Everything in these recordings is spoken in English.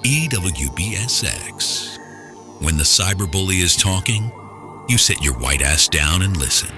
EWBSX. When the cyberbully is talking, you sit your white ass down and listen.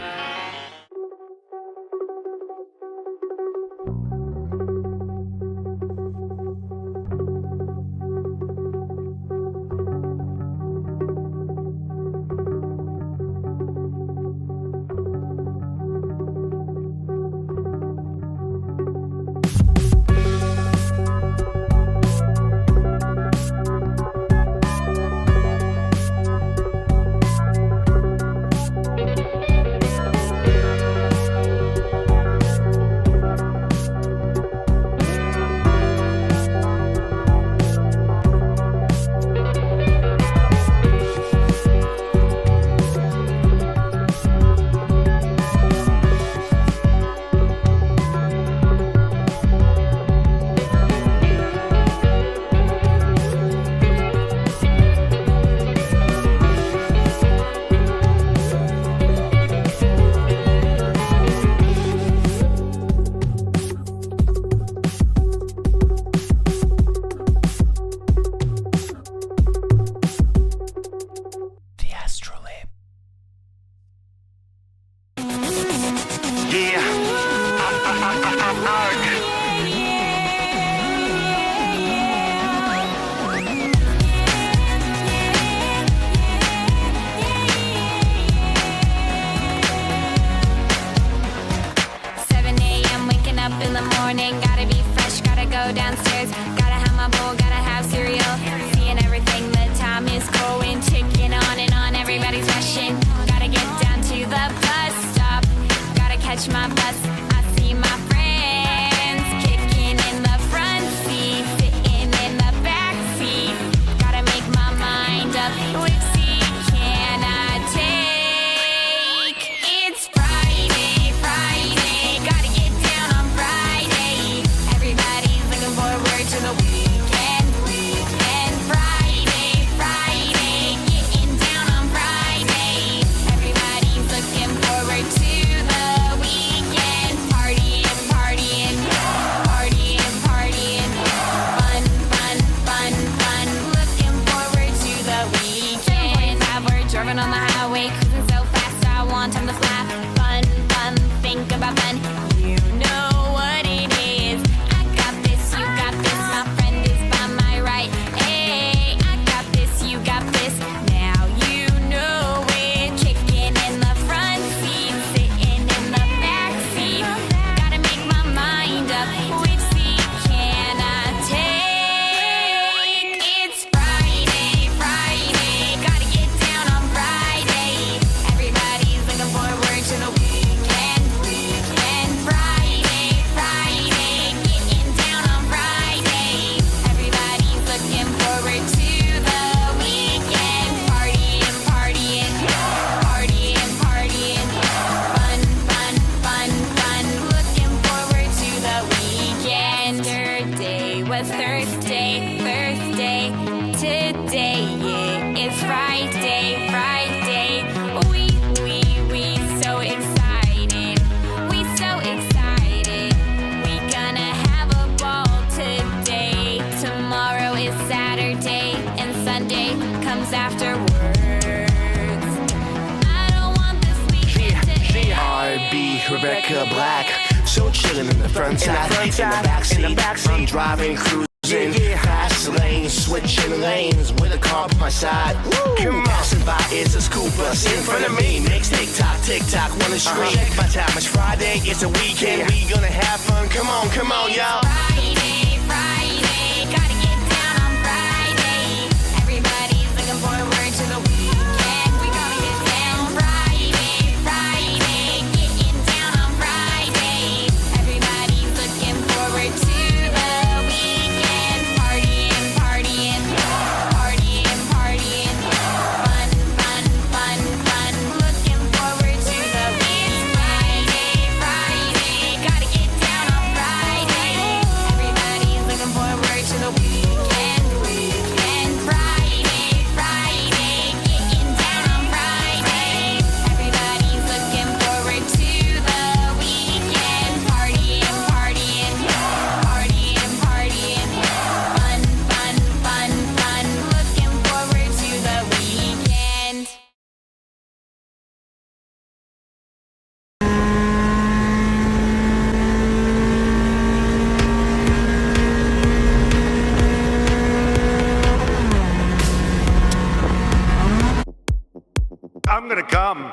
Come.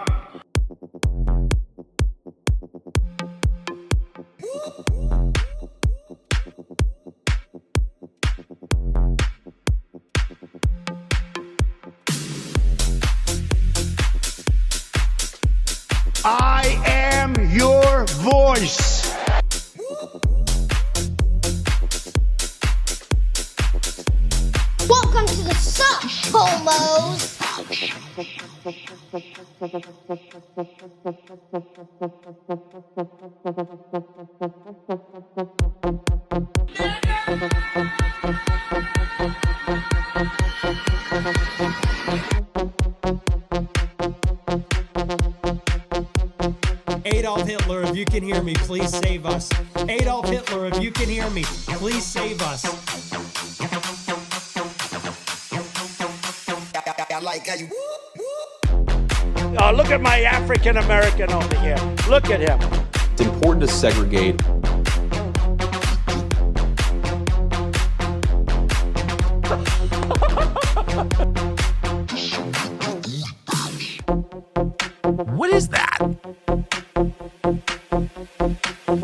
I am your voice. Welcome to the suck, homos. Adolf Hitler, if you can hear me, please save us. Adolf Hitler, if you can hear me, please save us. Look at my African American over here. Look at him. It's important to segregate. What is that?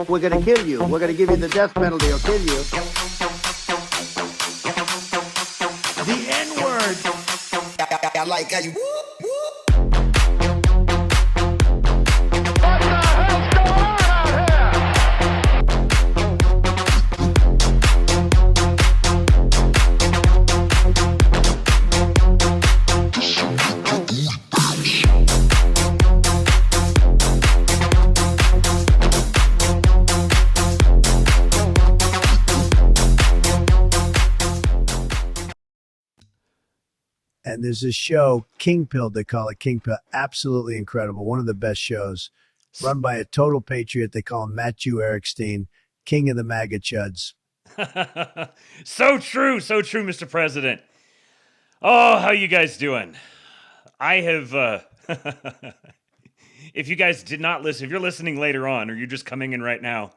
We're going to kill you. We're going to give you the death penalty or kill you. The N-word. I like how you... And there's this show, King Pill, they call it King Pill. Absolutely incredible. One of the best shows. Run by a total patriot. They call him Matthew Erickstein, king of the MAGA chuds. So true, Mr. President. Oh, how you guys doing? I have, if you guys did not listen, if you're listening later on, or you're just coming in right now,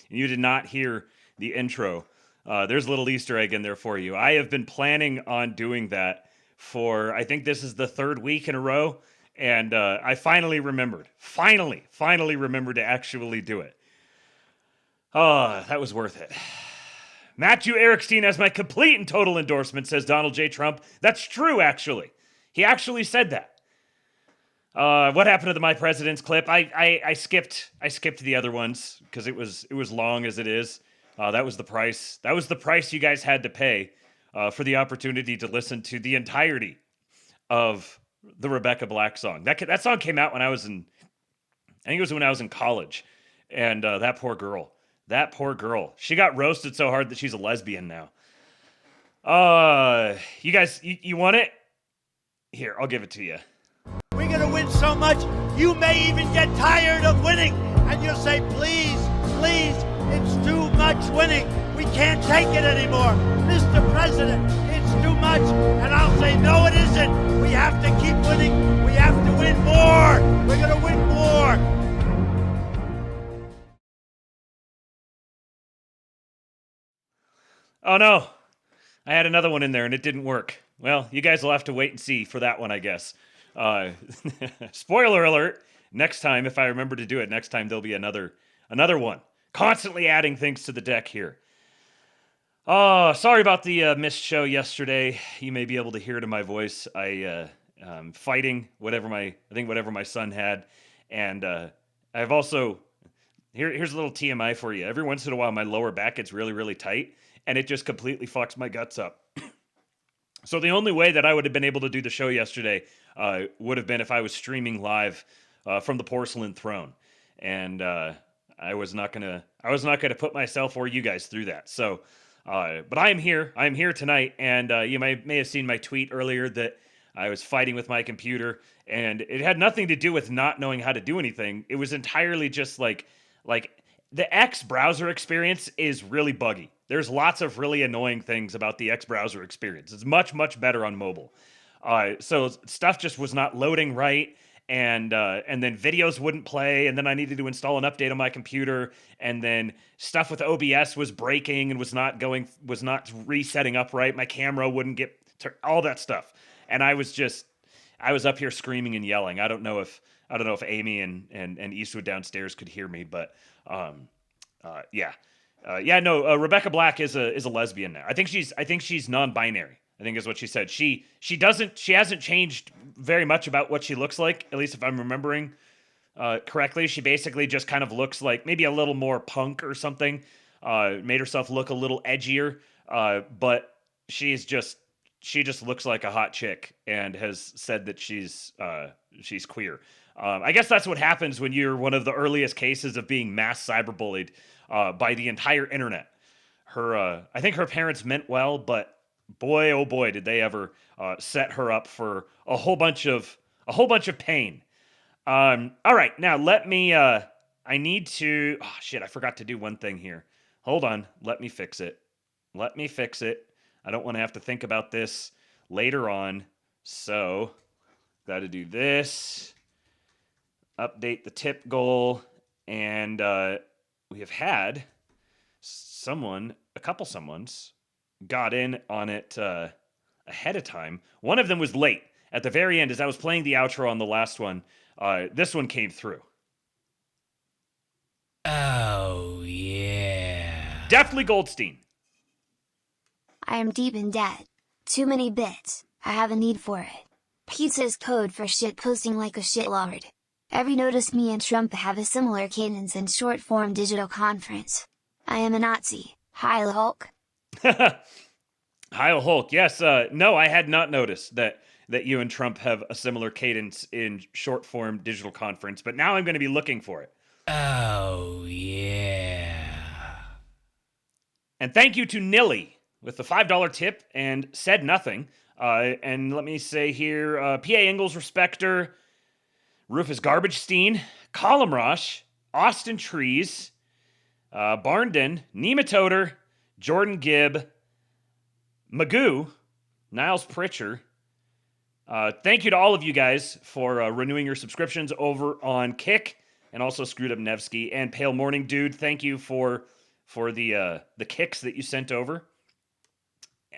and you did not hear the intro, there's a little Easter egg in there for you. I have been planning on doing that for, I think this is the third week in a row, and I finally remembered. Finally remembered to actually do it. Oh, that was worth it. Matthew Erickstein has my complete and total endorsement, says Donald J. Trump. That's true, actually. He actually said that. What happened to the My President's clip? I skipped the other ones because it was long as it is. That was the price. That was the price you guys had to pay for the opportunity to listen to the entirety of the Rebecca Black song. That song came out when I was in, I think it was when I was in college, and that poor girl, she got roasted so hard that she's a lesbian now. You guys, you want it? Here, I'll give it to you. We're going to win so much, you may even get tired of winning. And you'll say, please, it's too much winning. We can't take it anymore. Mr. President, it's too much. And I'll say, no, it isn't. We have to keep winning. We have to win more. We're going to win more. Oh no, I had another one in there and it didn't work. Well, you guys will have to wait and see for that one, I guess. Spoiler alert, next time, if I remember to do it, next time there'll be another one. Constantly adding things to the deck here. Oh, sorry about the missed show yesterday. You may be able to hear it in my voice. Fighting whatever my son had. And I've also, here's a little TMI for you. Every once in a while, my lower back gets really, really tight, and it just completely fucks my guts up. So the only way that I would have been able to do the show yesterday would have been if I was streaming live from the Porcelain Throne, and I was not gonna put myself or you guys through that. So, but I am here. I am here tonight, and you may have seen my tweet earlier that I was fighting with my computer, and it had nothing to do with not knowing how to do anything. It was entirely just like the X browser experience is really buggy. There's lots of really annoying things about the X browser experience. It's much, much better on mobile. So stuff just was not loading right, and then videos wouldn't play, and then I needed to install an update on my computer, and then stuff with OBS was breaking and was not resetting up right. My camera wouldn't get all that stuff, and I was just I was up here screaming and yelling. I don't know if Amy and Eastwood downstairs could hear me, but Rebecca Black is a lesbian now. I think she's non-binary. I think is what she said. She hasn't changed very much about what she looks like, at least if I'm remembering correctly. She basically just kind of looks like maybe a little more punk or something. Made herself look a little edgier, but she just looks like a hot chick and has said that she's queer. I guess that's what happens when you're one of the earliest cases of being mass cyberbullied by the entire internet. I think her parents meant well, but boy, oh boy, did they ever set her up for a whole bunch of pain. All right, now let me. I need to. Oh shit! I forgot to do one thing here. Hold on. Let me fix it. I don't want to have to think about this later on. So, got to do this. Update the tip goal, and we have had a couple someones got in on it ahead of time. One of them was late. At the very end, as I was playing the outro on the last one, this one came through. Oh, yeah. Definitely Goldstein. I am deep in debt. Too many bits. I have a need for it. Pizza is code for shit posting like a shitlord. Ever noticed me and Trump have a similar cadence in short-form digital conference? I am a Nazi. Heil Hulk. Heil Hulk. Yes. No, I had not noticed that you and Trump have a similar cadence in short-form digital conference, but now I'm going to be looking for it. Oh, yeah. And thank you to Nilly with the $5 tip and said nothing. And let me say here, P.A. Ingalls Respecter, Rufus Garbagestein, Columrosh, Austin Trees, Barnden, Nematoder, Jordan Gibb, Magoo, Niles Pritcher. Thank you to all of you guys for renewing your subscriptions over on Kick, and also Screwed Up Nevsky and Pale Morning Dude. Thank you for the kicks that you sent over.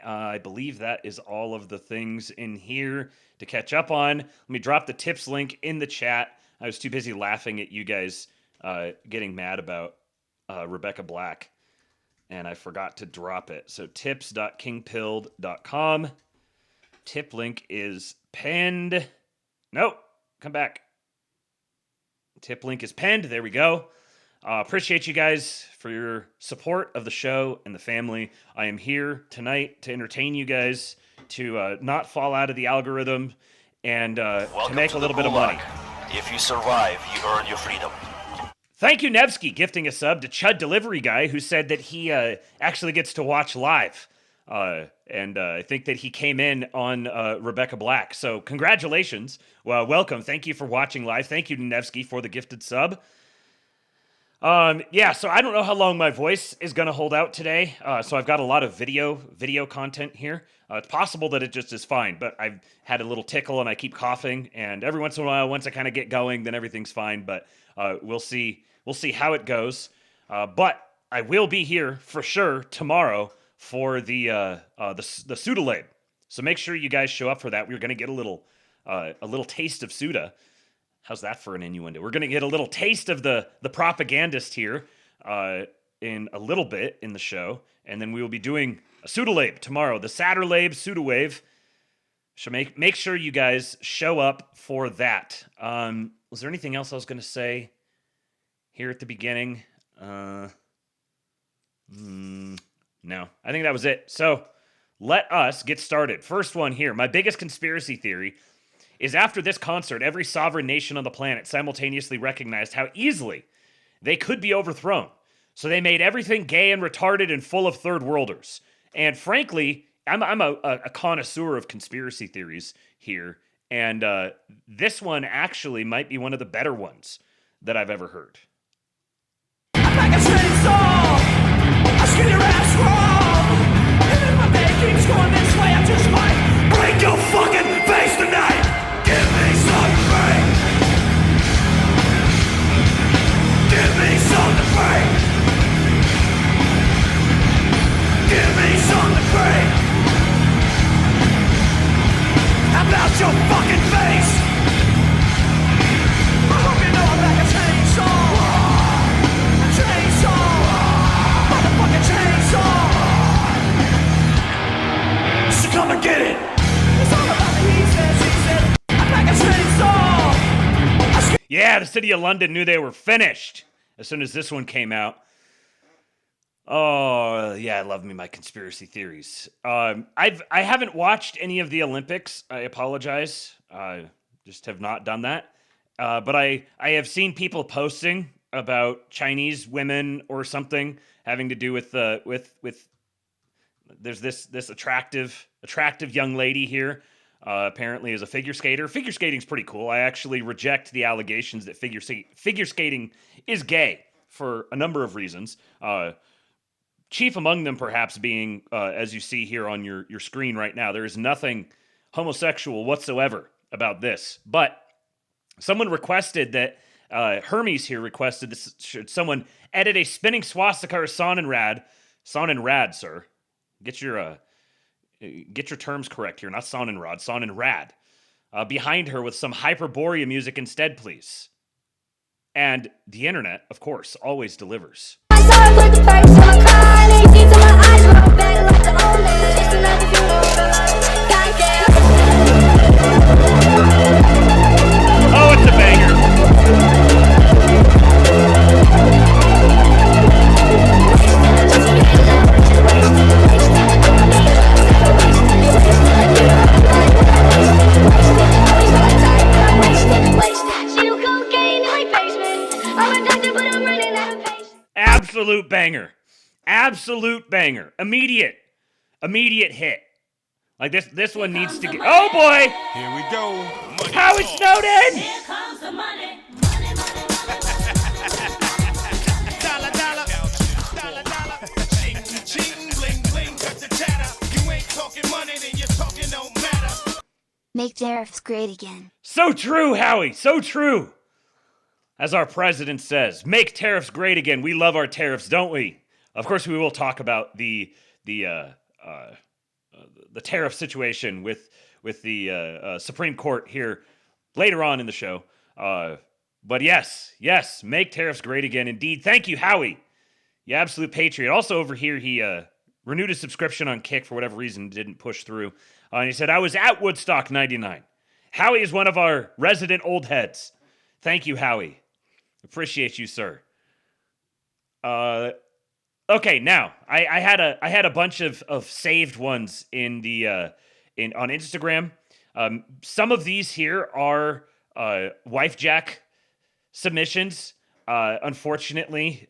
I believe that is all of the things in here to catch up on. Let me drop the tips link in the chat. I was too busy laughing at you guys getting mad about Rebecca Black, and I forgot to drop it. So tips.kingpilled.com. Tip link is pinned. Nope, come back. Tip link is pinned. There we go. Appreciate you guys for your support of the show and the family. I am here tonight to entertain you guys, to not fall out of the algorithm, and to make a little bit of money. If you survive, you earn your freedom. Thank you, Nevsky, gifting a sub to Chud Delivery Guy, who said that he actually gets to watch live. And I think that he came in on Rebecca Black. So congratulations. Well, welcome. Thank you for watching live. Thank you to Nevsky for the gifted sub. So I don't know how long my voice is going to hold out today. So I've got a lot of video content here. It's possible that it just is fine, but I've had a little tickle and I keep coughing, and every once in a while, once I kind of get going, then everything's fine, but we'll see how it goes. But I will be here for sure tomorrow for the SCOTUS. So make sure you guys show up for that. We're going to get a little taste of SCOTUS. How's that for an innuendo? We're going to get a little taste of the propagandist here in a little bit in the show, and then we will be doing a SCOTUS tomorrow, the Satterlabe SCOTUS. So make sure you guys show up for that. Was there anything else I was going to say here at the beginning? No, I think that was it. So let us get started. First one here. My biggest conspiracy theory is after this concert, every sovereign nation on the planet simultaneously recognized how easily they could be overthrown. So they made everything gay and retarded and full of third worlders. And frankly, I'm a connoisseur of conspiracy theories here. And this one actually might be one of the better ones that I've ever heard. Like a trained soul, I skin your ass wrong. And if my bed keeps going this way, I just might break your fucking face tonight. Give me some break. Give me some to break. Give me some to break. How about your fucking face? Yeah, the city of London knew they were finished as soon as this one came out. Oh, yeah, I love me my conspiracy theories. I haven't watched any of the Olympics. I apologize. Just have not done that. But I have seen people posting about Chinese women or something having to do with there's this attractive young lady here. Apparently is a figure skater. Figure skating's pretty cool. I actually reject the allegations that figure skating is gay for a number of reasons. Chief among them perhaps being, as you see here on your screen right now, there is nothing homosexual whatsoever about this. But someone requested that, Hermes here requested this, should someone edit a spinning swastika or Sonnenrad, sir. Get your terms correct here, not Sonnenrad, Sonnenrad. Behind her with some Hyperborea music instead, please. And the internet, of course, always delivers. Oh, it's a banger. Absolute banger. Absolute banger. Immediate hit. Like this one needs to get. Oh boy! Here we go. Howard Snowden! Here comes the money. Dollar, dollar. Dollar, dollar. Ching, ching, bling, bling, cut the chatter. You ain't talking money, then you're talking no matter. Make tariffs great again. So true, Howie. So true. As our president says, make tariffs great again. We love our tariffs, don't we? Of course, we will talk about the tariff situation with the Supreme Court here later on in the show. But yes, make tariffs great again. Indeed. Thank you, Howie. You absolute patriot. Also over here, he renewed his subscription on Kick for whatever reason, didn't push through. And he said, I was at Woodstock 99. Howie is one of our resident old heads. Thank you, Howie. Appreciate you, sir. Okay, now I had a bunch of saved ones in the on Instagram. Some of these here are wife jack submissions. Unfortunately,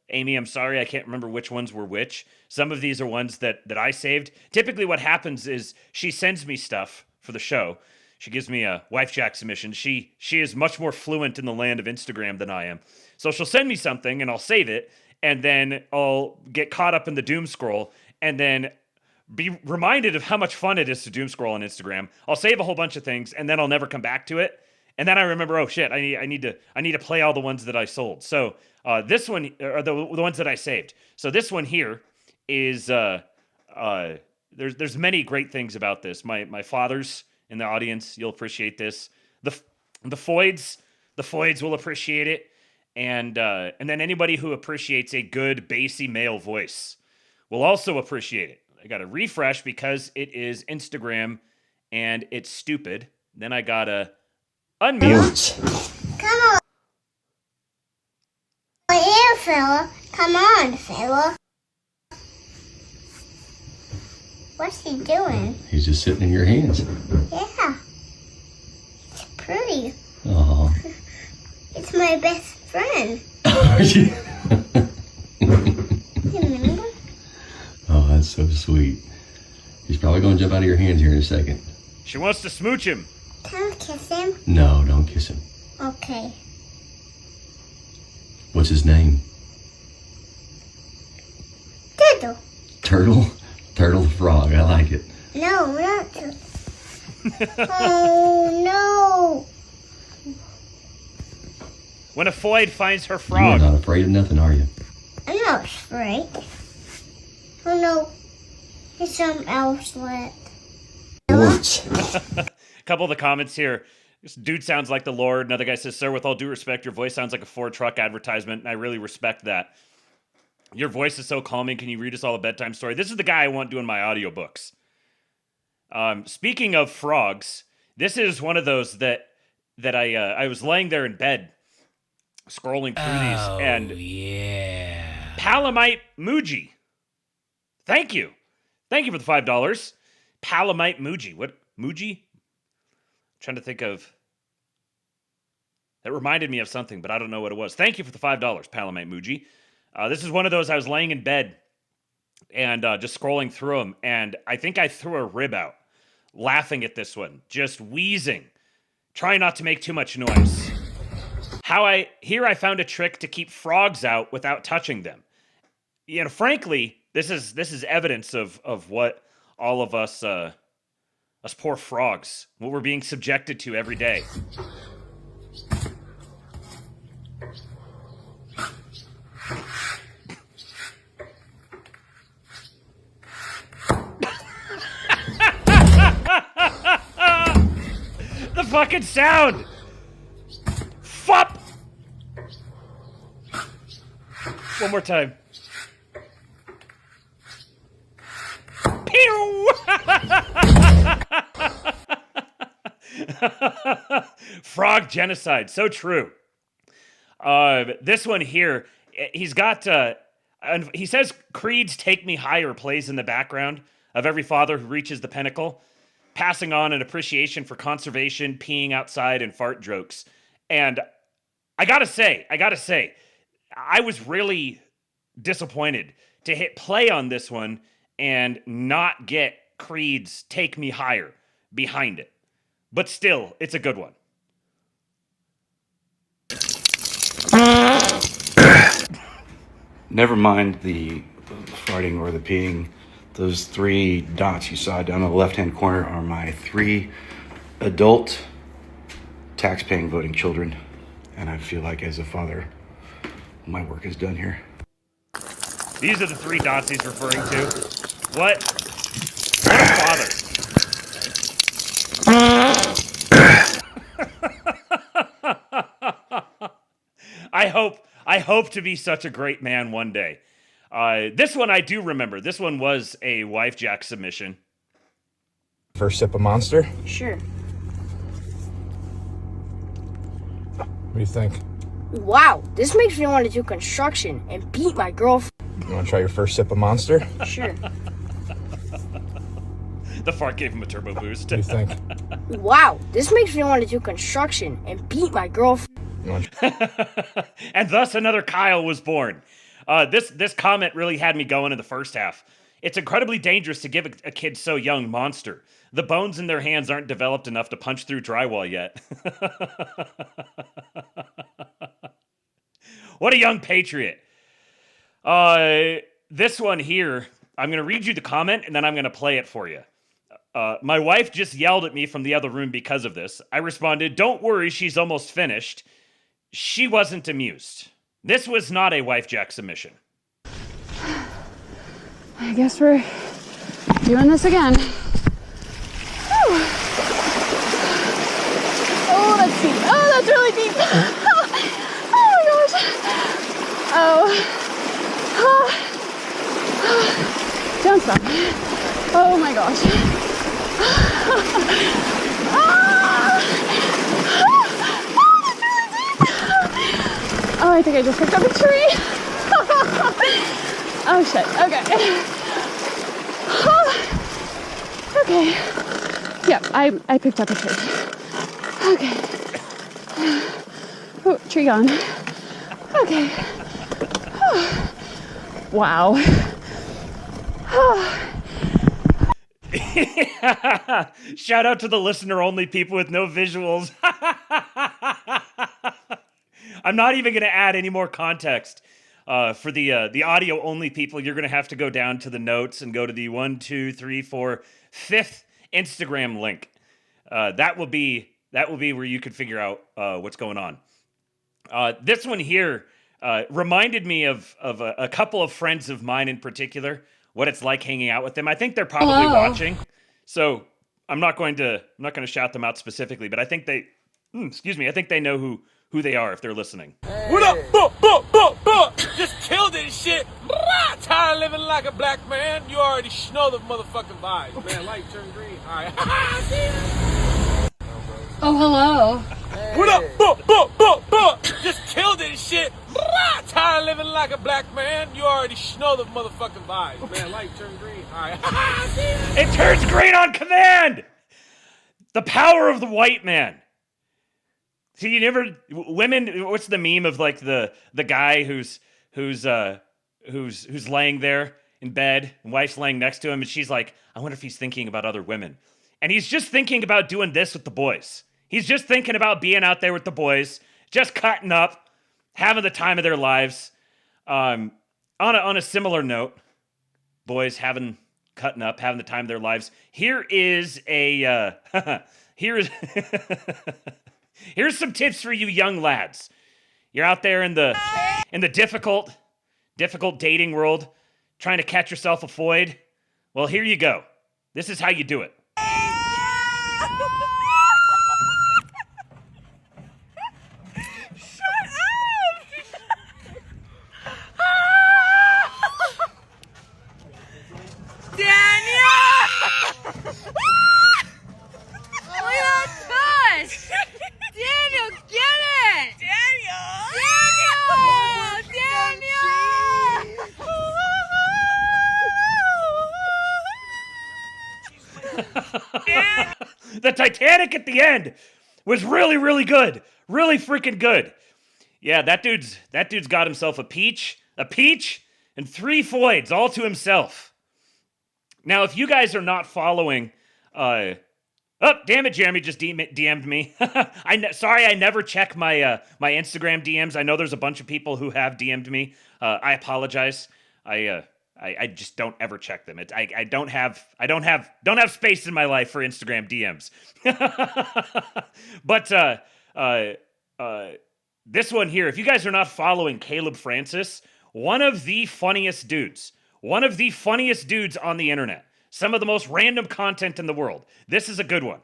Amy, I'm sorry, I can't remember which ones were which. Some of these are ones that I saved. Typically, what happens is she sends me stuff for the show. She gives me a wife jack submission. She is much more fluent in the land of Instagram than I am. So she'll send me something and I'll save it, and then I'll get caught up in the doom scroll and then be reminded of how much fun it is to doom scroll on Instagram. I'll save a whole bunch of things and then I'll never come back to it. And then I remember, oh shit, I need to play all the ones that I sold. So this one, or the ones that I saved. So this one here is there's many great things about this. My father's in the audience, you'll appreciate this. The Foids will appreciate it, and then anybody who appreciates a good bassy male voice will also appreciate it. I got to refresh because it is Instagram and it's stupid. Then I gotta unmute. Come on. Here, fella. Come on, fella. What's he doing? He's just sitting in your hands. Yeah. It's pretty. Oh. It's my best friend. Remember? Oh, that's so sweet. He's probably going to jump out of your hands here in a second. She wants to smooch him. Can I kiss him? No, don't kiss him. Okay. What's his name? Turtle. Turtle? Turtle the frog. I like it. No, not Turtle. Oh, no. When a Foid finds her frog. You're not afraid of nothing, are you? I'm not afraid. Oh, no. There's something else left. A couple of the comments here. This dude sounds like the Lord. Another guy says, sir, with all due respect, your voice sounds like a Ford truck advertisement, and I really respect that. Your voice is so calming. Can you read us all a bedtime story? This is the guy I want doing my audiobooks. Speaking of frogs, this is one of those that I was laying there in bed scrolling through these, and yeah. Palamite Muji. Thank you for the $5. Palamite Muji. What Muji? Trying to think of. That reminded me of something, but I don't know what it was. Thank you for the $5, Palamite Muji. This is one of those. I was laying in bed and just scrolling through them, and I think I threw a rib out, laughing at this one, just wheezing, trying not to make too much noise. I found a trick to keep frogs out without touching them. You know, frankly, this is evidence of what all of us poor frogs, what we're being subjected to every day. The fucking sound! Fup! One more time. Pew! Frog genocide, so true. This one here, he's got, he says, Creed's Take Me Higher plays in the background of every father who reaches the pinnacle, passing on an appreciation for conservation, peeing outside, and fart jokes. And I gotta say, I was really disappointed to hit play on this one and not get Creed's Take Me Higher behind it. But still, it's a good one. Never mind the farting or the peeing. Those 3 dots you saw down in the left-hand corner are my 3 adult tax-paying voting children. And I feel like as a father, my work is done here. These are the 3 dots he's referring to. What a father. I hope to be such a great man one day. This one I do remember. This one was a wife jack submission. First sip of Monster? Sure. What do you think? Wow, this makes me want to do construction and beat my girlfriend. You want to try your first sip of Monster? Sure. The fart gave him a turbo boost. What do you think? Wow, this makes me want to do construction and beat my girlfriend. And thus another Kyle was born. This comment really had me going in the first half. It's incredibly dangerous to give a kid so young Monster. The bones in their hands aren't developed enough to punch through drywall yet. What a young patriot. This one here, I'm going to read you the comment and then I'm going to play it for you. My wife just yelled at me from the other room because of this. I responded, "Don't worry, she's almost finished." She wasn't amused. This was not a wife jack submission. I guess we're doing this again. Whew. Oh, that's deep. Oh, that's really deep. Oh my gosh. Oh. Don't stop. Oh my gosh. Oh, I think I just picked up a tree. Oh shit, okay. Okay. Yep, I picked up a tree. Okay. Oh, tree gone. Okay. Wow. Shout out to the listener-only people with no visuals. I'm not even going to add any more context. For the audio-only people, you're going to have to go down to the notes and go to the 5th Instagram link. That will be where you can figure out what's going on. This one here reminded me of a couple of friends of mine in particular. What it's like hanging out with them. I think they're probably watching, so I'm not going to shout them out specifically, but I think they, I think they know who they are if they're listening. What up? Just killed this shit. Tired of living like a black man. You already know the motherfucking vibes, man. Light turn green. All right. Oh, hello. What up? Just killed it and shit. Tired of living like a black man. You already know the motherfucking vibes, man. Light turn green. All right. It turns green on command. The power of the white man. See, you never women. What's the meme of like the guy who's laying there in bed, and wife's laying next to him, and she's like, I wonder if he's thinking about other women, and he's just thinking about doing this with the boys. He's just thinking about being out there with the boys, just cutting up, having the time of their lives. On a similar note, boys cutting up, having the time of their lives. Here is a here's some tips for you young lads. You're out there in the difficult dating world, trying to catch yourself a foid. Well, here you go. This is how you do it. The Titanic at the end was really, really good. Really freaking good. Yeah, that dude's got himself a peach, and 3 foids all to himself. Now, if you guys are not following, oh, damn it, Jeremy just DM'd me. Sorry, I never check my my Instagram DMs. I know there's a bunch of people who have DM'd me. I apologize. I just don't ever check them. I don't have space in my life for Instagram DMs. But this one here, if you guys are not following Caleb Francis, one of the funniest dudes on the internet. Some of the most random content in the world. This is a good one.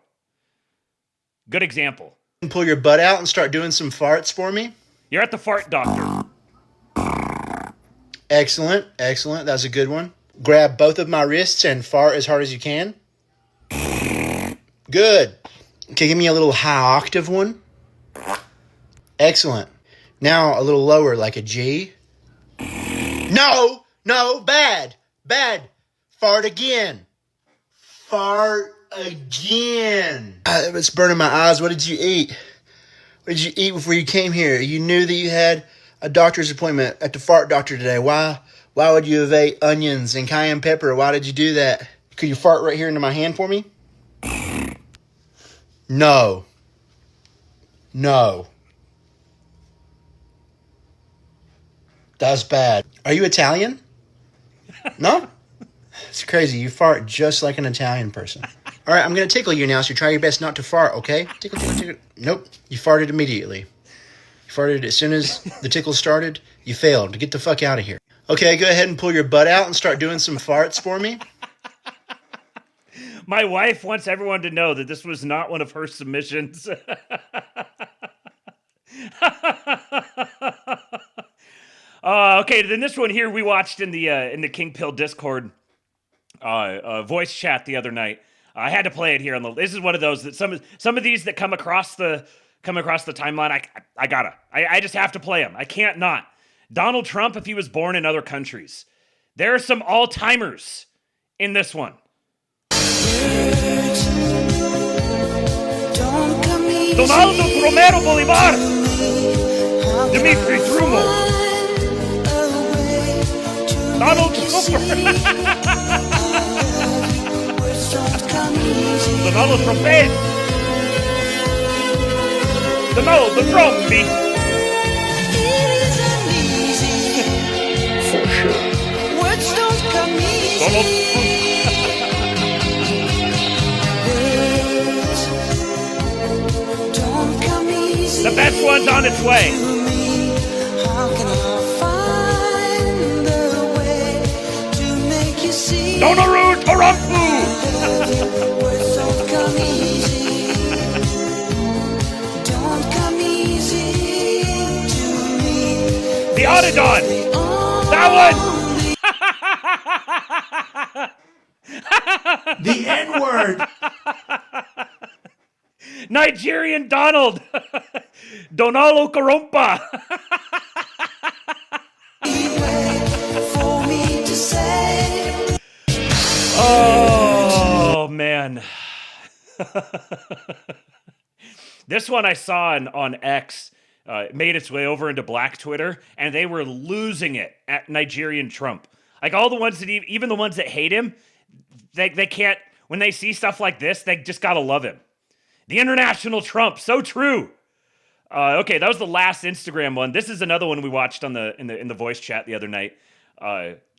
Good example. Pull your butt out and start doing some farts for me. You're at the fart doctor. Excellent. That's a good one. Grab both of my wrists and fart as hard as you can. Good. Okay, give me a little high octave one. Excellent. Now a little lower, like a G. No, bad. Fart again. It's burning my eyes. What did you eat? What did you eat before you came here? You knew that you had a doctor's appointment at the fart doctor today. Why would you have ate onions and cayenne pepper? Why did you do that? Could you fart right here into my hand for me? No. That's bad. Are you Italian? No? It's crazy. You fart just like an Italian person. All right, I'm going to tickle you now, so try your best not to fart, okay? Tickle. Nope. You farted immediately. You farted as soon as the tickle started. You failed. Get the fuck out of here. Okay, go ahead and pull your butt out and start doing some farts for me. My wife wants everyone to know that this was not one of her submissions. Okay, then this one here we watched in the King Pill Discord voice chat the other night. I had to play it here on the. This is one of those that some of these that come across the timeline. I just have to play them. I can't not. Donald Trump, if he was born in other countries, there are some all-timers in this one. Donaldo Romero Bolivar, Dimitri Drumo, Donald Trump, Donald Trumpet, Donald the Trumpy. For sure. Donald Trump. The best one's on its way. Donaru Torampu! The Autodon! That one! The N-word! Nigerian Donald! Donalo Carompa. Oh, man. This one I saw on X made its way over into Black Twitter, and they were losing it at Nigerian Trump. Like all the ones that even the ones that hate him, they can't, when they see stuff like this, they just gotta love him. The international Trump, so true. Okay, that was the last Instagram one. This is another one we watched on in the voice chat the other night.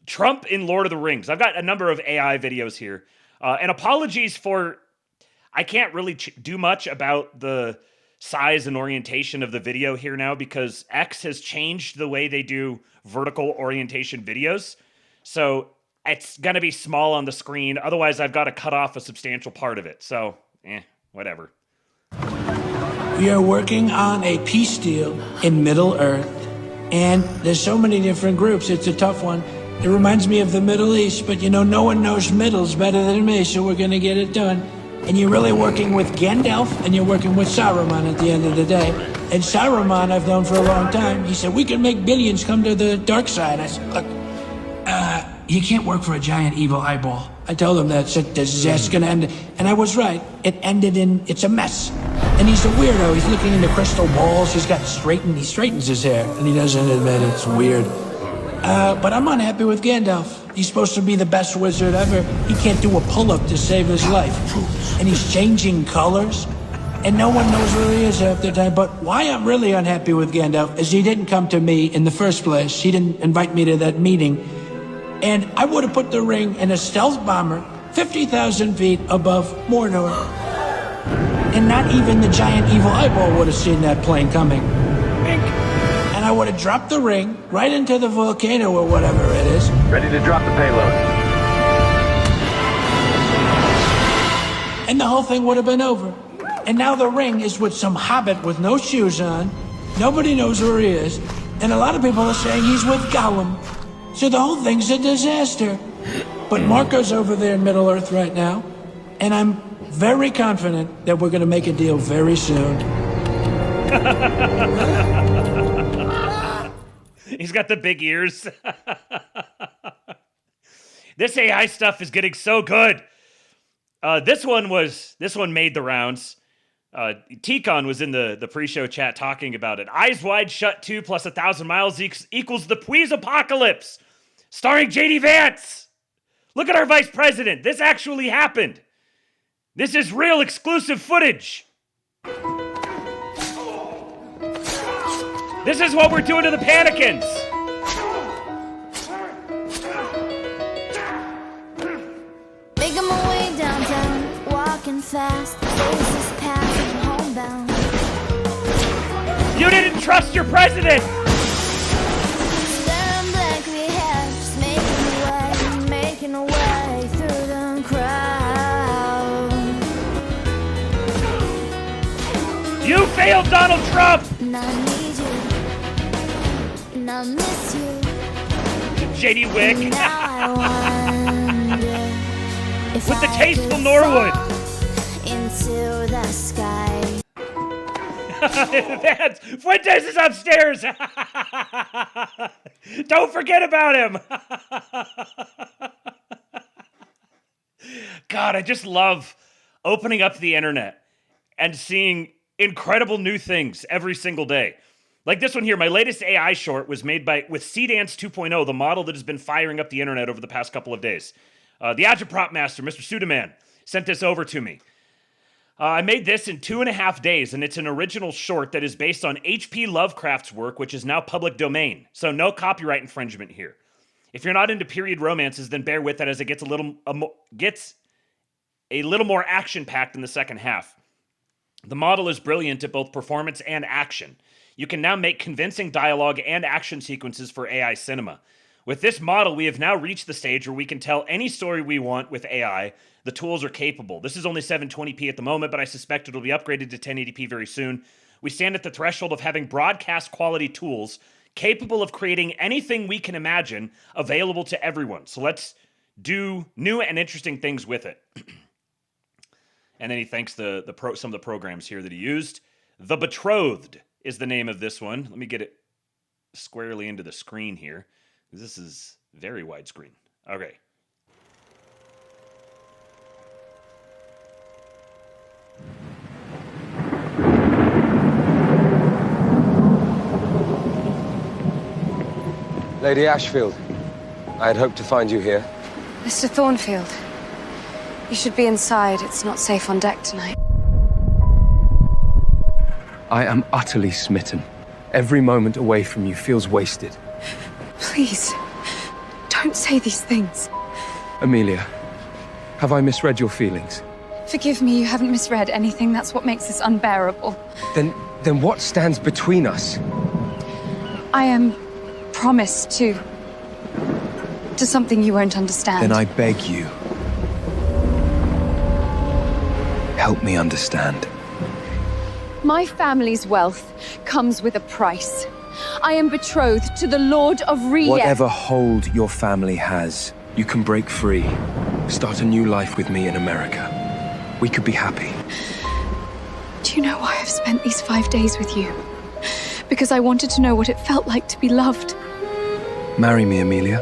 Trump in Lord of the Rings. I've got a number of AI videos here. And apologies for, I can't really do much about the size and orientation of the video here now because X has changed the way they do vertical orientation videos. So it's going to be small on the screen. Otherwise, I've got to cut off a substantial part of it. So, whatever. We are working on a peace deal in Middle Earth. And there's so many different groups. It's a tough one. It reminds me of the Middle East, but no one knows middles better than me, so we're going to get it done. And you're really working with Gandalf, and you're working with Saruman at the end of the day. And Saruman I've known for a long time. He said, we can make billions come to the dark side. I said, look, you can't work for a giant evil eyeball. I told him that's going to end. And I was right. It ended it's a mess. And he's a weirdo. He's looking into crystal balls. He straightens his hair, and he doesn't admit it's weird. But I'm unhappy with Gandalf. He's supposed to be the best wizard ever. He can't do a pull-up to save his life. And he's changing colors. And no one knows where he is half the time. But why I'm really unhappy with Gandalf is he didn't come to me in the first place. He didn't invite me to that meeting. And I would have put the ring in a stealth bomber 50,000 feet above Mordor. And not even the giant evil eyeball would have seen that plane coming. And I would have dropped the ring right into the volcano or whatever it is. Ready to drop the payload. And the whole thing would have been over. And now the ring is with some hobbit with no shoes on. Nobody knows where he is. And a lot of people are saying he's with Gollum. So the whole thing's a disaster. But Marco's over there in Middle Earth right now. And I'm very confident that we're going to make a deal very soon. He's got the big ears. This AI stuff is getting so good. This one made the rounds. T-Con was in the pre-show chat talking about it. Eyes Wide Shut 2 plus 1,000 miles equals the Pweez Apocalypse, starring J.D. Vance. Look at our vice president. This actually happened. This is real exclusive footage. This is what we're doing to the Panicans. Making my way downtown, walking fast, faces passing homebound. You didn't trust your president. Staring blankly ahead, just making a way through the crowd. You failed Donald Trump. And I need you, and I miss you. J.D. Wick. Now I wonder if with the I tasteful could Norwood. fall into the sky. Fuentes is upstairs. Don't forget about him. God, I just love opening up the internet and seeing incredible new things every single day. Like this one here, my latest AI short was made with Cdance 2.0, the model that has been firing up the internet over the past couple of days. The Agitprop Master, Mr. Sudaman, sent this over to me. I made this in 2.5 days, and it's an original short that is based on H.P. Lovecraft's work, which is now public domain. So no copyright infringement here. If you're not into period romances, then bear with it as it gets a little more action-packed in the second half. The model is brilliant at both performance and action. You can now make convincing dialogue and action sequences for AI cinema. With this model, we have now reached the stage where we can tell any story we want with AI. The tools are capable. This is only 720p at the moment, but I suspect it'll be upgraded to 1080p very soon. We stand at the threshold of having broadcast quality tools capable of creating anything we can imagine available to everyone. So let's do new and interesting things with it. And then he thanks some of the programs here that he used. The Betrothed is the name of this one. Let me get it squarely into the screen here. This is very widescreen. Okay. Lady Ashfield, I had hoped to find you here. Mr. Thornfield, you should be inside. It's not safe on deck tonight. I am utterly smitten. Every moment away from you feels wasted. Please, don't say these things. Amelia, have I misread your feelings? Forgive me, you haven't misread anything. That's what makes this unbearable. Then what stands between us? I am promised to something you won't understand. Then I beg you, help me understand. My family's wealth comes with a price. I am betrothed to the Lord of Riyadh. Whatever hold your family has, you can break free. Start a new life with me in America. We could be happy. Do you know why I've spent these 5 days with you? Because I wanted to know what it felt like to be loved. Marry me, Amelia.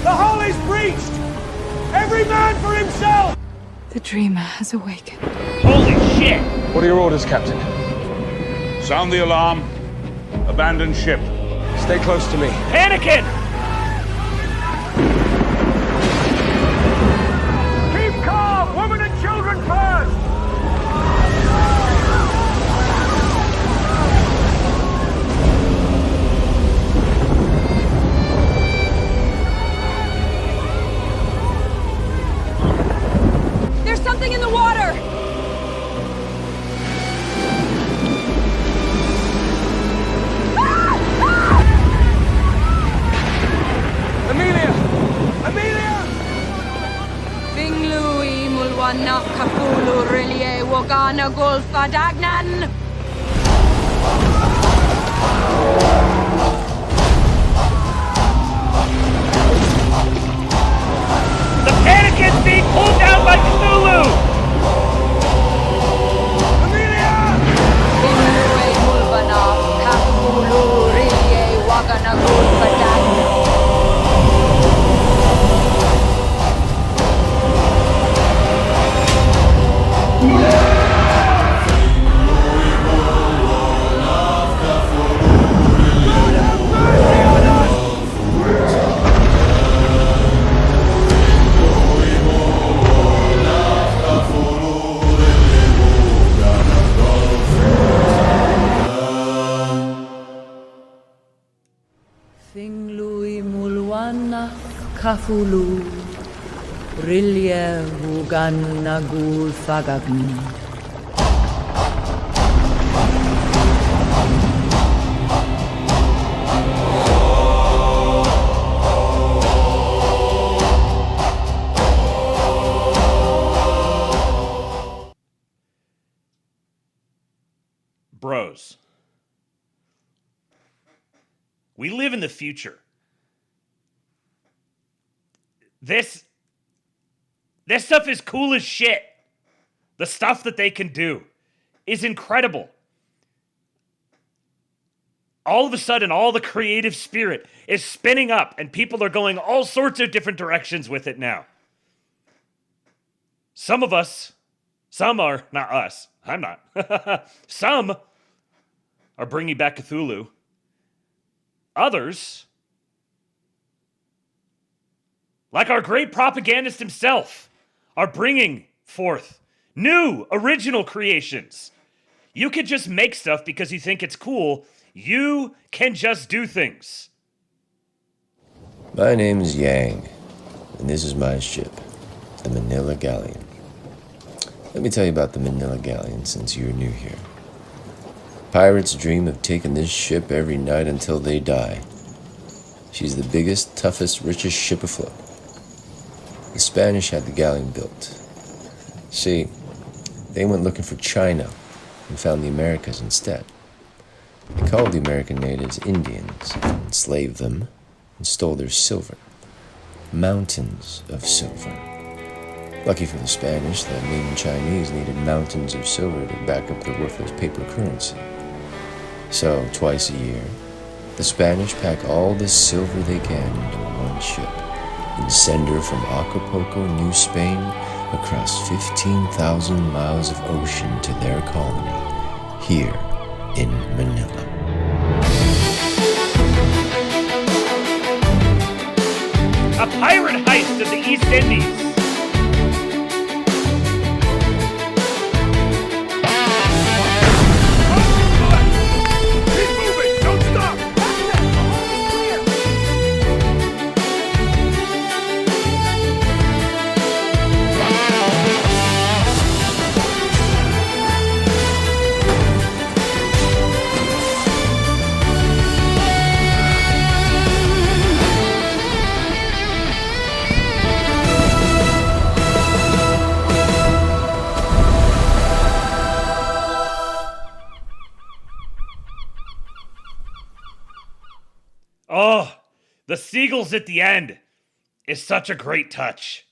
The hole is breached! Every man for himself! The dreamer has awakened. Holy shit! What are your orders, Captain? Sound the alarm. Abandon ship. Stay close to me. Panicking! Keep calm! Women and children first! There's something in the water! Amelia! Amelia! Binglui mulwana kapulu rilie wagana golfa dagnan! The panic is being pulled down by Cthulhu! Binglui mulwana kapulu rilie wagana golfa dagnan! Finglui mulwana kafulu rilye ugana gul fagagni. Bros. We live in the future. This stuff is cool as shit. The stuff that they can do is incredible. All of a sudden, all the creative spirit is spinning up, and people are going all sorts of different directions with it now. Some are, not us, I'm not. Some are bringing back Cthulhu. Others, like our great propagandist himself, are bringing forth new, original creations. You can just make stuff because you think it's cool. You can just do things. My name is Yang, and this is my ship, the Manila Gallion. Let me tell you about the Manila Gallion since you're new here. Pirates dream of taking this ship every night until they die. She's the biggest, toughest, richest ship afloat. The Spanish had the galleon built. See, they went looking for China and found the Americas instead. They called the American natives Indians, enslaved them, and stole their silver. Mountains of silver. Lucky for the Spanish, the Ming Chinese needed mountains of silver to back up their worthless paper currency. So, twice a year, the Spanish pack all the silver they can into one ship and send her from Acapulco, New Spain, across 15,000 miles of ocean to their colony, here in Manila. A pirate heist of the East Indies. Oh, the seagulls at the end is such a great touch.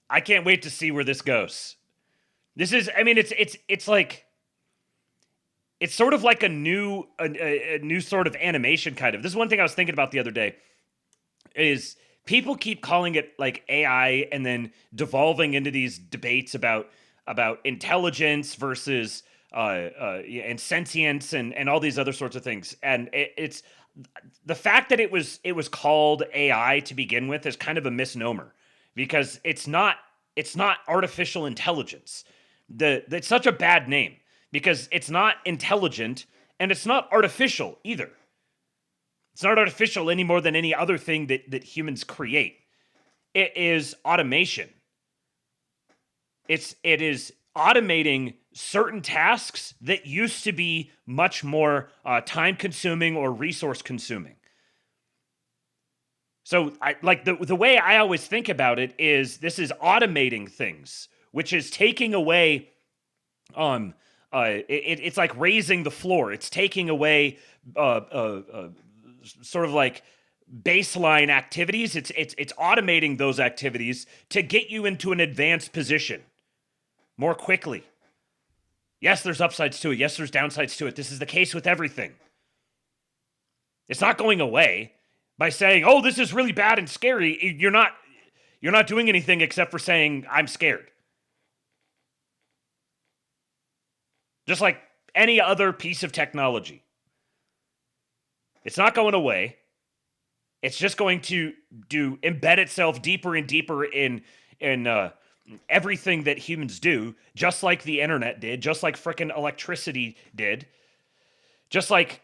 I can't wait to see where this goes. This is, I mean, it's like, it's sort of like a new sort of animation kind of. This is one thing I was thinking about the other day, is people keep calling it like AI and then devolving into these debates about intelligence versus and sentience and all these other sorts of things. And it's the fact that it was called AI to begin with is kind of a misnomer, because it's not artificial intelligence. It's such a bad name because it's not intelligent and it's not artificial either. It's not artificial any more than any other thing that humans create. It is automation. It is automating certain tasks that used to be much more time-consuming or resource-consuming. So, the way I always think about it is this is automating things, which is taking away. It's like raising the floor. It's taking away sort of like baseline activities. It's automating those activities to get you into an advanced position more quickly. Yes, there's upsides to it. Yes, there's downsides to it. This is the case with everything. It's not going away by saying, "Oh, this is really bad and scary." You're not doing anything except for saying, "I'm scared." Just like any other piece of technology. It's not going away. It's just going to embed itself deeper and deeper in everything that humans do, just like the internet did, just like frickin' electricity did. Just like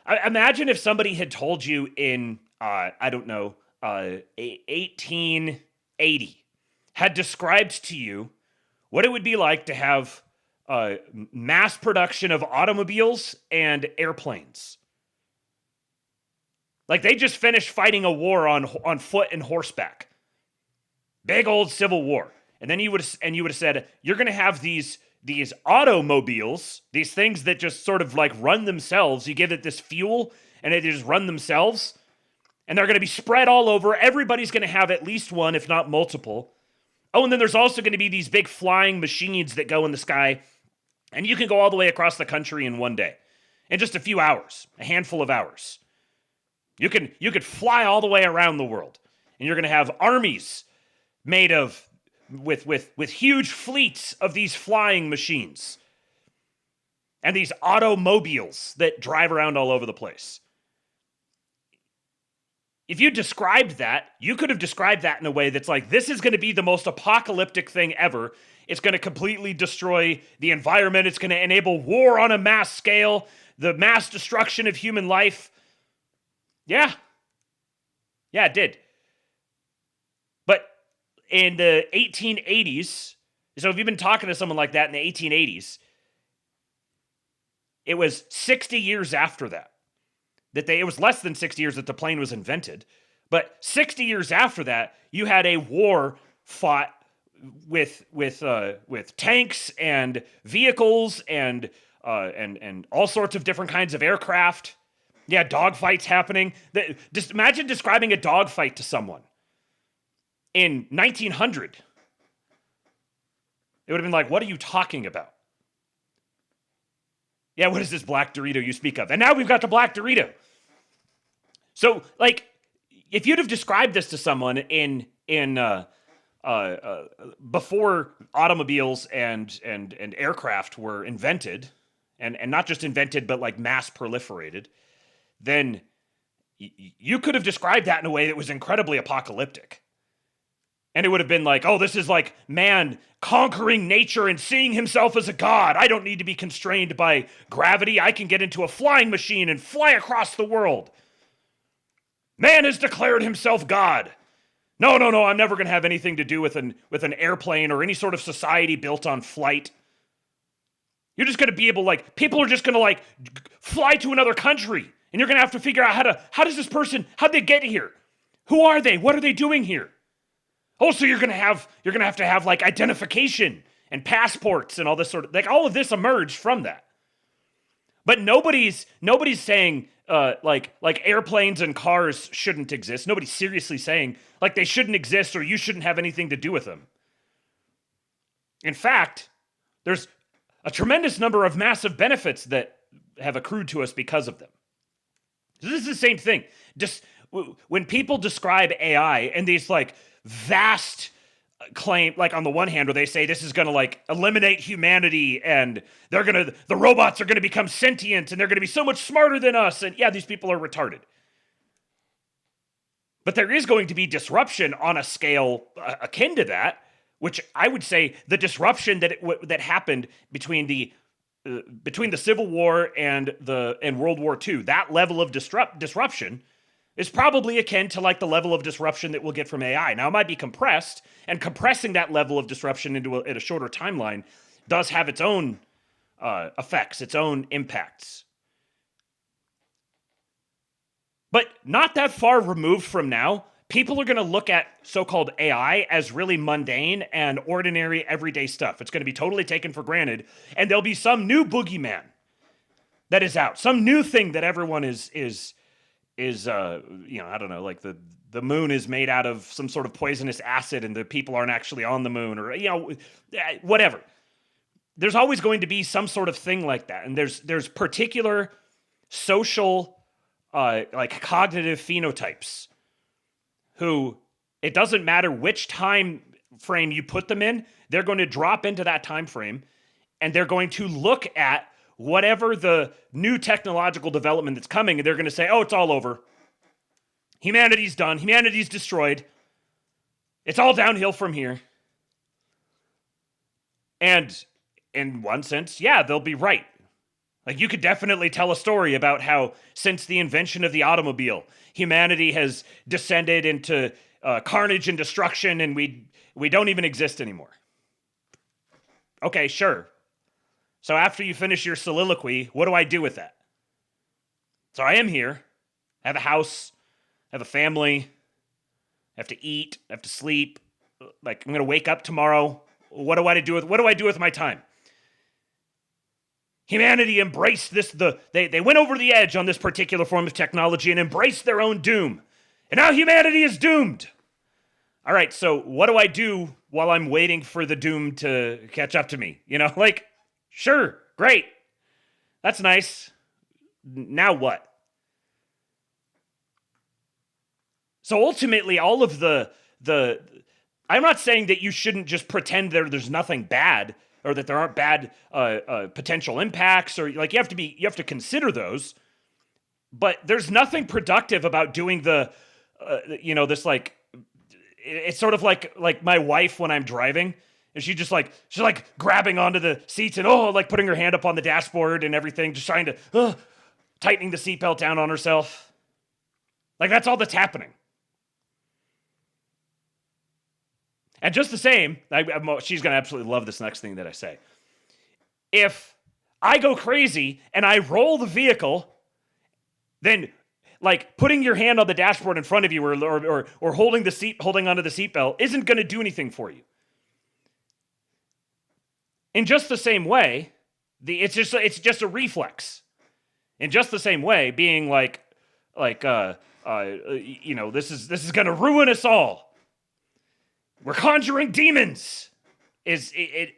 imagine if somebody had told you in, 1880, had described to you what it would be like to have mass production of automobiles and airplanes. Like, they just finished fighting a war on foot and horseback. Big old civil war. And then you would have said, you're going to have these automobiles, these things that just sort of like run themselves. You give it this fuel and it just run themselves. And they're going to be spread all over. Everybody's going to have at least one, if not multiple. Oh, and then there's also going to be these big flying machines that go in the sky. And you can go all the way across the country in one day. In just a few hours. A handful of hours. You could fly all the way around the world. And you're going to have armies made of with huge fleets of these flying machines and these automobiles that drive around all over the place. If you described that, you could have described that in a way that's like, this is going to be the most apocalyptic thing ever. It's going to completely destroy the environment. It's going to enable war on a mass scale, the mass destruction of human life. Yeah, it did. But in the 1880s, so if you've been talking to someone like that in the 1880s, it was 60 years after that. It was less than 60 years that the plane was invented. But 60 years after that, you had a war fought with tanks and vehicles and all sorts of different kinds of aircraft. Yeah, dogfights happening. Just imagine describing a dogfight to someone in 1900. It would have been like, what are you talking about? Yeah, what is this black Dorito you speak of? And now we've got the black Dorito. So, like, if you'd have described this to someone in before automobiles and aircraft were invented, and not just invented, but like mass proliferated, then you could have described that in a way that was incredibly apocalyptic. And it would have been like, oh, this is like man conquering nature and seeing himself as a god. I don't need to be constrained by gravity. I can get into a flying machine and fly across the world. Man has declared himself God. No, I'm never going to have anything to do with an airplane or any sort of society built on flight. You're just going to be able, like, people are just going to, like, fly to another country. And you're going to have to figure out how'd they get here? Who are they? What are they doing here? Oh, so you're going to have to have, like, identification and passports and all this sort of, like, all of this emerged from that. But nobody's saying, like airplanes and cars shouldn't exist. Nobody's seriously saying, like, they shouldn't exist or you shouldn't have anything to do with them. In fact, there's a tremendous number of massive benefits that have accrued to us because of them. This is the same thing. Just when people describe AI and these, like, vast claim, like, on the one hand, where they say this is going to, like, eliminate humanity and the robots are going to become sentient and they're going to be so much smarter than us, and yeah, these people are retarded. But there is going to be disruption on a scale akin to that, which I would say the disruption that happened between the Civil War and World War II, that level of disruption is probably akin to, like, the level of disruption that we'll get from AI. Now, it might be compressed, and compressing that level of disruption into a shorter timeline does have its own effects, its own impacts. But not that far removed from now, people are going to look at so-called AI as really mundane and ordinary everyday stuff. It's going to be totally taken for granted, and there'll be some new boogeyman that is out, some new thing that everyone is I don't know, like the moon is made out of some sort of poisonous acid and the people aren't actually on the moon, or, whatever. There's always going to be some sort of thing like that. And there's particular social, like, cognitive phenotypes who, it doesn't matter which time frame you put them in, they're going to drop into that time frame and they're going to look at whatever the new technological development that's coming, and they're going to say, oh, it's all over. Humanity's done. Humanity's destroyed. It's all downhill from here. And in one sense, yeah, they'll be right. Like, you could definitely tell a story about how since the invention of the automobile, humanity has descended into carnage and destruction, and we don't even exist anymore. Okay, sure. So after you finish your soliloquy, what do I do with that? So I am here. I have a house. I have a family. I have to eat. I have to sleep. Like, I'm going to wake up tomorrow. What do I do with my time? Humanity embraced this. They went over the edge on this particular form of technology and embraced their own doom. And now humanity is doomed. All right, so what do I do while I'm waiting for the doom to catch up to me? Like, sure, great. That's nice. Now what? So ultimately, all of the I'm not saying that you shouldn't just pretend there's nothing bad or that there aren't bad potential impacts, or, like, you have to consider those. But there's nothing productive about doing this, like, it's sort of like my wife when I'm driving. And she's grabbing onto the seats and, like, putting her hand up on the dashboard and everything, just trying to, tightening the seatbelt down on herself. Like, that's all that's happening. And just the same, she's going to absolutely love this next thing that I say. If I go crazy and I roll the vehicle, then, like, putting your hand on the dashboard in front of you or holding onto the seatbelt isn't going to do anything for you. In just the same way, it's just a reflex. In just the same way, being like, you know, this is going to ruin us all. We're conjuring demons. Is it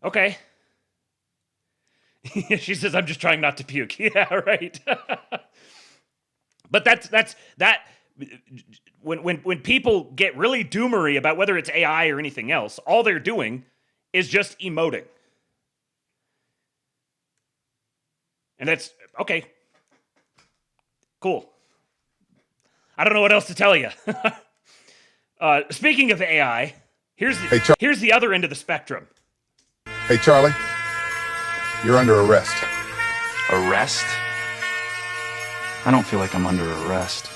okay? She says, "I'm just trying not to puke." Yeah, right. But that's when people get really doomery about whether it's AI or anything else, all they're doing is just emoting. And that's okay. Cool. I don't know what else to tell you. Speaking of AI, here's the other end of the spectrum. Hey, Charlie, you're under arrest. Arrest? I don't feel like I'm under arrest.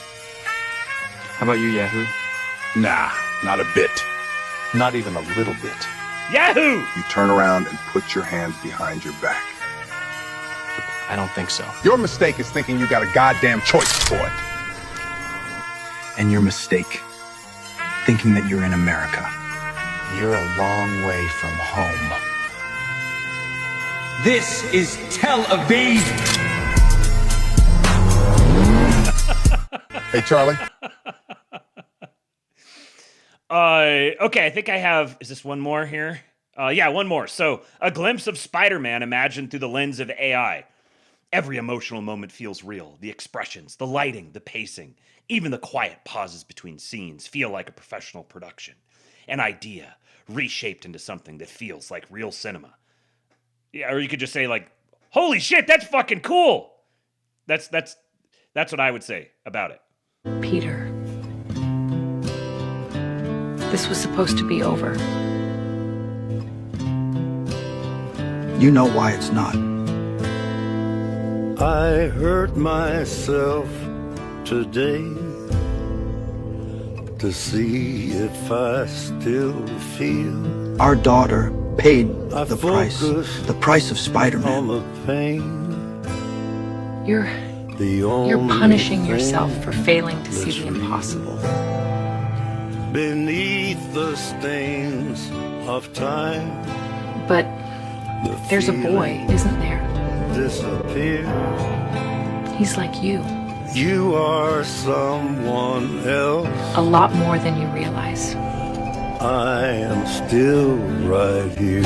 How about you, Yahoo? Nah, not a bit. Not even a little bit. Yahoo! You turn around and put your hands behind your back. I don't think so. Your mistake is thinking you got a goddamn choice, boy. And your mistake, thinking that you're in America. You're a long way from home. This is Tel Aviv. Hey, Charlie. Okay, I think I have, is this one more here? Yeah, one more. So, a glimpse of Spider-Man imagined through the lens of AI. Every emotional moment feels real. The expressions, the lighting, the pacing, even the quiet pauses between scenes feel like a professional production. An idea reshaped into something that feels like real cinema. Yeah, or you could just say like, holy shit, that's fucking cool. That's what I would say about it. Peter, this was supposed to be over. You know why it's not. I hurt myself today to see if I still feel. Our daughter paid the price of Spider-Man. You're punishing yourself for failing to see the impossible. Beneath the stains of time. But there's a boy, isn't there? Disappear. He's like you. You are someone else. A lot more than you realize. I am still right here.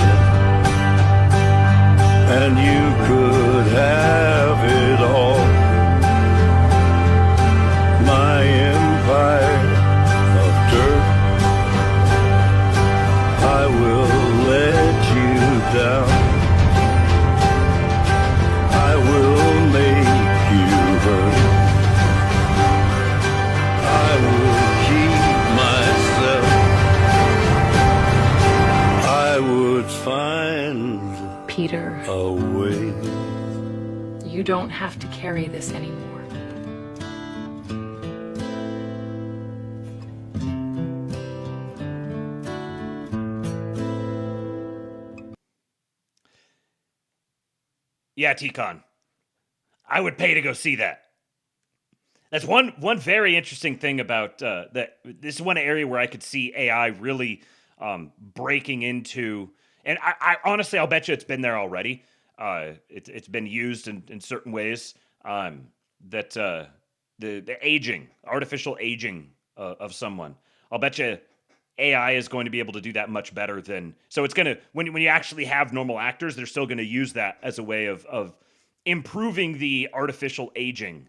And you could have it all. My empire of dirt. I will let you down. I will make you hurt. I will keep myself. I would find Peter, a way. you don't have to carry this anymore. Yeah, T-Con. I would pay to go see that. That's one very interesting thing about that. This is one area where I could see AI really breaking into, and I honestly, I'll bet you it's been there already. It's been used in certain ways. That the aging, artificial aging of someone. I'll bet you AI is going to be able to do that much better than. So it's going to, when you actually have normal actors, they're still going to use that as a way of improving the artificial aging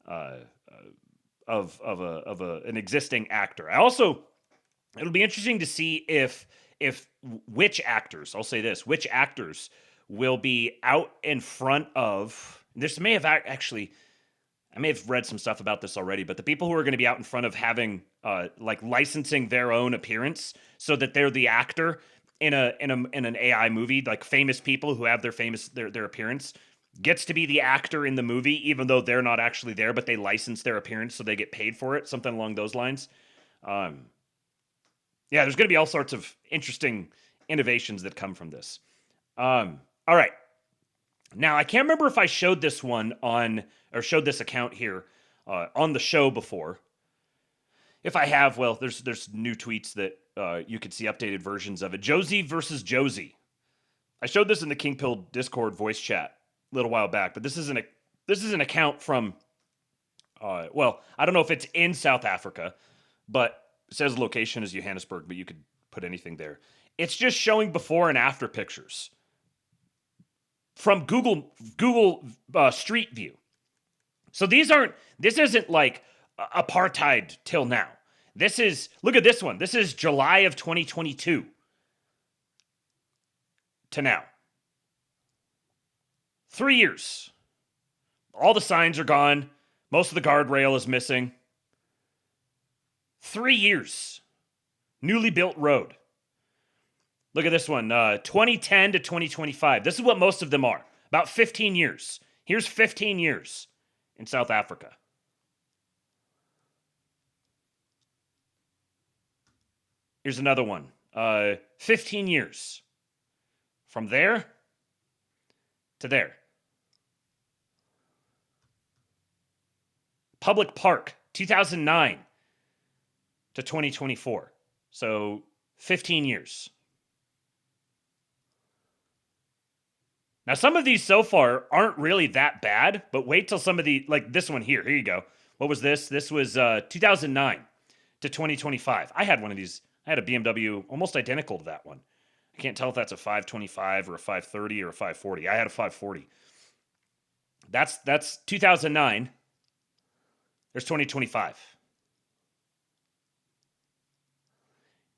of an existing actor. It'll be interesting to see if which actors, I'll say this, which actors will be out in front of. This may have actually. I may have read some stuff about this already, but the people who are going to be out in front of having like licensing their own appearance so that they're the actor in an AI movie, like famous people who have their appearance gets to be the actor in the movie, even though they're not actually there, but they license their appearance so they get paid for it, something along those lines. Yeah, there's going to be all sorts of interesting innovations that come from this. All right. Now, I can't remember if I showed this one or showed this account here on the show before. If I have, well, there's new tweets that you could see updated versions of it. Josie versus Josie. I showed this in the King Pill Discord voice chat. little while back, but this is an account from, well, I don't know if it's in South Africa, but it says location is Johannesburg, but you could put anything there. It's just showing before and after pictures from Google Street View. So this isn't like apartheid till now. Look at this one. This is July of 2022 to now. 3 years. All the signs are gone. Most of the guardrail is missing. 3 years. Newly built road. Look at this one. 2010 to 2025. This is what most of them are. About 15 years. Here's 15 years in South Africa. Here's another one. 15 years. From there to there. Public Park, 2009 to 2024. So 15 years. Now, some of these so far aren't really that bad, but wait till some of the, like this one here. Here you go. What was this? This was 2009 to 2025. I had one of these. I had a BMW almost identical to that one. I can't tell if that's a 525 or a 530 or a 540. I had a 540. That's 2009. There's 2025.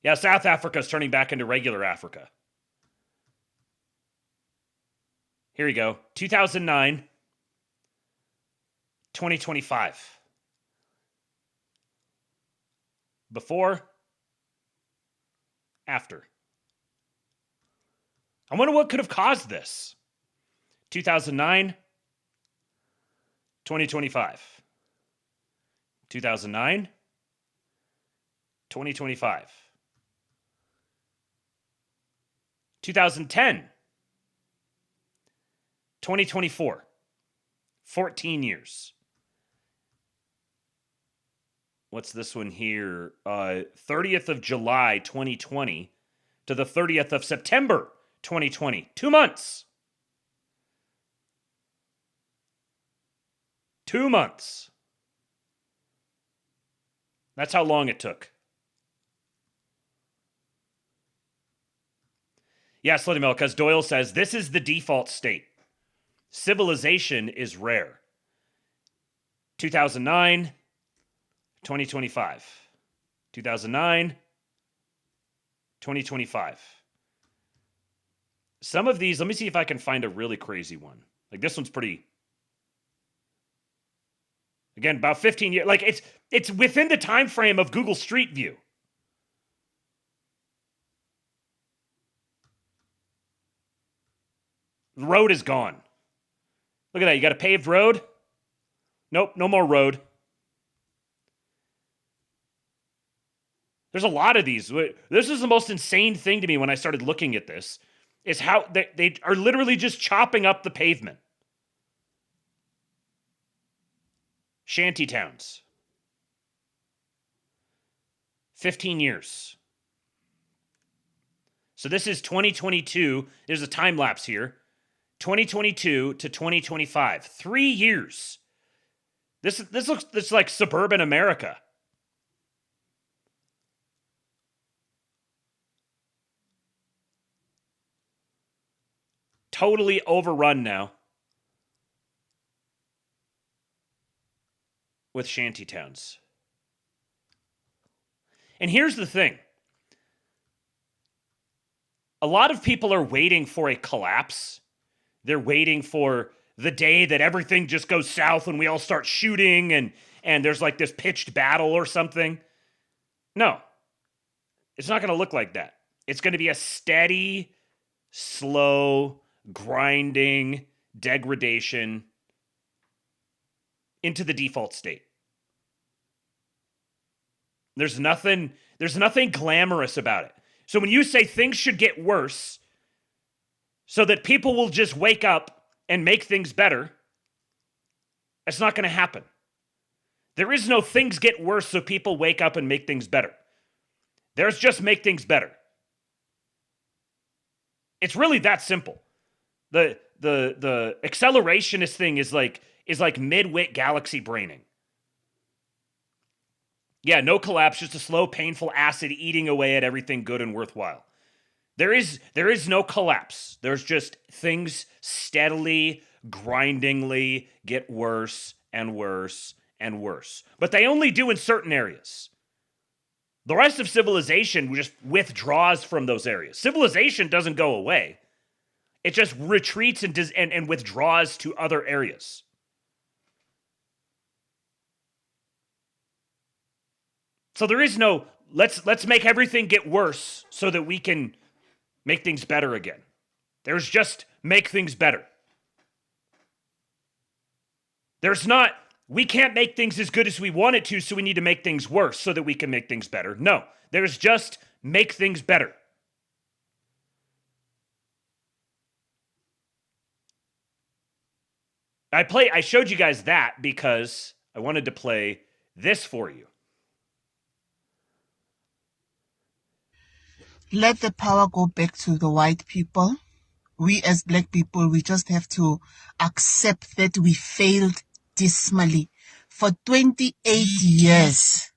Yeah, South Africa is turning back into regular Africa. Here you go. 2009, 2025. Before, after. I wonder what could have caused this. 2009, 2025. 2009, 2025. 2010, 2024. 14 years. What's this one here? 30th of July, 2020 to the 30th of September, 2020. 2 months. 2 months. That's how long it took. Yeah, Slutty Milk, because Doyle says, this is the default state. Civilization is rare. 2009, 2025. 2009, 2025. Some of these, let me see if I can find a really crazy one. Like this one's pretty... Again, about 15 years. Like it's within the time frame of Google Street View. The road is gone. Look at that. You got a paved road? Nope, no more road. There's a lot of these. This is the most insane thing to me when I started looking at this, is how they are literally just chopping up the pavement. Shanty towns. 15 years. So this is 2022. There's a time lapse here. 2022 to 2025. 3 years. This looks like suburban America. Totally overrun now with shanty towns. And here's the thing. A lot of people are waiting for a collapse. They're waiting for the day that everything just goes south and we all start shooting and there's like this pitched battle or something. No. It's not going to look like that. It's going to be a steady, slow, grinding degradation into the default state. There's nothing glamorous about it. So when you say things should get worse so that people will just wake up and make things better, it's not going to happen. There is no things get worse so people wake up and make things better. There's just make things better. It's really that simple. the accelerationist thing is like mid-wit galaxy braining. Yeah, no collapse, just a slow, painful acid eating away at everything good and worthwhile. There is no collapse. There's just things steadily, grindingly get worse and worse and worse. But they only do in certain areas. The rest of civilization just withdraws from those areas. Civilization doesn't go away. It just retreats and withdraws to other areas. So there is no, let's make everything get worse so that we can make things better again. There's just make things better. There's not, we can't make things as good as we want it to, so we need to make things worse so that we can make things better. No, there's just make things better. I showed you guys that because I wanted to play this for you. Let the power go back to the white people. We as black people, we just have to accept that we failed dismally. For 28 years,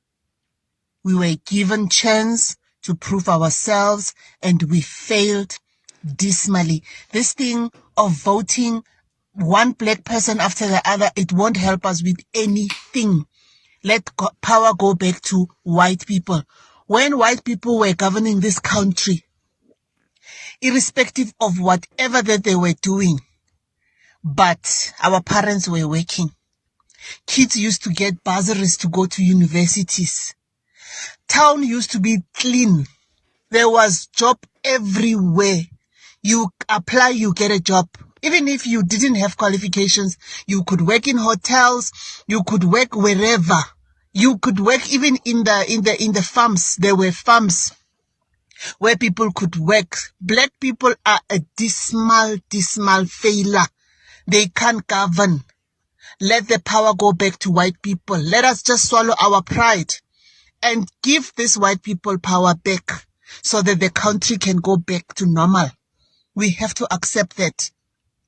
we were given chance to prove ourselves and we failed dismally. This thing of voting one black person after the other, it won't help us with anything. Let power go back to white people. When white people were governing this country, irrespective of whatever that they were doing, but our parents were working. Kids used to get bursaries to go to universities. Town used to be clean. There was job everywhere. You apply, you get a job. Even if you didn't have qualifications, you could work in hotels, you could work wherever. You could work even in the farms. There were farms where people could work. Black people are a dismal failure. They can't govern. Let the power go back to white people. Let us just swallow our pride and give these white people power back so that the country can go back to normal. We have to accept that.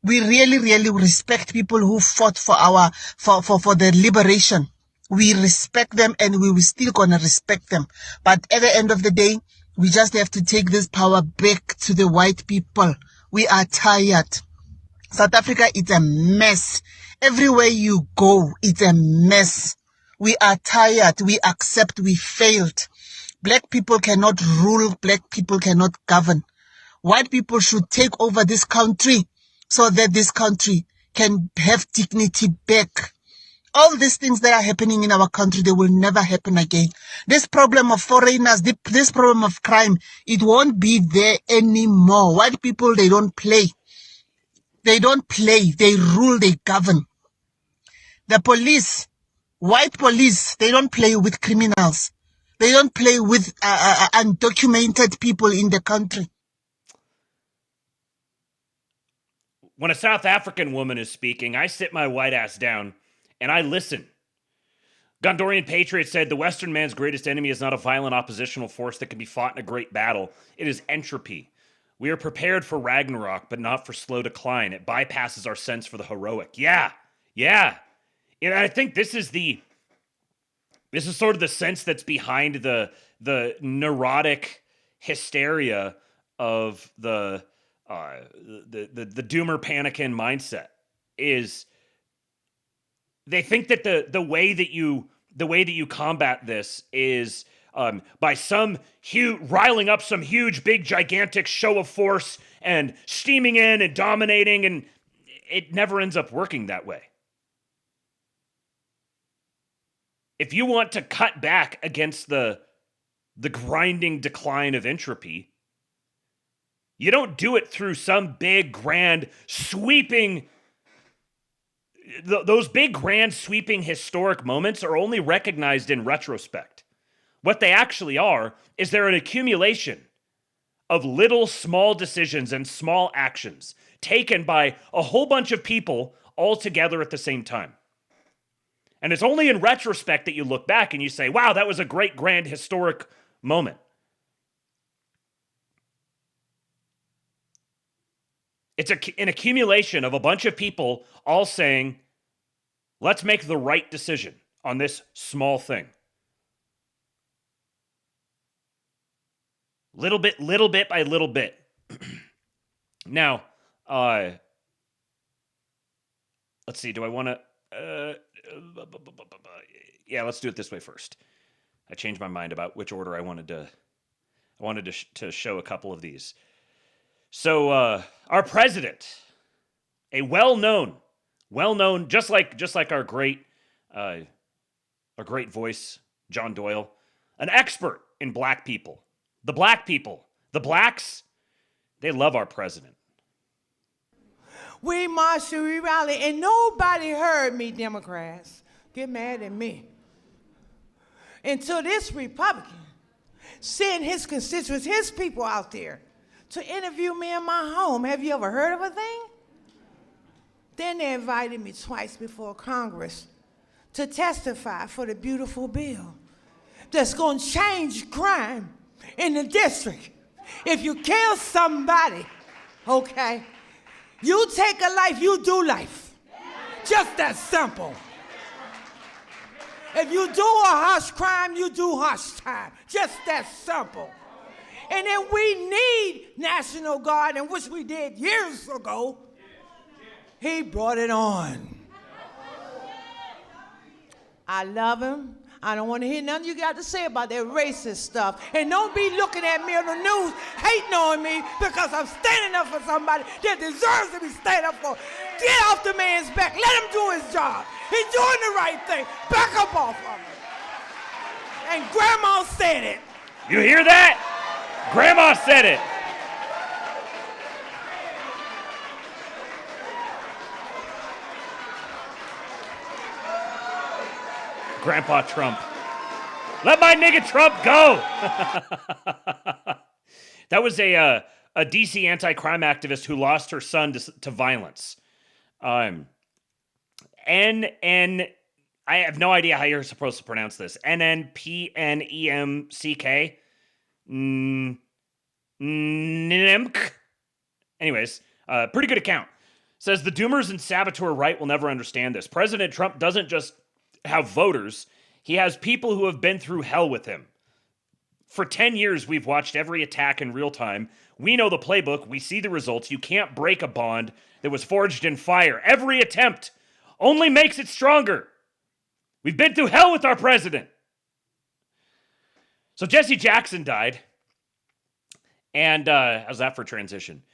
We really, really respect people who fought for the liberation. We respect them and we will still gonna respect them. But at the end of the day, we just have to take this power back to the white people. We are tired. South Africa is a mess. Everywhere you go, it's a mess. We are tired. We accept we failed. Black people cannot rule. Black people cannot govern. White people should take over this country so that this country can have dignity back. All these things that are happening in our country, they will never happen again. This problem of foreigners, this problem of crime, it won't be there anymore. White people, they don't play. They don't play. They rule, they govern. The police, white police, they don't play with criminals. They don't play with undocumented people in the country. When a South African woman is speaking, I sit my white ass down and I listen. Gondorian Patriot said, the Western man's greatest enemy is not a violent oppositional force that can be fought in a great battle. It is entropy. We are prepared for Ragnarok, but not for slow decline. It bypasses our sense for the heroic. Yeah. And I think this is sort of the sense that's behind the neurotic hysteria of the doomer panikin mindset. Is they think that the way that you combat this is by some riling up some huge, big, gigantic show of force and steaming in and dominating, and it never ends up working that way. If you want to cut back against the grinding decline of entropy, you don't do it through some big, grand, sweeping. Those big, grand, sweeping, historic moments are only recognized in retrospect. What they actually are is they're an accumulation of little, small decisions and small actions taken by a whole bunch of people all together at the same time. And it's only in retrospect that you look back and you say, wow, that was a great, grand, historic moment. It's an accumulation of a bunch of people all saying, let's make the right decision on this small thing. Little bit by little bit. Now, let's see. Do I want to? Yeah, let's do it this way first. I changed my mind about which order I wanted to. I wanted to show a couple of these. So, our president, a well-known, just like our great voice, John Doyle, an expert in black people. The black people, the blacks, they love our president. We marched, we rallied, and nobody heard me, Democrats. Get mad at me. Until this Republican sent his constituents, his people out there to interview me in my home. Have you ever heard of a thing? Then they invited me twice before Congress to testify for the beautiful bill that's going to change crime in the district. If you kill somebody, okay, you take a life, you do life. Just that simple. If you do a harsh crime, you do harsh time. Just that simple. And then we need National Guard, and which we did years ago. He brought it on. I love him. I don't want to hear nothing you got to say about that racist stuff. And don't be looking at me on the news hating on me because I'm standing up for somebody that deserves to be standing up for. Get off the man's back. Let him do his job. He's doing the right thing. Back up off of him. And Grandma said it. You hear that? Grandma said it. Grandpa Trump. Let my nigga Trump go. That was a DC anti-crime activist who lost her son to violence. I have no idea how you're supposed to pronounce this. NNPNEMCK. NIMC. Anyways, pretty good account. Says the doomers and saboteur right will never understand this. President Trump doesn't just have voters. He has people who have been through hell with him. For 10 years, we've watched every attack in real time. We know the playbook. We see the results. You can't break a bond that was forged in fire. Every attempt only makes it stronger. We've been through hell with our president. So Jesse Jackson died. And how's that for transition?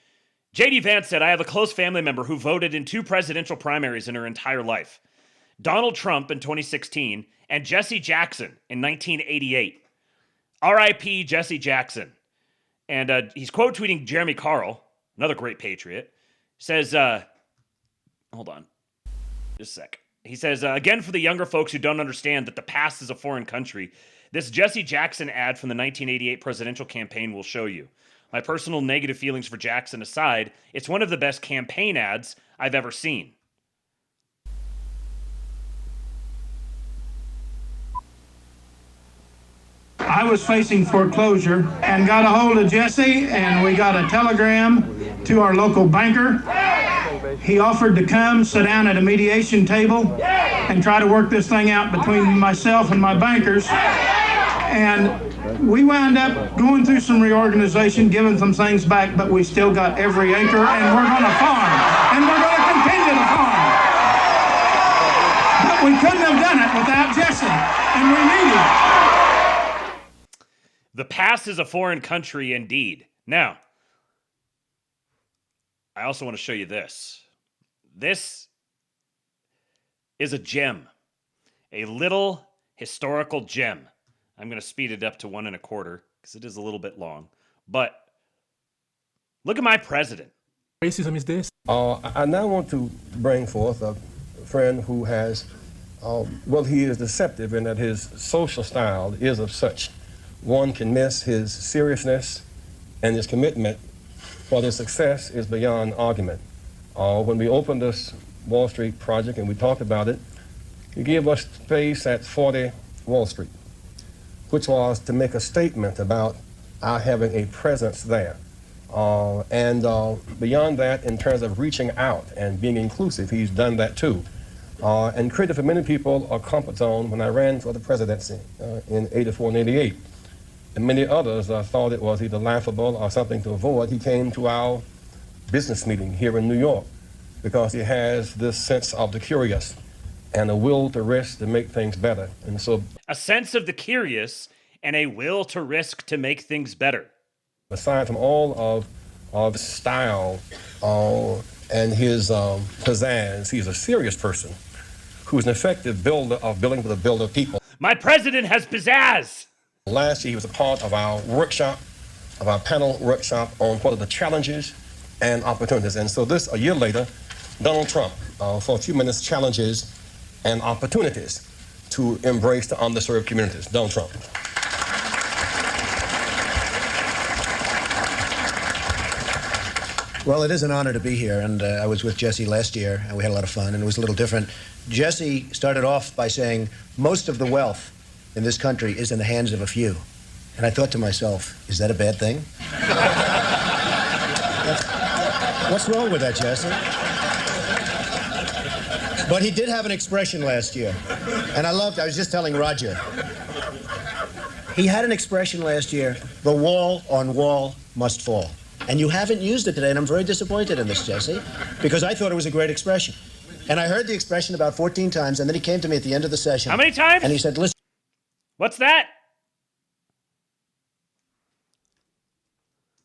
J.D. Vance said, I have a close family member who voted in 2 presidential primaries in her entire life. Donald Trump in 2016 and Jesse Jackson in 1988. R.I.P. Jesse Jackson. And he's quote tweeting Jeremy Carl, another great patriot. Says, hold on, just a sec. He says, again, for the younger folks who don't understand that the past is a foreign country, this Jesse Jackson ad from the 1988 presidential campaign will show you. My personal negative feelings for Jackson aside, it's one of the best campaign ads I've ever seen. I was facing foreclosure and got a hold of Jesse, and we got a telegram to our local banker. He offered to come sit down at a mediation table and try to work this thing out between myself and my bankers. And we wound up going through some reorganization, giving some things back, but we still got every acre, and we're going to farm. And we're going to continue to farm. But we couldn't have done it without Jesse, and we need him. The past is a foreign country indeed. Now, I also want to show you this. This is a gem, a little historical gem. I'm going to speed it up to 1 1/4 because it is a little bit long. But look at my president. Racism is this. I now want to bring forth a friend who has, he is deceptive in that his social style is of such. One can miss his seriousness, and his commitment for their success is beyond argument. When we opened this Wall Street project and we talked about it, he gave us space at 40 Wall Street, which was to make a statement about our having a presence there. Beyond that, in terms of reaching out and being inclusive, he's done that too. And created for many people a comfort zone when I ran for the presidency in 84 and 88. And many others thought it was either laughable or something to avoid. He came to our business meeting here in New York because he has this sense of the curious and a will to risk to make things better. And so, a sense of the curious and a will to risk to make things better. Aside from all of his style and his pizzazz, he's a serious person who's an effective builder of building with a builder of people. My president has pizzazz. Last year, he was a part of our workshop, of our panel workshop on what are the challenges and opportunities. And so a year later, Donald Trump, for a few minutes, challenges and opportunities to embrace the underserved communities. Donald Trump. Well, it is an honor to be here, and I was with Jesse last year, and we had a lot of fun, and it was a little different. Jesse started off by saying, most of the wealth in this country is in the hands of a few. And I thought to myself, is that a bad thing? What's wrong with that, Jesse? But he did have an expression last year, and I was just telling Roger. He had an expression last year, the wall on wall must fall. And you haven't used it today, and I'm very disappointed in this, Jesse, because I thought it was a great expression. And I heard the expression about 14 times, and then he came to me at the end of the session. How many times? And he said, listen. What's that?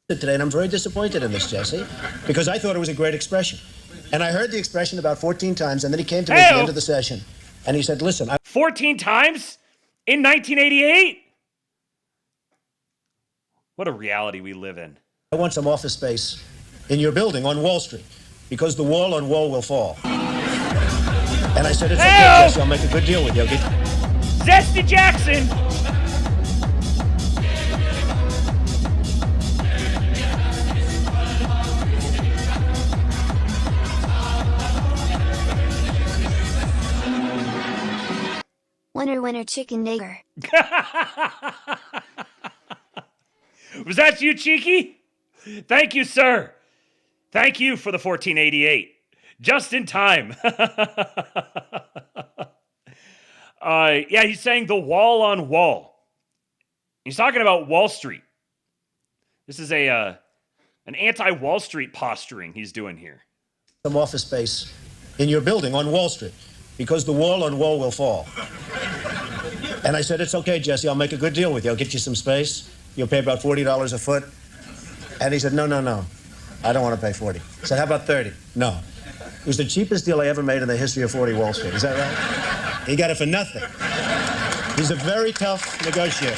Today, and I'm very disappointed in this, Jesse, because I thought it was a great expression. And I heard the expression about 14 times, and then he came to me at the end of the session, and he said, listen. 14 times? In 1988? What a reality we live in. I want some office space in your building on Wall Street, because the wall on wall will fall. And I said, it's okay, Jesse, I'll make a good deal with you. Okay? Zesty Jackson! Winner, winner, chicken nigger. Was that you, Cheeky? Thank you, sir. Thank you for the 1488. Just in time. Yeah, he's saying the wall on wall. He's talking about Wall Street. This is an anti-Wall Street posturing he's doing here. Some office space in your building on Wall Street, because the wall on wall will fall. And I said, it's okay, Jesse, I'll make a good deal with you. I'll get you some space. You'll pay about $40 a foot. And he said, no, I don't want to pay 40. I said, how about 30? No. It was the cheapest deal I ever made in the history of 40 Wall Street. Is that right? He got it for nothing. He's a very tough negotiator.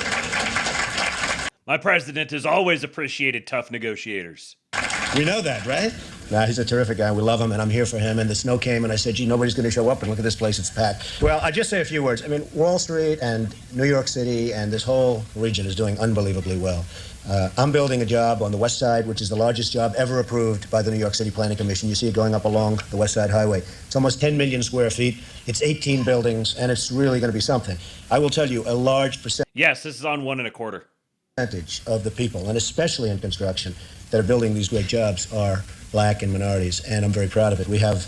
My president has always appreciated tough negotiators. You know that, right? Nah, he's a terrific guy. We love him, and I'm here for him. And the snow came, and I said, gee, nobody's going to show up, and look at this place, it's packed. Well, I'll just say a few words. I mean, Wall Street and New York City and this whole region is doing unbelievably well. I'm building a job on the West Side, which is the largest job ever approved by the New York City Planning Commission. You see it going up along the West Side Highway. It's almost 10 million square feet. It's 18 buildings, and it's really going to be something. I will tell you, a large percentage. Yes, this is on 1 1/4. Percentage of the people, and especially in construction, that are building these great jobs are black and minorities, and I'm very proud of it. We have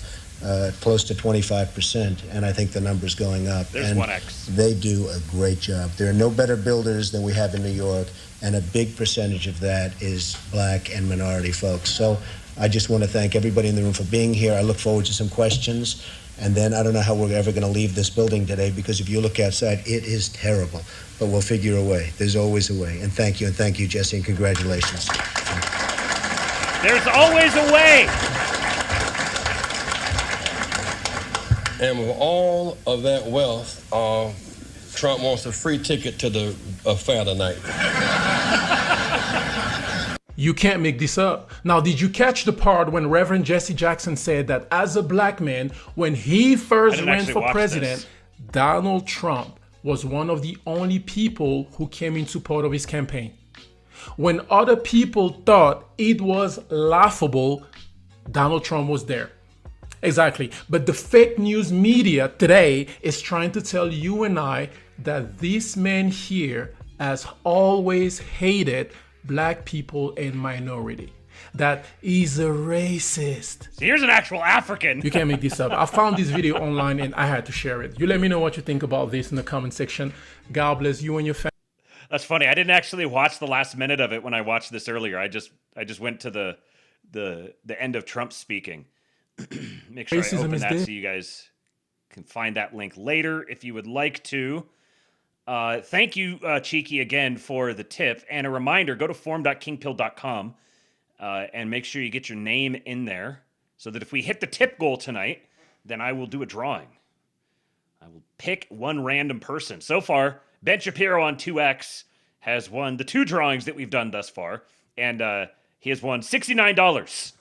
close to 25%, and I think the number's going up. There's and 1x. They do a great job. There are no better builders than we have in New York, and a big percentage of that is black and minority folks. So I just want to thank everybody in the room for being here. I look forward to some questions, and then I don't know how we're ever going to leave this building today, because if you look outside, it is terrible, but we'll figure a way. There's always a way, and thank you, Jesse, and congratulations. There's always a way. And with all of that wealth, Trump wants a free ticket to the affair tonight. You can't make this up. Now, did you catch the part when Reverend Jesse Jackson said that as a black man, when he first ran for president, Donald Trump was one of the only people who came in support of his campaign? When other people thought it was laughable, Donald Trump was there. Exactly. But the fake news media today is trying to tell you and I that this man here has always hated black people and minority. that he's a racist. So here's an actual African. You can't make this up. I found this video online and I had to share it. You let me know what you think about this in the comment section. God bless you and your family. That's funny. I didn't actually watch the last minute of it when I watched this earlier. I just went to the end of Trump speaking. Make sure I open that so you guys can find that link later if you would like to. Thank you, Cheeky, again for the tip. And a reminder, go to forum.kingpill.com and make sure you get your name in there so that if we hit the tip goal tonight, then I will do a drawing. I will pick one random person. So far, Ben Shapiro on 2X has won the 2 drawings that we've done thus far, and he has won $69.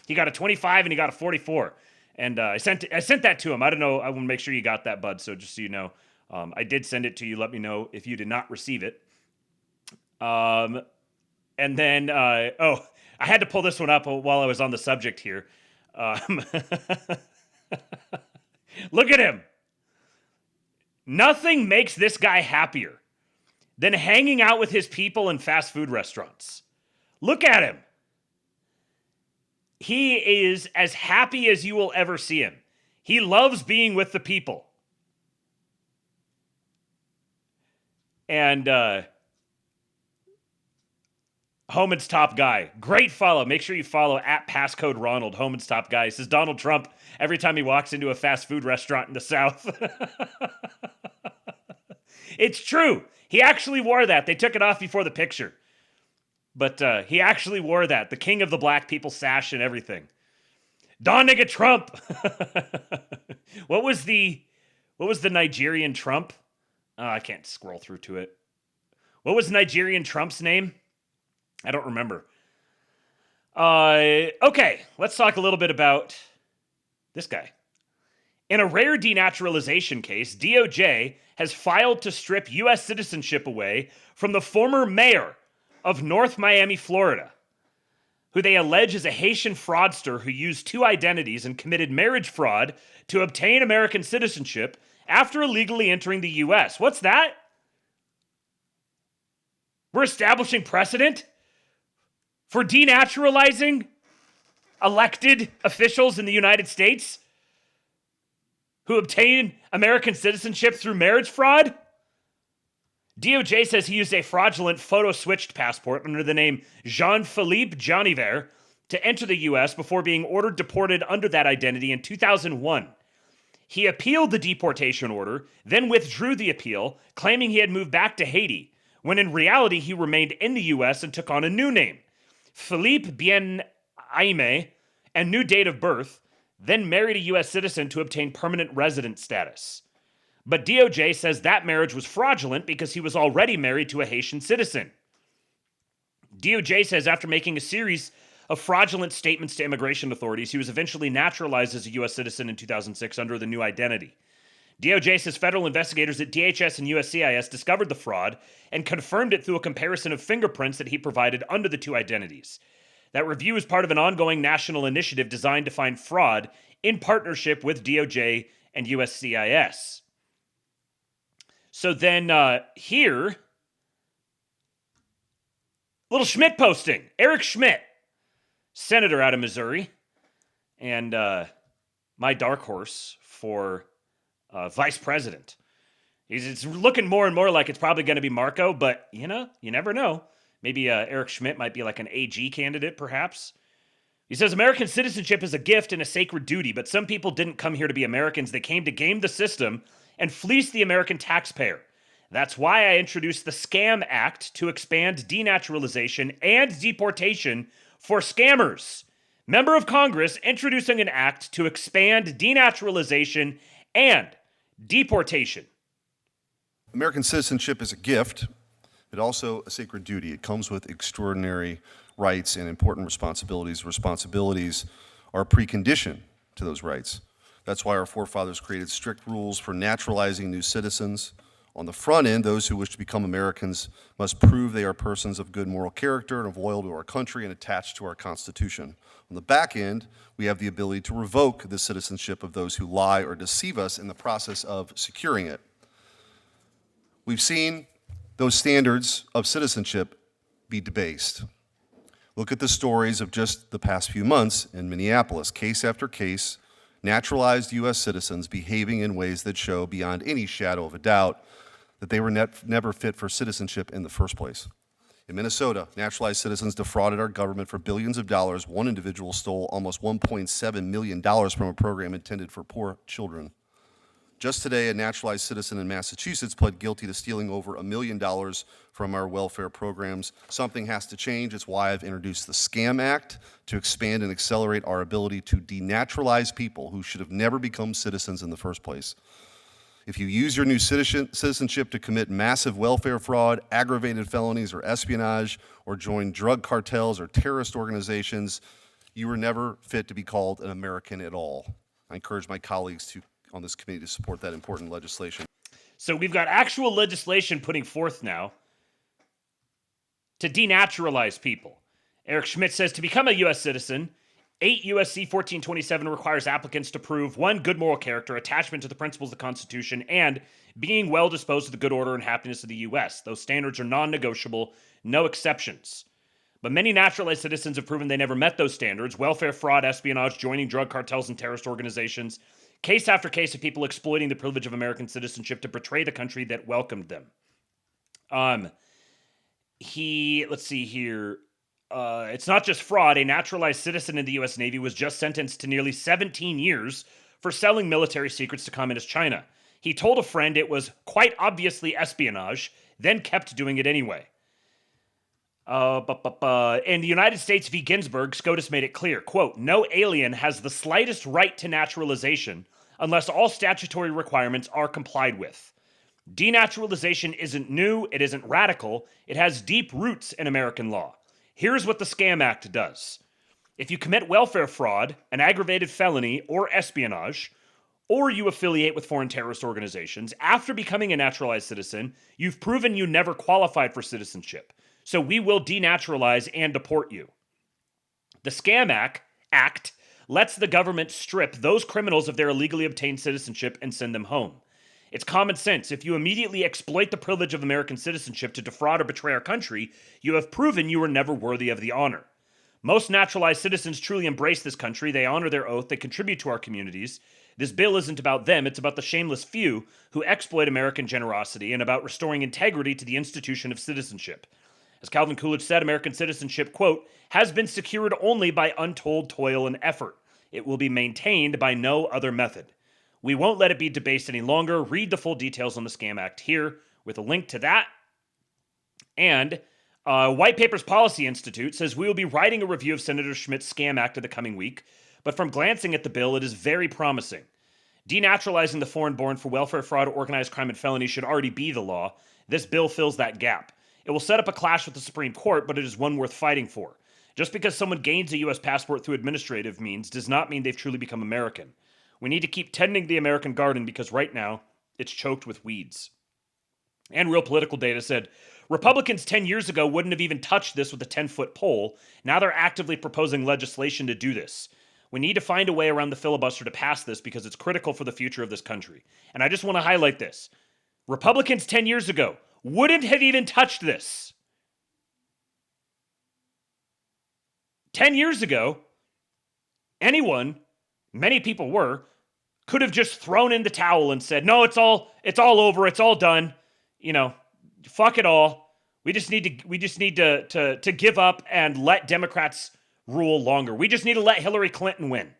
He got a 25 and he got a 44. And I sent that to him. I don't know. I want to make sure you got that, bud. So just so you know, I did send it to you. Let me know if you did not receive it. And then, I had to pull this one up while I was on the subject here. Look at him. Nothing makes this guy happier than hanging out with his people in fast food restaurants. Look at him. He is as happy as you will ever see him. He loves being with the people. And Homan's top guy. Great follow. Make sure you follow at passcode Ronald, Homan's top guy. He says Donald Trump every time he walks into a fast food restaurant in the South. It's true. He actually wore that. They took it off before the picture. But he actually wore that. The king of the black people sash and everything. Don nigga Trump. What was the Nigerian Trump? I can't scroll through to it. What was Nigerian Trump's name? I don't remember. Okay, let's talk a little bit about this guy. In a rare denaturalization case, DOJ has filed to strip U.S. citizenship away from the former mayor of North Miami, Florida, who they allege is a Haitian fraudster who used 2 identities and committed marriage fraud to obtain American citizenship after illegally entering the U.S. What's that? We're establishing precedent for denaturalizing elected officials in the United States who obtain American citizenship through marriage fraud? DOJ says he used a fraudulent photo-switched passport under the name Jean-Philippe Janiver to enter the U.S. before being ordered deported under that identity in 2001. He appealed the deportation order, then withdrew the appeal, claiming he had moved back to Haiti, when in reality he remained in the U.S. and took on a new name, Philippe Bien-Aimé, and new date of birth, then married a U.S. citizen to obtain permanent resident status. But DOJ says that marriage was fraudulent because he was already married to a Haitian citizen. DOJ says after making a series of fraudulent statements to immigration authorities, he was eventually naturalized as a U.S. citizen in 2006 under the new identity. DOJ says federal investigators at DHS and USCIS discovered the fraud and confirmed it through a comparison of fingerprints that he provided under the 2 identities. That review is part of an ongoing national initiative designed to find fraud in partnership with DOJ and USCIS. So then here, little Schmitt posting. Eric Schmitt, senator out of Missouri, and my dark horse for vice president. It's looking more and more like it's probably going to be Marco, but you never know. Maybe Eric Schmitt might be like an AG candidate, perhaps. He says, American citizenship is a gift and a sacred duty, but some people didn't come here to be Americans. They came to game the system and fleece the American taxpayer. That's why I introduced the Scam Act to expand denaturalization and deportation for scammers. Member of Congress introducing an act to expand denaturalization and deportation. American citizenship is a gift, but also a sacred duty. It comes with extraordinary rights and important responsibilities. Responsibilities are a precondition to those rights. That's why our forefathers created strict rules for naturalizing new citizens. On the front end, those who wish to become Americans must prove they are persons of good moral character and loyal to our country and attached to our Constitution. On the back end, we have the ability to revoke the citizenship of those who lie or deceive us in the process of securing it. We've seen those standards of citizenship be debased. Look at the stories of just the past few months in Minneapolis, case after case, naturalized U.S. citizens behaving in ways that show beyond any shadow of a doubt that they were never fit for citizenship in the first place. In Minnesota, naturalized citizens defrauded our government for billions of dollars. One individual stole almost $1.7 million from a program intended for poor children. Just today, a naturalized citizen in Massachusetts pled guilty to stealing over $1 million from our welfare programs. Something has to change. It's why I've introduced the Scam Act to expand and accelerate our ability to denaturalize people who should have never become citizens in the first place. If you use your new citizenship to commit massive welfare fraud, aggravated felonies, or espionage, or join drug cartels or terrorist organizations, you were never fit to be called an American at all. I encourage my colleagues on this committee to support that important legislation. So we've got actual legislation putting forth now to denaturalize people. Eric Schmitt says to become a U.S. citizen, 8 U.S.C. 1427 requires applicants to prove 1, good moral character, attachment to the principles of the Constitution, and being well disposed to the good order and happiness of the U.S. Those standards are non-negotiable, no exceptions. But many naturalized citizens have proven they never met those standards. Welfare fraud, espionage, joining drug cartels and terrorist organizations. Case after case of people exploiting the privilege of American citizenship to betray the country that welcomed them. Let's see here. It's not just fraud. A naturalized citizen in the U.S. Navy was just sentenced to nearly 17 years for selling military secrets to Communist China. He told a friend it was quite obviously espionage, then kept doing it anyway. In the United States v. Ginsburg, SCOTUS made it clear, quote, no alien has the slightest right to naturalization unless all statutory requirements are complied with. Denaturalization isn't new, it isn't radical, it has deep roots in American law. Here's what the Scam Act does. If you commit welfare fraud, an aggravated felony, or espionage, or you affiliate with foreign terrorist organizations, after becoming a naturalized citizen, you've proven you never qualified for citizenship. So we will denaturalize and deport you. The Scam Act lets the government strip those criminals of their illegally obtained citizenship and send them home. It's common sense. If you immediately exploit the privilege of American citizenship to defraud or betray our country, you have proven you were never worthy of the honor. Most naturalized citizens truly embrace this country. They honor their oath. They contribute to our communities. This bill isn't about them. It's about the shameless few who exploit American generosity and about restoring integrity to the institution of citizenship. As Calvin Coolidge said, American citizenship, quote, has been secured only by untold toil and effort. It will be maintained by no other method. We won't let it be debased any longer. Read the full details on the Scam Act here with a link to that. And White Papers Policy Institute says we will be writing a review of Senator Schmitt's Scam Act in the coming week, but from glancing at the bill, it is very promising. Denaturalizing the foreign-born for welfare fraud, organized crime, and felony should already be the law. This bill fills that gap. It will set up a clash with the Supreme Court, but it is one worth fighting for. Just because someone gains a U.S. passport through administrative means does not mean they've truly become American. We need to keep tending the American garden because right now, it's choked with weeds. And Real Political Data said, Republicans 10 years ago wouldn't have even touched this with a 10-foot pole. Now they're actively proposing legislation to do this. We need to find a way around the filibuster to pass this because it's critical for the future of this country. And I just want to highlight this. Republicans 10 years ago wouldn't have even touched this. 10 years ago, anyone, many people could have just thrown in the towel and said, no, it's all over, it's all done. You know, fuck it all. We just need to give up and let Democrats rule longer. We just need to let Hillary Clinton win.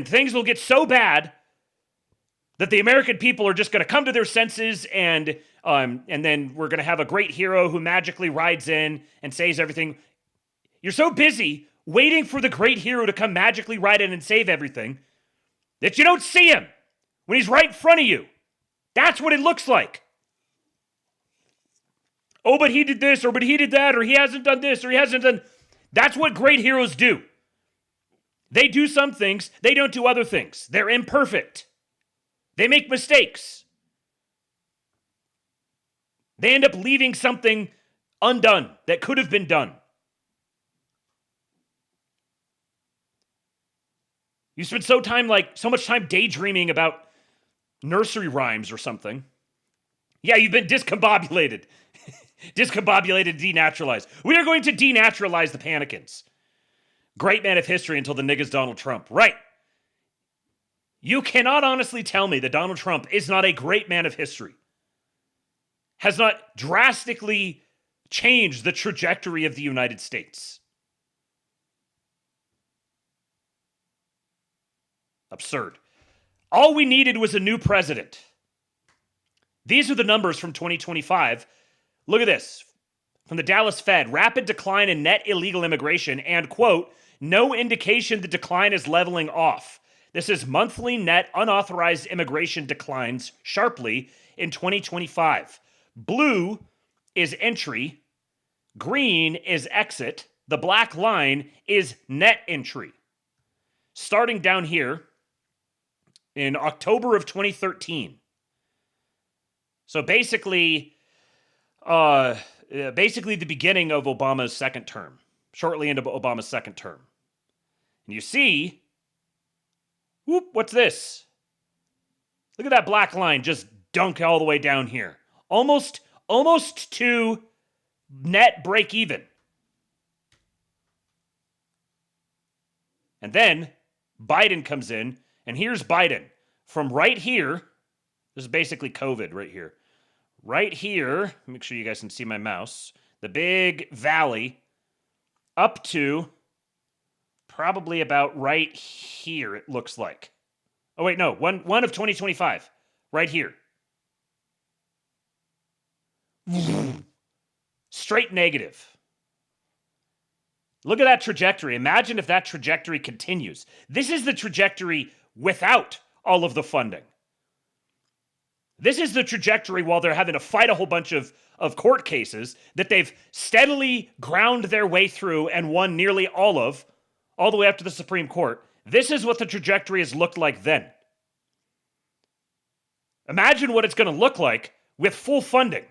Things will get so bad that the American people are just going to come to their senses and then we're going to have a great hero who magically rides in and saves everything. You're so busy waiting for the great hero to come magically ride in and save everything that you don't see him when he's right in front of you. That's what it looks like. Oh, but he did this, or but he did that, or he hasn't done this, or he hasn't done... That's what great heroes do. They do some things, they don't do other things. They're imperfect. They make mistakes. They end up leaving something undone that could have been done. You spend so much time daydreaming about nursery rhymes or something. Yeah, you've been discombobulated. Discombobulated, denaturalized. We are going to denaturalize the Panicans. Great man of history until the niggas Donald Trump. Right. You cannot honestly tell me that Donald Trump is not a great man of history. Has not drastically changed the trajectory of the United States. Absurd. All we needed was a new president. These are the numbers from 2025. Look at this. From the Dallas Fed, rapid decline in net illegal immigration and, quote, no indication the decline is leveling off. This is monthly net unauthorized immigration declines sharply in 2025. Blue is entry. Green is exit. The black line is net entry. Starting down here in October of 2013. So basically the beginning of Obama's second term, shortly into Obama's second term. And you see, whoop, what's this? Look at that black line just dunk all the way down here. Almost to net break even. And then Biden comes in, and here's Biden. From right here, this is basically COVID right here. Right here, make sure you guys can see my mouse, the big valley, up to probably about right here, it looks like. Oh, wait, no, one of 2025, right here. Straight negative. Look at that trajectory. Imagine if that trajectory continues. This is the trajectory without all of the funding. This is the trajectory while they're having to fight a whole bunch of court cases that they've steadily ground their way through and won nearly all the way up to the Supreme Court. This is what the trajectory has looked like then. Imagine what it's going to look like with full funding.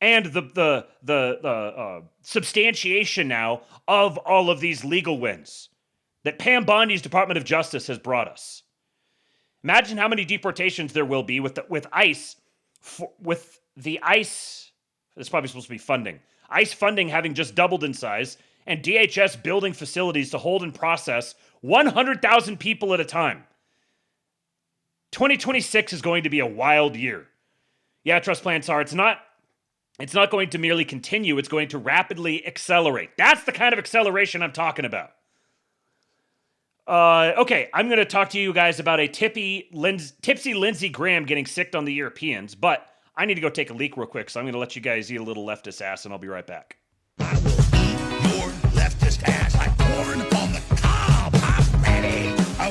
And the substantiation now of all of these legal wins that Pam Bondi's Department of Justice has brought us. Imagine how many deportations there will be with ICE. With the ICE, it's probably supposed to be funding. ICE funding having just doubled in size, and DHS building facilities to hold and process 100,000 people at a time. 2026 is going to be a wild year. Yeah, Trust Plan SAR, it's not going to merely continue, it's going to rapidly accelerate. That's the kind of acceleration I'm talking about. Okay, I'm going to talk to you guys about a tipsy Lindsey Graham getting sicked on the Europeans, but I need to go take a leak real quick, so I'm going to let you guys eat a little leftist ass, and I'll be right back. I will eat your leftist ass like corn on the cob. I'm ready. I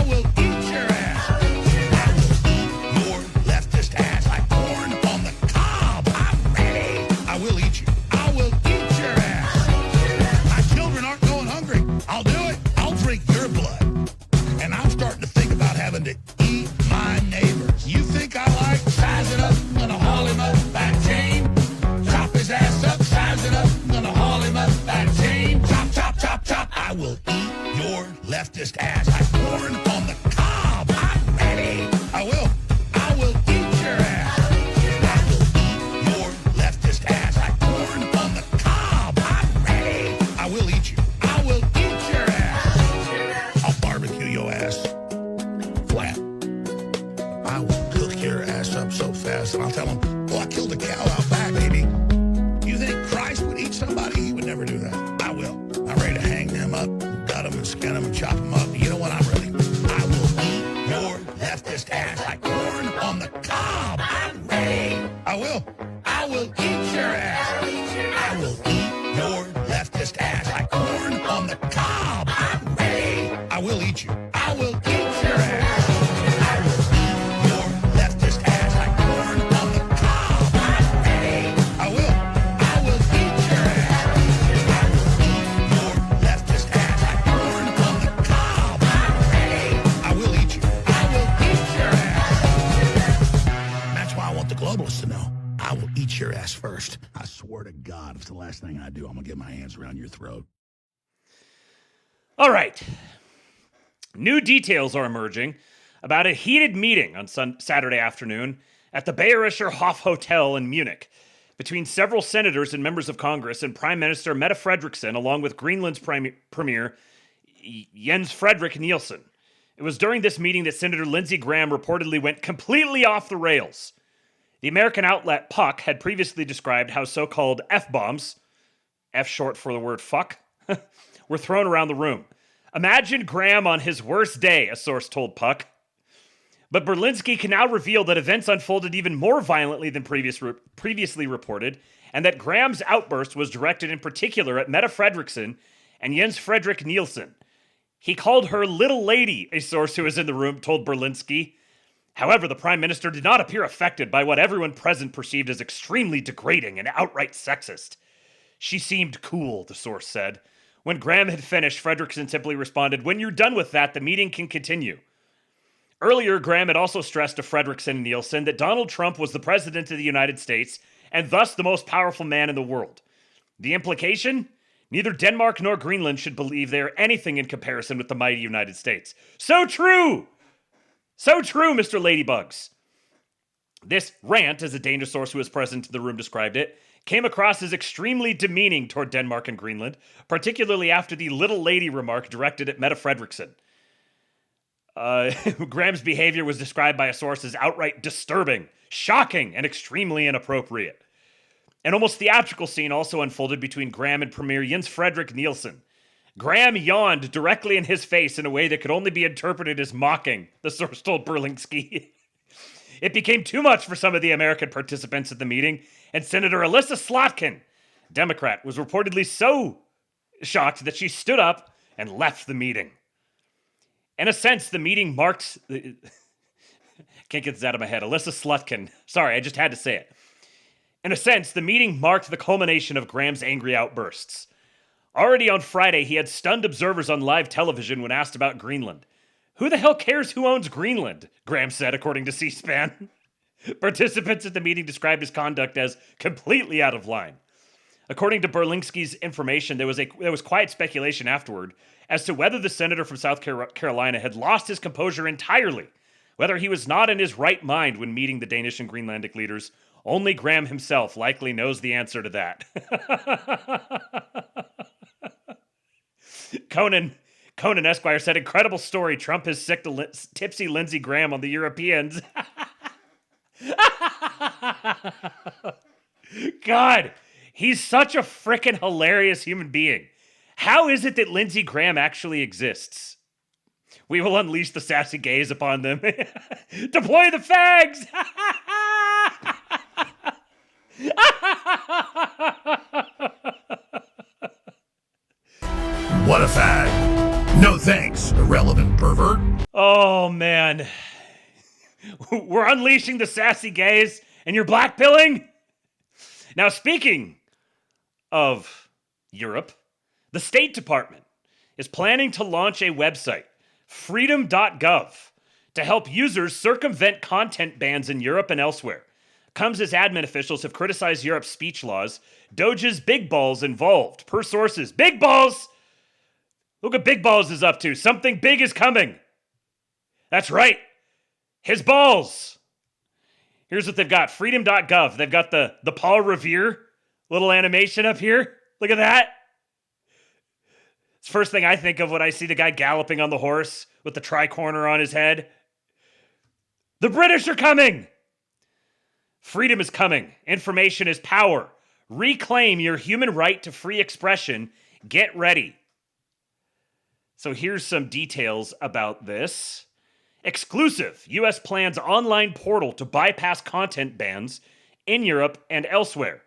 will eat your ass. I will eat your leftist ass like corn on the cob. I'm ready. I will eat you. I will eat your ass. My children aren't going hungry. I'll do it. I'll drink your blood. And I'm starting to think about having to eat my neighbors. You think I like sizing up? I'm gonna haul him up that chain. Chop his ass up, size it up. I'm gonna haul him up that chain. Chop, chop, chop, chop. I will eat your leftist ass like corn on the cob. I'm ready. I will eat your ass. I will eat your leftist ass like corn on the cob. I'm ready. I will eat you. I will eat your ass. I'll barbecue your ass flat. I will cook your ass up so fast, and I'll tell them, well, I killed a cow out back, baby. You think Christ would eat somebody? He would never do that. I will. I'm ready to hang them up, gut them and skin them and chop them up. You know what? I will eat your leftist ass like corn on the cob. I'm ready. I will eat your ass. I will eat your leftist ass like corn on the cob. I'm ready. I will eat you. I will eat your ass. I will eat your leftist ass like corn on the cob. I'm ready. I will eat your ass. I will eat your leftist ass like corn on the cob. I'm ready. I will eat you. I will eat your ass. That's why I want the globalists to know. I will eat your ass first. I swear to God, if it's the last thing I do, I'm going to get my hands around your throat. All right. New details are emerging about a heated meeting on Saturday afternoon at the Bayerischer Hof Hotel in Munich between several senators and members of Congress and Prime Minister Mette Frederiksen, along with Greenland's Premier Jens Fredrik Nielsen. It was during this meeting that Senator Lindsey Graham reportedly went completely off the rails. The American outlet Puck had previously described how so-called F-bombs, F short for the word fuck, were thrown around the room. Imagine Graham on his worst day, a source told Puck. But Berlinski can now reveal that events unfolded even more violently than previously reported, and that Graham's outburst was directed in particular at Mette Frederiksen and Jens Fredrik Nielsen. He called her little lady, a source who was in the room told Berlinski. However, the Prime Minister did not appear affected by what everyone present perceived as extremely degrading and outright sexist. She seemed cool, the source said. When Graham had finished, Fredrickson simply responded, "When you're done with that, the meeting can continue." Earlier, Graham had also stressed to Fredrickson and Nielsen that Donald Trump was the President of the United States and thus the most powerful man in the world. The implication? Neither Denmark nor Greenland should believe they are anything in comparison with the mighty United States. So true! So true, Mr. Ladybugs. This rant, as a Danish source who was present in the room described it, came across as extremely demeaning toward Denmark and Greenland, particularly after the little lady remark directed at Mette Frederiksen. Graham's behavior was described by a source as outright disturbing, shocking, and extremely inappropriate. An almost theatrical scene also unfolded between Graham and Premier Jens Fredrik Nielsen. Graham yawned directly in his face in a way that could only be interpreted as mocking, the source told Berlinski. It became too much for some of the American participants at the meeting, and Senator Alyssa Slotkin, Democrat, was reportedly so shocked that she stood up and left the meeting. In a sense, the meeting marked... Can't get this out of my head. Alyssa Slotkin. Sorry, I just had to say it. In a sense, the meeting marked the culmination of Graham's angry outbursts. Already on Friday, he had stunned observers on live television when asked about Greenland. Who the hell cares who owns Greenland? Graham said, according to C-SPAN. Participants at the meeting described his conduct as completely out of line. According to Berlinski's information, there was quiet speculation afterward as to whether the senator from South Carolina had lost his composure entirely, whether he was not in his right mind when meeting the Danish and Greenlandic leaders. Only Graham himself likely knows the answer to that. Conan Esquire said, "Incredible story. Trump has sicked tipsy Lindsey Graham on the Europeans." God, he's such a frickin' hilarious human being. How is it that Lindsey Graham actually exists? We will unleash the sassy gays upon them. Deploy the fags! What a fag. No thanks, irrelevant pervert. Oh, man. We're unleashing the sassy gays, and you're blackpilling? Now, speaking of Europe, the State Department is planning to launch a website, Freedom.gov, to help users circumvent content bans in Europe and elsewhere. Comes as admin officials have criticized Europe's speech laws. Doge's Big Balls involved. Per sources, Big Balls! Look what Big Balls is up to. Something big is coming. That's right. His balls. Here's what they've got. Freedom.gov. They've got the Paul Revere little animation up here. Look at that. It's the first thing I think of when I see the guy galloping on the horse with the tricorner on his head. The British are coming. Freedom is coming. Information is power. Reclaim your human right to free expression. Get ready. So here's some details about this. Exclusive. U.S. plans online portal to bypass content bans in Europe and elsewhere.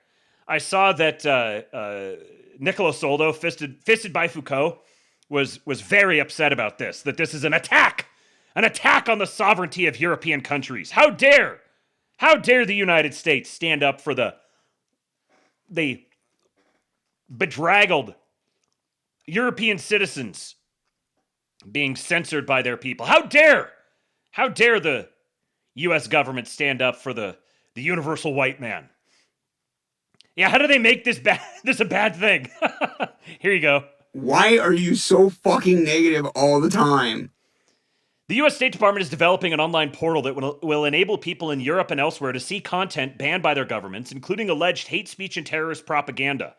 I saw that Nicola Soldo, fisted by Foucault, was very upset about this, that this is an attack on the sovereignty of European countries. How dare the United States stand up for the bedraggled European citizens being censored by their people? How dare the U.S. government stand up for the universal white man? Yeah, how do they make this a bad thing? Here you go. Why are you so fucking negative all the time? The U.S. State Department is developing an online portal that will enable people in Europe and elsewhere to see content banned by their governments, including alleged hate speech and terrorist propaganda.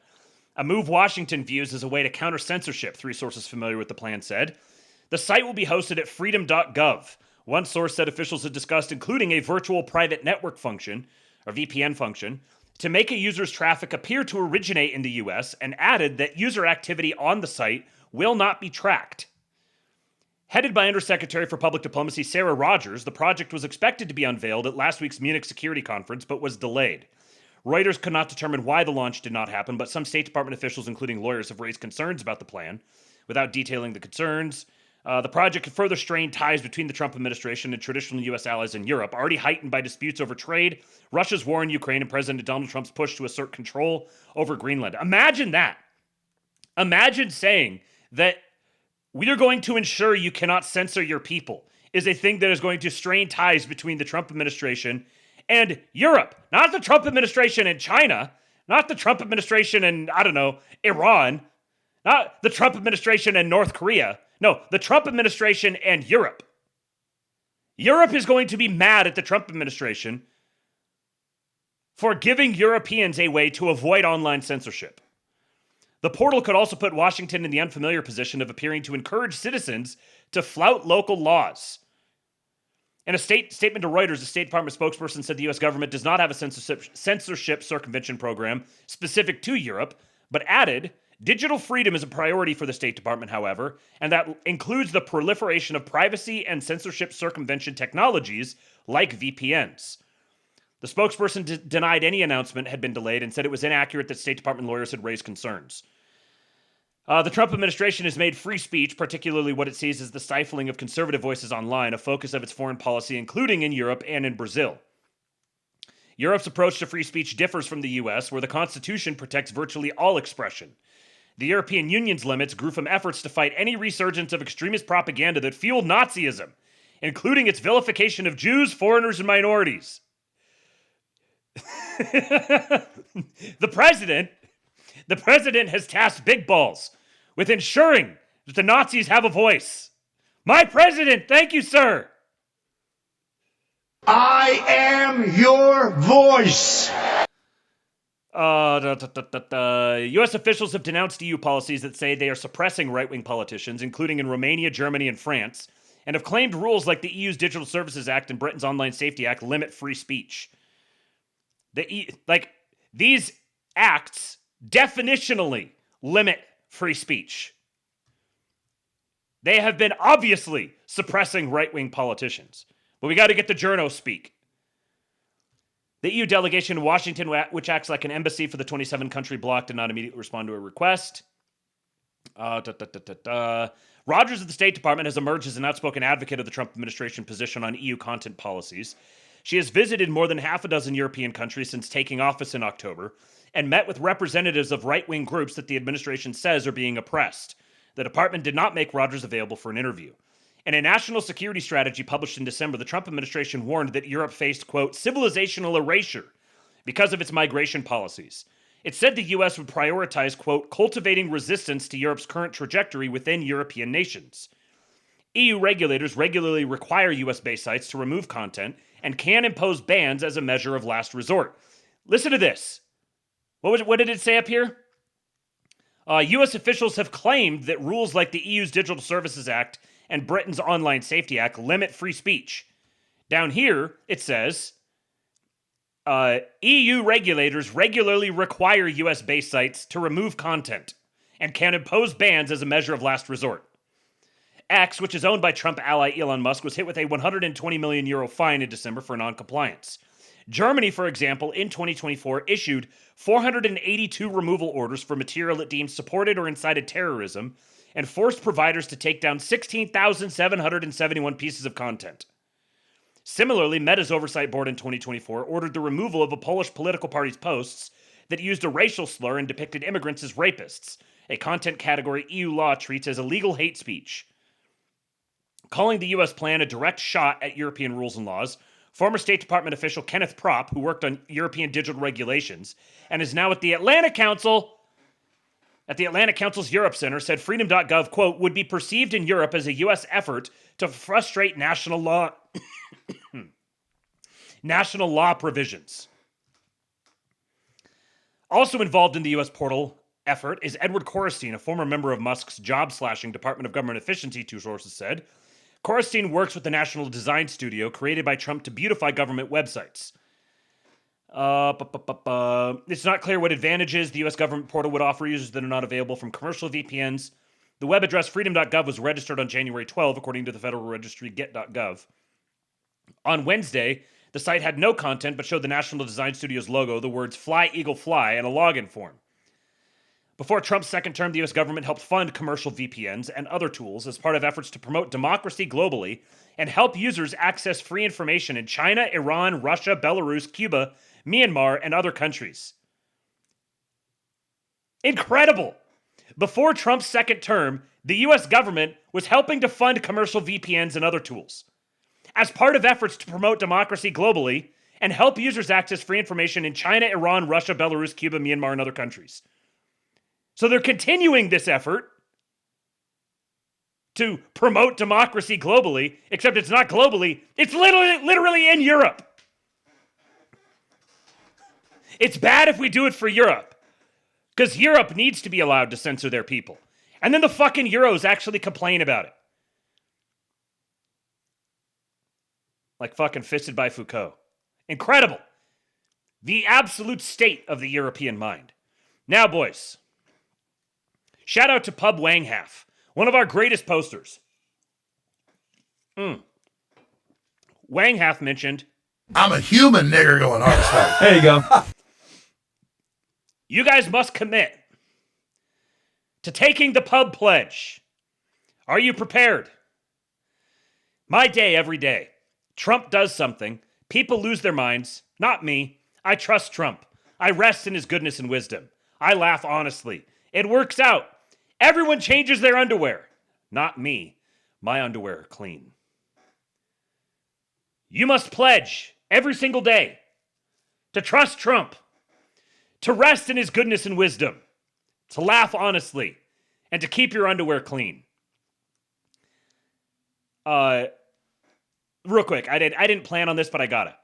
A move Washington views as a way to counter censorship, three sources familiar with the plan said. The site will be hosted at Freedom.gov. One source said officials had discussed including a virtual private network function, or VPN function, to make a user's traffic appear to originate in the U.S., and added that user activity on the site will not be tracked. Headed by Undersecretary for Public Diplomacy Sarah Rogers, the project was expected to be unveiled at last week's Munich Security Conference, but was delayed. Reuters could not determine why the launch did not happen, but some State Department officials, including lawyers, have raised concerns about the plan. Without detailing the concerns, the project could further strain ties between the Trump administration and traditional U.S. allies in Europe, already heightened by disputes over trade, Russia's war in Ukraine, and President Donald Trump's push to assert control over Greenland. Imagine that. Imagine saying that we are going to ensure you cannot censor your people is a thing that is going to strain ties between the Trump administration and Europe. Not the Trump administration and China. Not the Trump administration and, Iran. Not the Trump administration and North Korea. No, the Trump administration and Europe. Europe is going to be mad at the Trump administration for giving Europeans a way to avoid online censorship. The portal could also put Washington in the unfamiliar position of appearing to encourage citizens to flout local laws. In a statement to Reuters, a State Department spokesperson said the U.S. government does not have a censorship circumvention program specific to Europe, but added, digital freedom is a priority for the State Department, however, and that includes the proliferation of privacy and censorship circumvention technologies like VPNs. The spokesperson denied any announcement had been delayed and said it was inaccurate that State Department lawyers had raised concerns. The Trump administration has made free speech, particularly what it sees as the stifling of conservative voices online, a focus of its foreign policy, including in Europe and in Brazil. Europe's approach to free speech differs from the U.S., where the Constitution protects virtually all expression. The European Union's limits grew from efforts to fight any resurgence of extremist propaganda that fueled Nazism, including its vilification of Jews, foreigners, and minorities. The president has tasked Big Balls with ensuring that the Nazis have a voice. My president, thank you, sir. I am your voice. U.S. officials have denounced EU policies that say they are suppressing right-wing politicians, including in Romania, Germany, and France, and have claimed rules like the EU's Digital Services Act and Britain's Online Safety Act limit free speech. These acts definitionally limit free speech. They have been obviously suppressing right-wing politicians. But we got to get the journo speak. The EU delegation in Washington, which acts like an embassy for the 27-country bloc, did not immediately respond to a request. Rogers of the State Department has emerged as an outspoken advocate of the Trump administration position on EU content policies. She has visited more than half a dozen European countries since taking office in October and met with representatives of right-wing groups that the administration says are being oppressed. The department did not make Rogers available for an interview. In a national security strategy published in December, the Trump administration warned that Europe faced, quote, civilizational erasure because of its migration policies. It said the U.S. would prioritize, quote, cultivating resistance to Europe's current trajectory within European nations. EU regulators regularly require U.S.-based sites to remove content and can impose bans as a measure of last resort. Listen to this. What did it say up here? U.S. officials have claimed that rules like the EU's Digital Services Act and Britain's Online Safety Act limit free speech. Down here, it says, EU regulators regularly require U.S.-based sites to remove content and can impose bans as a measure of last resort. X, which is owned by Trump ally Elon Musk, was hit with a 120 million euro fine in December for non-compliance. Germany, for example, in 2024 issued 482 removal orders for material it deemed supported or incited terrorism and forced providers to take down 16,771 pieces of content. Similarly, Meta's oversight board in 2024 ordered the removal of a Polish political party's posts that used a racial slur and depicted immigrants as rapists, a content category EU law treats as illegal hate speech. Calling the U.S. plan a direct shot at European rules and laws, former State Department official Kenneth Propp, who worked on European digital regulations and is now at the Atlantic Council, at the Atlantic Council's Europe Center said Freedom.gov, quote, would be perceived in Europe as a U.S. effort to frustrate national law national law provisions. Also involved in the U.S. portal effort is Edward Korestein, a former member of Musk's job-slashing Department of Government Efficiency, two sources said. Korestein works with the National Design Studio created by Trump to beautify government websites. It's not clear what advantages the U.S. government portal would offer users that are not available from commercial VPNs. The web address freedom.gov was registered on January 12, according to the Federal Registry get.gov. On Wednesday, the site had no content but showed the National Design Studio's logo, the words Fly, Eagle, Fly, and a login form. Before Trump's second term, the U.S. government helped fund commercial VPNs and other tools as part of efforts to promote democracy globally and help users access free information in China, Iran, Russia, Belarus, Cuba, Myanmar, and other countries. Incredible! Before Trump's second term, the U.S. government was helping to fund commercial VPNs and other tools as part of efforts to promote democracy globally and help users access free information in China, Iran, Russia, Belarus, Cuba, Myanmar, and other countries. So they're continuing this effort to promote democracy globally, except it's not globally, it's literally in Europe. It's bad if we do it for Europe, because Europe needs to be allowed to censor their people. And then the fucking Euros actually complain about it. Like fucking Fisted by Foucault. Incredible. The absolute state of the European mind. Now, boys, shout out to Pub Wanghalf, one of our greatest posters. Wanghalf mentioned, I'm a human nigger going hard stuff. There you go. You guys must commit to taking the pub pledge. Are you prepared? My day every day. Trump does something. People lose their minds. Not me. I trust Trump. I rest in his goodness and wisdom. I laugh honestly. It works out. Everyone changes their underwear. Not me. My underwear are clean. You must pledge every single day to trust Trump, to rest in his goodness and wisdom, to laugh honestly, and to keep your underwear clean. Real quick, I didn't plan on this, but I got it.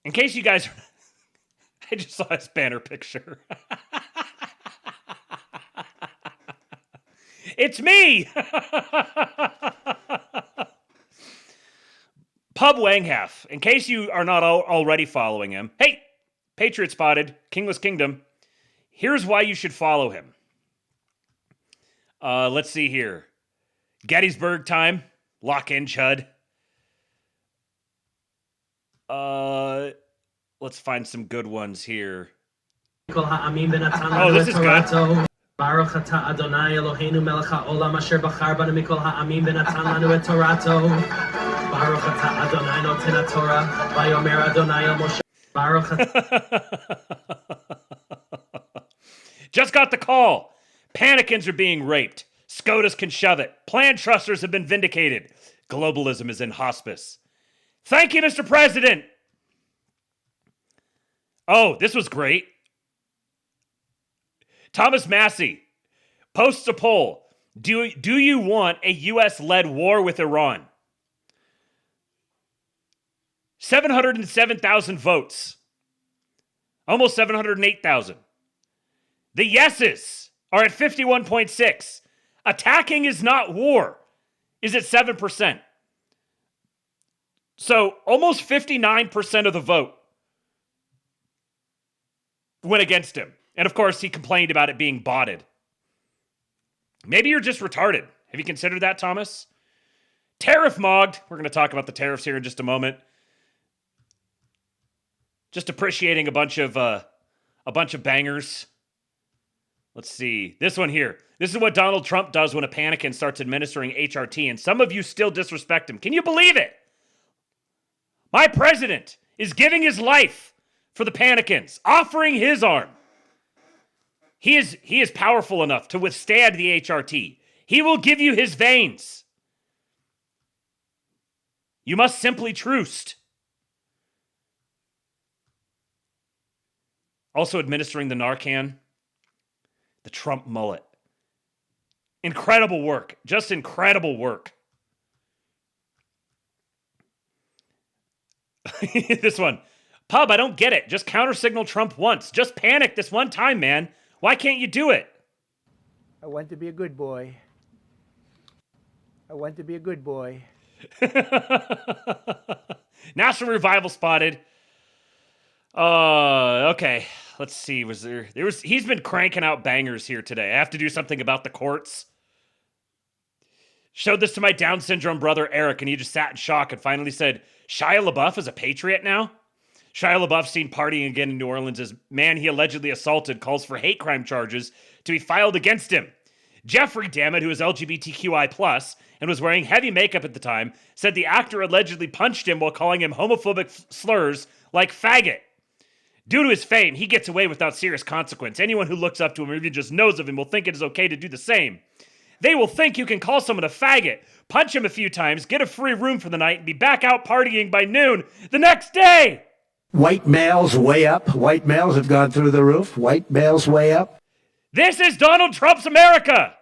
In case you guys, I just saw his banner picture. It's me! Pub Wanghalf, in case you are not already following him. Hey, Patriot Spotted, Kingless Kingdom. Here's why you should follow him. Let's see here. Gettysburg time. Lock in, Chud. Let's find some good ones here. Oh, this is good. Baruch atah Adonai Eloheinu melech haolam asher bachar banu mikol ha'amim v'natan lanu et Torato. Baruch atah Adonai noten haTorah v'yomer Adonai el Moshe. Baruch Just got the call. Panicans are being raped. SCOTUS can shove it. Plan trusters have been vindicated. Globalism is in hospice. Thank you, Mr. President. Oh, this was great. Thomas Massey posts a poll. Do you want a U.S.-led war with Iran? 707,000 votes. Almost 708,000. The yeses are at 51.6. Attacking is not war is at 7%. So almost 59% of the vote went against him. And of course, he complained about it being botted. Maybe you're just retarded. Have you considered that, Thomas? Tariff mogged. We're going to talk about the tariffs here in just a moment. Just appreciating a bunch of bangers. Let's see. This one here. This is what Donald Trump does when a panicant starts administering HRT, and some of you still disrespect him. Can you believe it? My president is giving his life for the panicants, offering his arm. He is powerful enough to withstand the HRT. He will give you his veins. You must simply trust. Also administering the Narcan. The Trump mullet. Incredible work. Just incredible work. This one. Pub, I don't get it. Just counter-signal Trump once. Just panic this one time, man. Why can't you do it? I want to be a good boy. I want to be a good boy. National Revival spotted. Okay. Let's see. He's been cranking out bangers here today. I have to do something about the courts. Showed this to my Down syndrome brother, Eric, and he just sat in shock and finally said, Shia LaBeouf is a patriot now? Shia LaBeouf seen partying again in New Orleans as man he allegedly assaulted calls for hate crime charges to be filed against him. Jeffrey, dammit, who is LGBTQI+, and was wearing heavy makeup at the time, said the actor allegedly punched him while calling him homophobic slurs like faggot. Due to his fame, he gets away without serious consequence. Anyone who looks up to him or even just knows of him will think it is okay to do the same. They will think you can call someone a faggot, punch him a few times, get a free room for the night, and be back out partying by noon the next day. White males way up. White males have gone through the roof. White males way up. This is Donald Trump's America.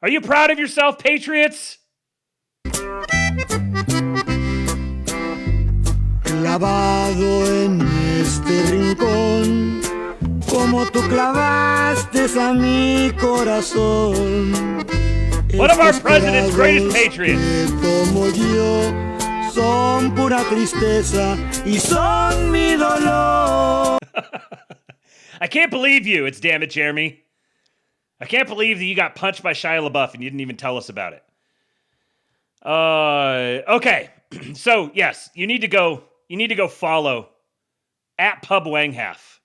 Are you proud of yourself, patriots? Clavado en este rincón, como tú clavaste a mi corazón. One of our president's greatest patriots. Como yo, son pura tristeza y son mi dolor. I can't believe you. It's damn it, Jeremy. I can't believe that you got punched by Shia LaBeouf and you didn't even tell us about it. Okay. So, yes, you need to go follow at Pub Wanghalf.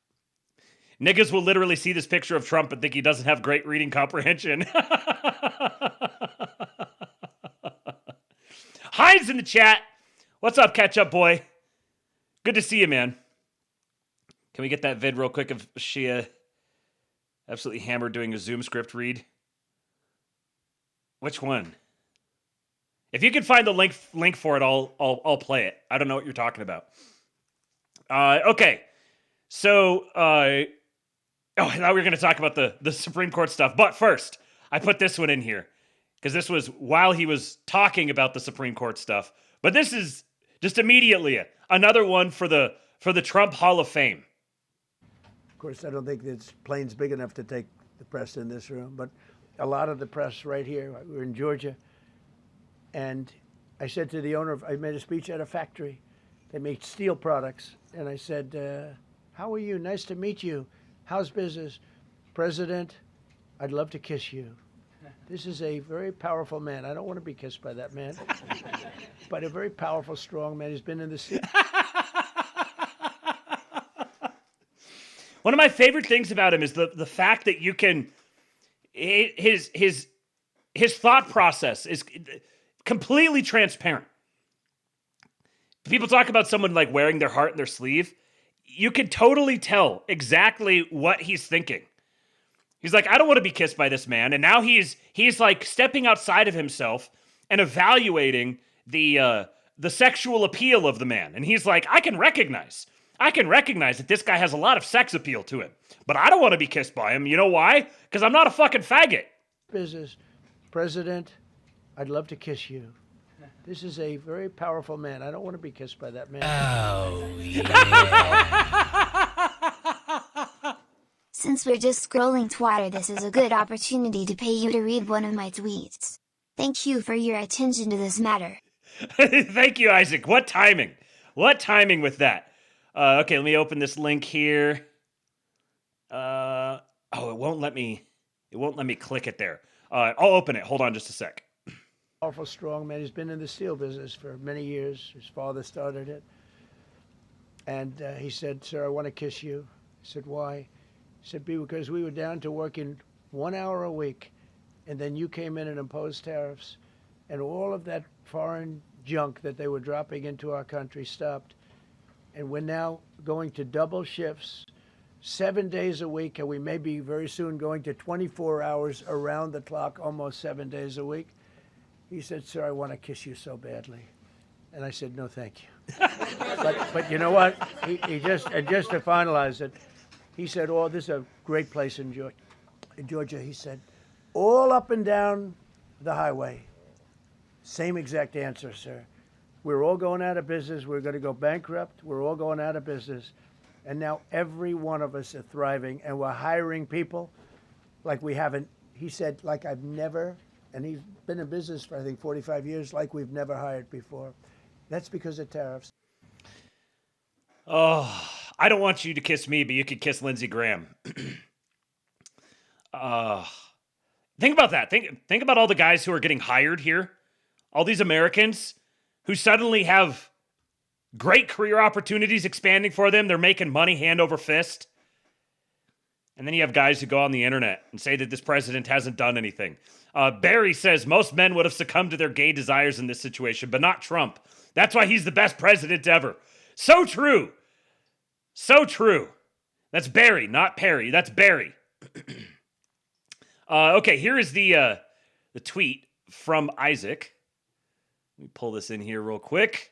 Niggas will literally see this picture of Trump and think he doesn't have great reading comprehension. Heinz in the chat. What's up, catch-up boy? Good to see you, man. Can we get that vid real quick of Shia absolutely hammered doing a Zoom script read? Which one? If you can find the link for it, I'll play it. I don't know what you're talking about. Okay. So, now we're going to talk about the Supreme Court stuff. But first, I put this one in here because this was while he was talking about the Supreme Court stuff. But this is just immediately another one for the Trump Hall of Fame. Of course, I don't think this plane's big enough to take the press in this room, but a lot of the press right here. We're in Georgia. And I said to the owner, I made a speech at a factory. They make steel products. And I said, how are you? Nice to meet you. How's business? President, I'd love to kiss you. This is a very powerful man. I don't want to be kissed by that man. But a very powerful, strong man. He's been in the sea. One of my favorite things about him is the fact that you can... His thought process is completely transparent. People talk about someone like wearing their heart in their sleeve. You can totally tell exactly what he's thinking. He's like, I don't want to be kissed by this man. And now he's like stepping outside of himself and evaluating the sexual appeal of the man. And he's like, I can recognize that this guy has a lot of sex appeal to him. But I don't want to be kissed by him. You know why? Because I'm not a fucking faggot. Business. President, I'd love to kiss you. This is a very powerful man. I don't want to be kissed by that man. Oh, yeah. Since we're just scrolling Twitter, this is a good opportunity to pay you to read one of my tweets. Thank you for your attention to this matter. Thank you, Isaac. What timing? What timing with that? Okay, let me open this link here. It won't let me click it there. I'll open it. Hold on just a sec. Powerful, strong man. He's been in the steel business for many years. His father started it. And he said, sir, I want to kiss you. I said, why? He said, because we were down to working 1 hour a week. And then you came in and imposed tariffs. And all of that foreign junk that they were dropping into our country stopped. And we're now going to double shifts, 7 days a week. And we may be very soon going to 24 hours around the clock, almost 7 days a week. He said, sir, I want to kiss you so badly. And I said, no, thank you. but you know what? He just to finalize it, He said, "Oh, this is a great place in Georgia." He said, "All up and down the highway, same exact answer, sir. We're all going out of business. We're going to go bankrupt. We're all going out of business. And now every one of us are thriving, and we're hiring people like we haven't," he said, "like I've never," and he's been in business for, I think, 45 years, "like we've never hired before." That's because of tariffs. Oh, I don't want you to kiss me, but you could kiss Lindsey Graham. Think about that. Think about all the guys who are getting hired here. All these Americans who suddenly have great career opportunities expanding for them. They're making money hand over fist. And then you have guys who go on the internet and say that this president hasn't done anything. Barry says most men would have succumbed to their gay desires in this situation, but not Trump. That's why he's the best president ever. So true. So true. That's Barry, not Perry. That's Barry. Okay, here is the tweet from Isaac. Let me pull this in here real quick.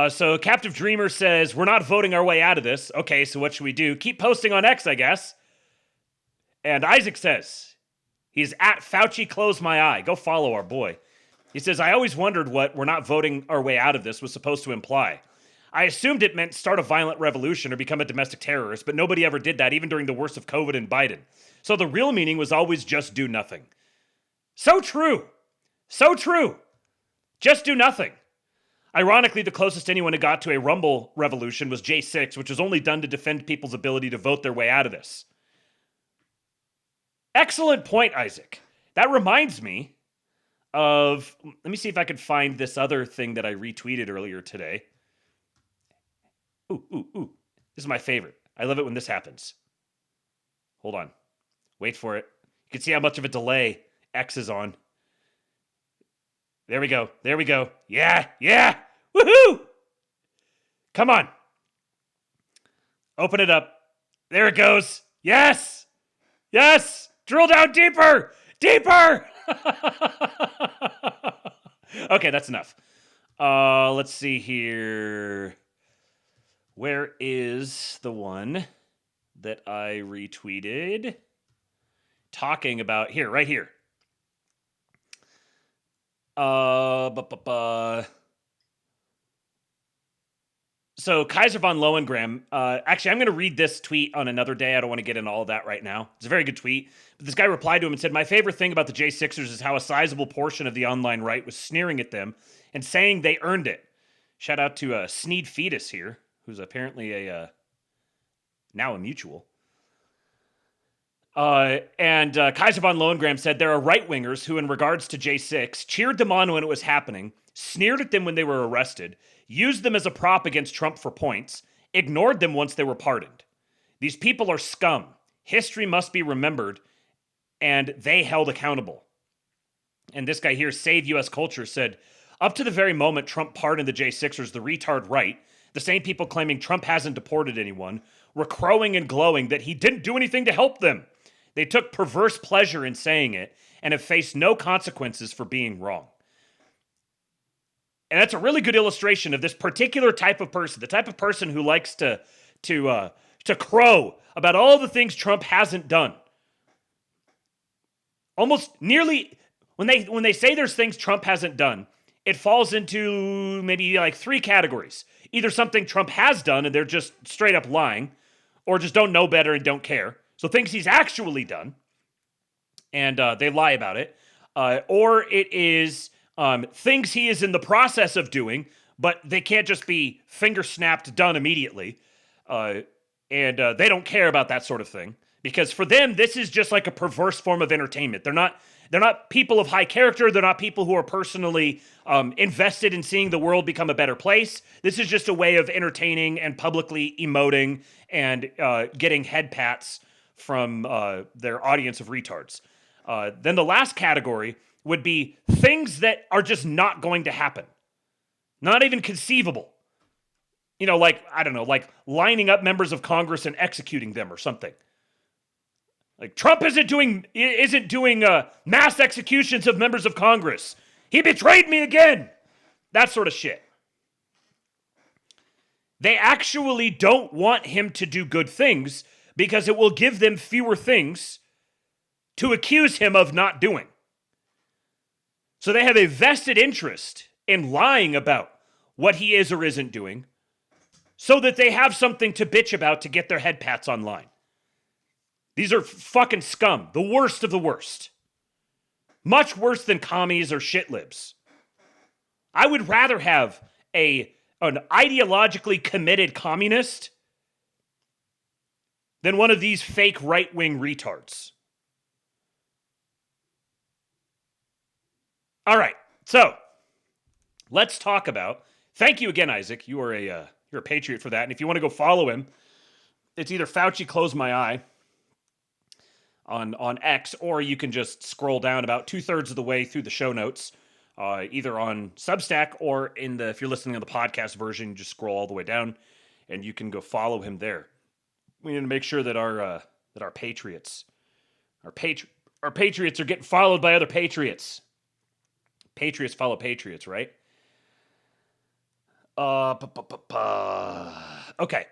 So Captive Dreamer says, we're not voting our way out of this. Okay, so what should we do? Keep posting on X, I guess. And Isaac says, he's at Fauci Close My Eye. Go follow our boy. He says, I always wondered what we're not voting our way out of this was supposed to imply. I assumed it meant start a violent revolution or become a domestic terrorist, but nobody ever did that, even during the worst of COVID and Biden. So the real meaning was always just do nothing. So true. So true. Just do nothing. Ironically, the closest anyone had got to a Rumble revolution was J6, which was only done to defend people's ability to vote their way out of this. Excellent point, Isaac. That reminds me of, let me see if I could find this other thing that I retweeted earlier today. Ooh. This is my favorite. I love it when this happens. Hold on. Wait for it. You can see how much of a delay X is on. There we go. There we go. Yeah. Woohoo! Come on. Open it up. There it goes. Yes. Drill down deeper. Okay, that's enough. Let's see here. Where is the one that I retweeted? Talking about here, right here. So Kaiser von Lohengram, actually, I'm going to read this tweet on another day. I don't want to get into all of that right now. It's a very good tweet. But this guy replied to him and said, my favorite thing about the J6ers is how a sizable portion of the online right was sneering at them and saying they earned it. Shout out to Sneed Fetus here, who's apparently now a mutual. And Kaiser von Lohengram said there are right-wingers who, in regards to J6, cheered them on when it was happening, sneered at them when they were arrested, used them as a prop against Trump for points, ignored them once they were pardoned. These people are scum. History must be remembered, and they held accountable. And this guy here, Save U.S. Culture, said, up to the very moment Trump pardoned the J6ers, the retard right, the same people claiming Trump hasn't deported anyone, were crowing and glowing that he didn't do anything to help them. They took perverse pleasure in saying it and have faced no consequences for being wrong. And that's a really good illustration of this particular type of person, the type of person who likes to crow about all the things Trump hasn't done. Almost nearly, when they say there's things Trump hasn't done, it falls into maybe like three categories. Either something Trump has done and they're just straight up lying, or just don't know better and don't care. So things he's actually done, and they lie about it. Or it is things he is in the process of doing, but they can't just be finger-snapped done immediately. And they don't care about that sort of thing. Because for them, this is just like a perverse form of entertainment. They're not people of high character. They're not people who are personally invested in seeing the world become a better place. This is just a way of entertaining and publicly emoting and getting head pats from their audience of retards. Then the last category would be things that are just not going to happen. Not even conceivable. You know, like, I don't know, like lining up members of Congress and executing them or something. Like Trump isn't doing mass executions of members of Congress. He betrayed me again. That sort of shit. They actually don't want him to do good things because it will give them fewer things to accuse him of not doing. So they have a vested interest in lying about what he is or isn't doing so that they have something to bitch about to get their head pats online. These are fucking scum, the worst of the worst. Much worse than commies or shitlibs. I would rather have an ideologically committed communist than one of these fake right-wing retards. All right, so let's talk about. Thank you again, Isaac. You are you're a patriot for that. And if you want to go follow him, it's either Fauci Close My Eye on X, or you can just scroll down about 2/3 of the way through the show notes, either on Substack or if you're listening on the podcast version, just scroll all the way down, and you can go follow him there. We need to make sure that our patriots, our patriots are getting followed by other patriots. Patriots follow patriots, right? Okay.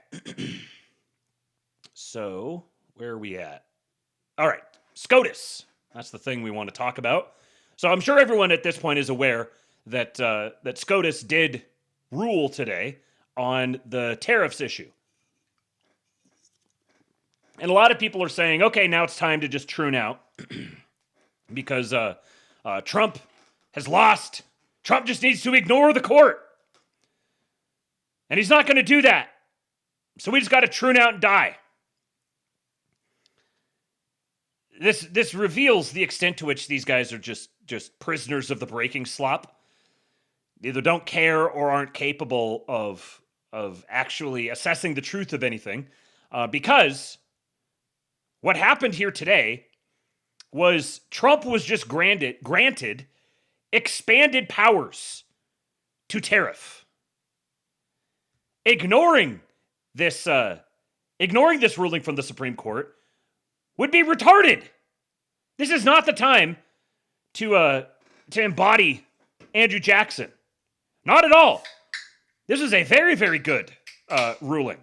So, where are we at? All right, SCOTUS. That's the thing we want to talk about. So I'm sure everyone at this point is aware that that SCOTUS did rule today on the tariffs issue. And a lot of people are saying, okay, now it's time to just tune out because Trump has lost. Trump just needs to ignore the court. And he's not going to do that. So we just got to tune out and die. This reveals the extent to which these guys are just prisoners of the breaking slop. They either don't care or aren't capable of actually assessing the truth of anything. Because what happened here today was Trump was just granted expanded powers to tariff. Ignoring this ruling from the Supreme Court would be retarded. This is not the time to embody Andrew Jackson. Not at all. This is a very, very good ruling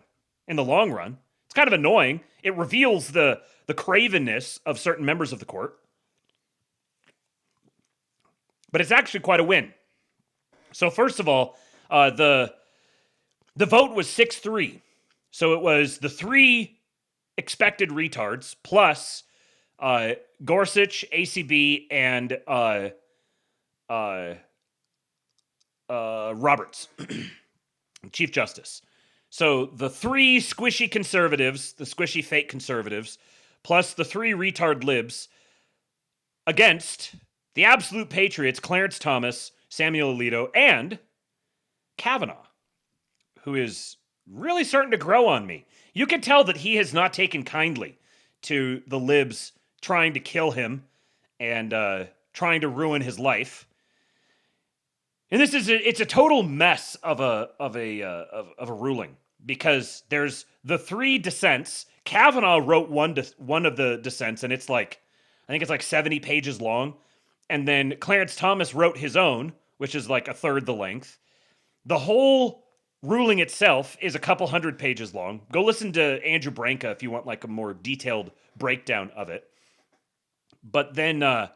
in the long run. It's kind of annoying. It reveals the cravenness of certain members of the court. But it's actually quite a win. So first of all, the vote was 6-3. So it was the three expected retards plus Gorsuch, ACB, and Roberts, Chief Justice. So the three squishy conservatives, the squishy fake conservatives, plus the three retard libs against the absolute patriots, Clarence Thomas, Samuel Alito, and Kavanaugh, who is really starting to grow on me. You can tell that he has not taken kindly to the libs trying to kill him and trying to ruin his life. And it's a total mess of a ruling, because there's the three dissents. Kavanaugh wrote one of the dissents, and it's like, I think it's like 70 pages long. And then Clarence Thomas wrote his own, which is like a third the length. The whole ruling itself is a couple hundred pages long. Go listen to Andrew Branca if you want like a more detailed breakdown of it. But then there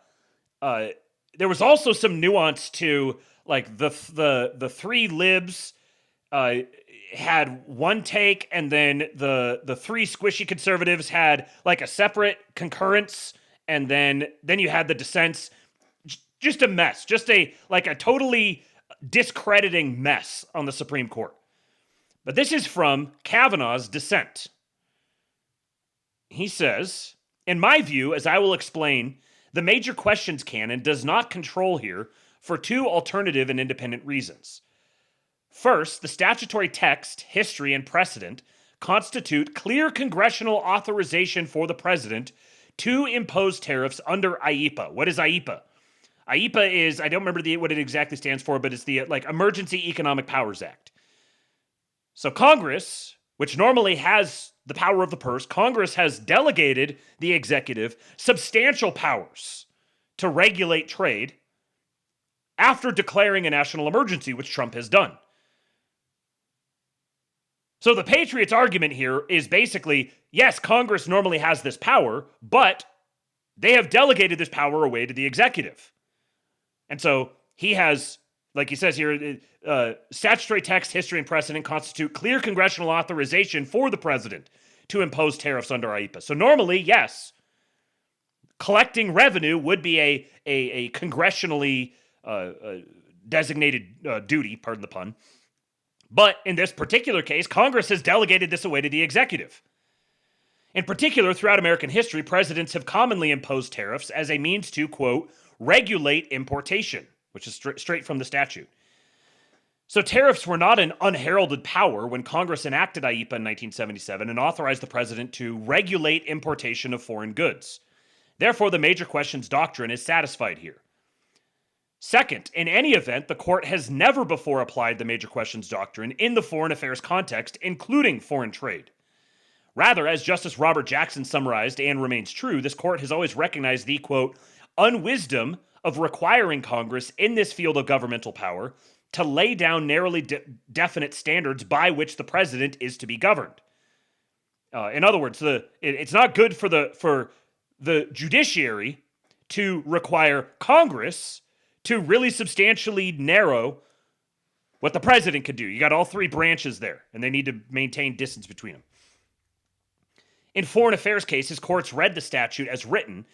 was also some nuance to like the three libs had one take, and then the three squishy conservatives had like a separate concurrence, and then you had the dissents. Just a mess. Just a totally discrediting mess on the Supreme Court. But this is from Kavanaugh's dissent. He says, in my view, as I will explain, the major questions canon does not control here for two alternative and independent reasons. First, the statutory text, history, and precedent constitute clear congressional authorization for the president to impose tariffs under IEEPA. What is IEEPA? IEEPA is, I don't remember what it exactly stands for, but it's the Emergency Economic Powers Act. So Congress, which normally has the power of the purse, Congress has delegated the executive substantial powers to regulate trade after declaring a national emergency, which Trump has done. So the Patriots' argument here is basically, yes, Congress normally has this power, but they have delegated this power away to the executive. And so he has, like he says here, statutory text, history, and precedent constitute clear congressional authorization for the president to impose tariffs under AIPA. So normally, yes, collecting revenue would be a congressionally designated duty, pardon the pun. But in this particular case, Congress has delegated this away to the executive. In particular, throughout American history, presidents have commonly imposed tariffs as a means to, quote, regulate importation, which is straight from the statute. So tariffs were not an unheralded power when Congress enacted AIPA in 1977 and authorized the president to regulate importation of foreign goods. Therefore, the major questions doctrine is satisfied here. Second, in any event, the court has never before applied the major questions doctrine in the foreign affairs context, including foreign trade. Rather, as Justice Robert Jackson summarized and remains true, this court has always recognized the, quote, unwisdom of requiring Congress in this field of governmental power to lay down narrowly definite standards by which the president is to be governed. In other words, it's not good for the judiciary to require Congress to really substantially narrow what the president could do. You got all three branches there, and they need to maintain distance between them. In foreign affairs cases, courts read the statute as written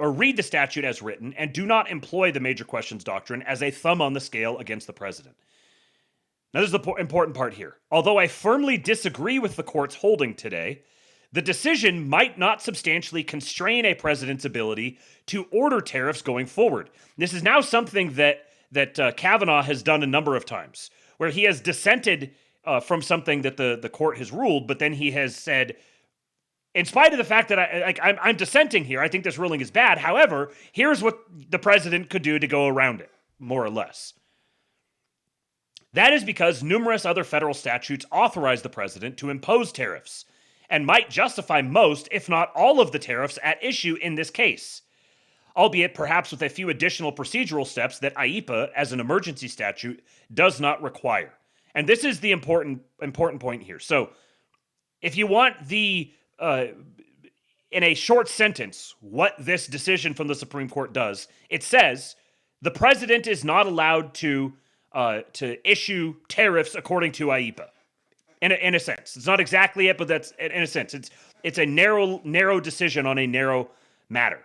read the statute as written and do not employ the major questions doctrine as a thumb on the scale against the president. Now, this is the important part here. Although I firmly disagree with the court's holding today, the decision might not substantially constrain a president's ability to order tariffs going forward. This is now something that Kavanaugh has done a number of times, where he has dissented from something that the court has ruled, but then he has said, in spite of the fact that I'm dissenting here, I think this ruling is bad. However, here's what the president could do to go around it, more or less. That is because numerous other federal statutes authorize the president to impose tariffs and might justify most, if not all, of the tariffs at issue in this case, albeit perhaps with a few additional procedural steps that AIPA, as an emergency statute, does not require. And this is the important point here. So, if you want in a short sentence, what this decision from the Supreme Court does, it says the president is not allowed to issue tariffs according to AIPA. In a sense, it's not exactly it, but that's in a sense. It's a narrow decision on a narrow matter.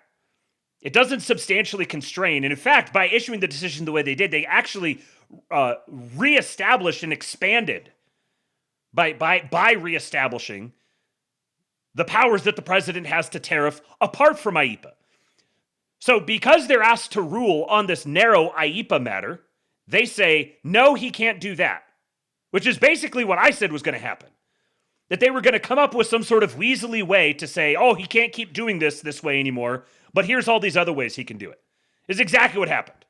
It doesn't substantially constrain, and in fact, by issuing the decision the way they did, they actually reestablished and expanded by reestablishing the powers that the president has to tariff apart from AIPA. So because they're asked to rule on this narrow AIPA matter, they say, no, he can't do that, which is basically what I said was going to happen. That they were going to come up with some sort of weaselly way to say, oh, he can't keep doing this way anymore, but here's all these other ways he can do it. Is exactly what happened.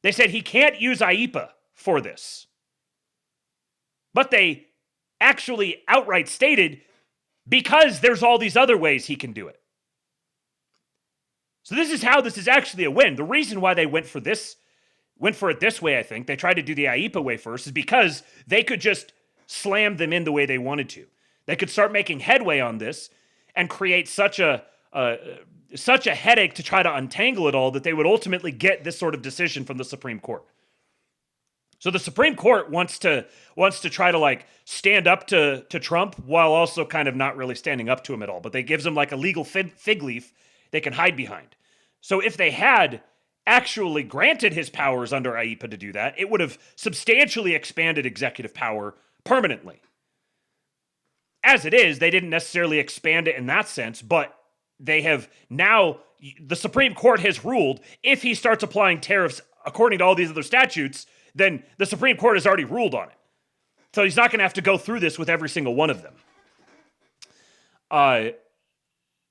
They said he can't use AIPA for this. But they actually outright stated, because there's all these other ways he can do it. So this is how this is actually a win. The reason why they went for it this way, I think, they tried to do the AIPA way first, is because they could just slam them in the way they wanted to. They could start making headway on this and create such a headache to try to untangle it all that they would ultimately get this sort of decision from the Supreme Court. So the Supreme Court wants to try to stand up to Trump while also kind of not really standing up to him at all. But they gives him like a legal fig leaf they can hide behind. So if they had actually granted his powers under AIPA to do that, it would have substantially expanded executive power permanently. As it is, they didn't necessarily expand it in that sense, but they have now, the Supreme Court has ruled if he starts applying tariffs according to all these other statutes, then the Supreme Court has already ruled on it. So he's not going to have to go through this with every single one of them.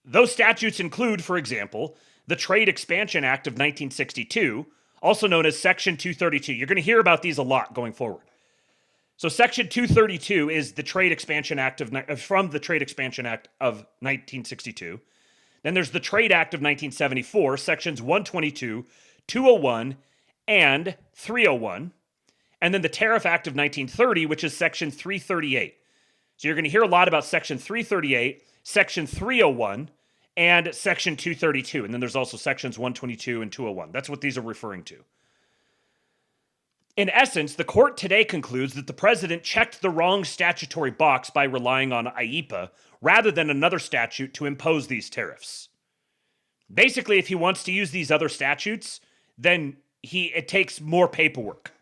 Those statutes include, for example, the Trade Expansion Act of 1962, also known as Section 232. You're going to hear about these a lot going forward. So Section 232 is the Trade Expansion Act from the Trade Expansion Act of 1962. Then there's the Trade Act of 1974, Sections 122, 201, and 301. and then the Tariff Act of 1930, which is Section 338. So you're going to hear a lot about Section 338, Section 301, and Section 232. And then there's also Sections 122 and 201. That's what these are referring to. In essence, the court today concludes that the president checked the wrong statutory box by relying on IEEPA rather than another statute to impose these tariffs. Basically, if he wants to use these other statutes, then it takes more paperwork.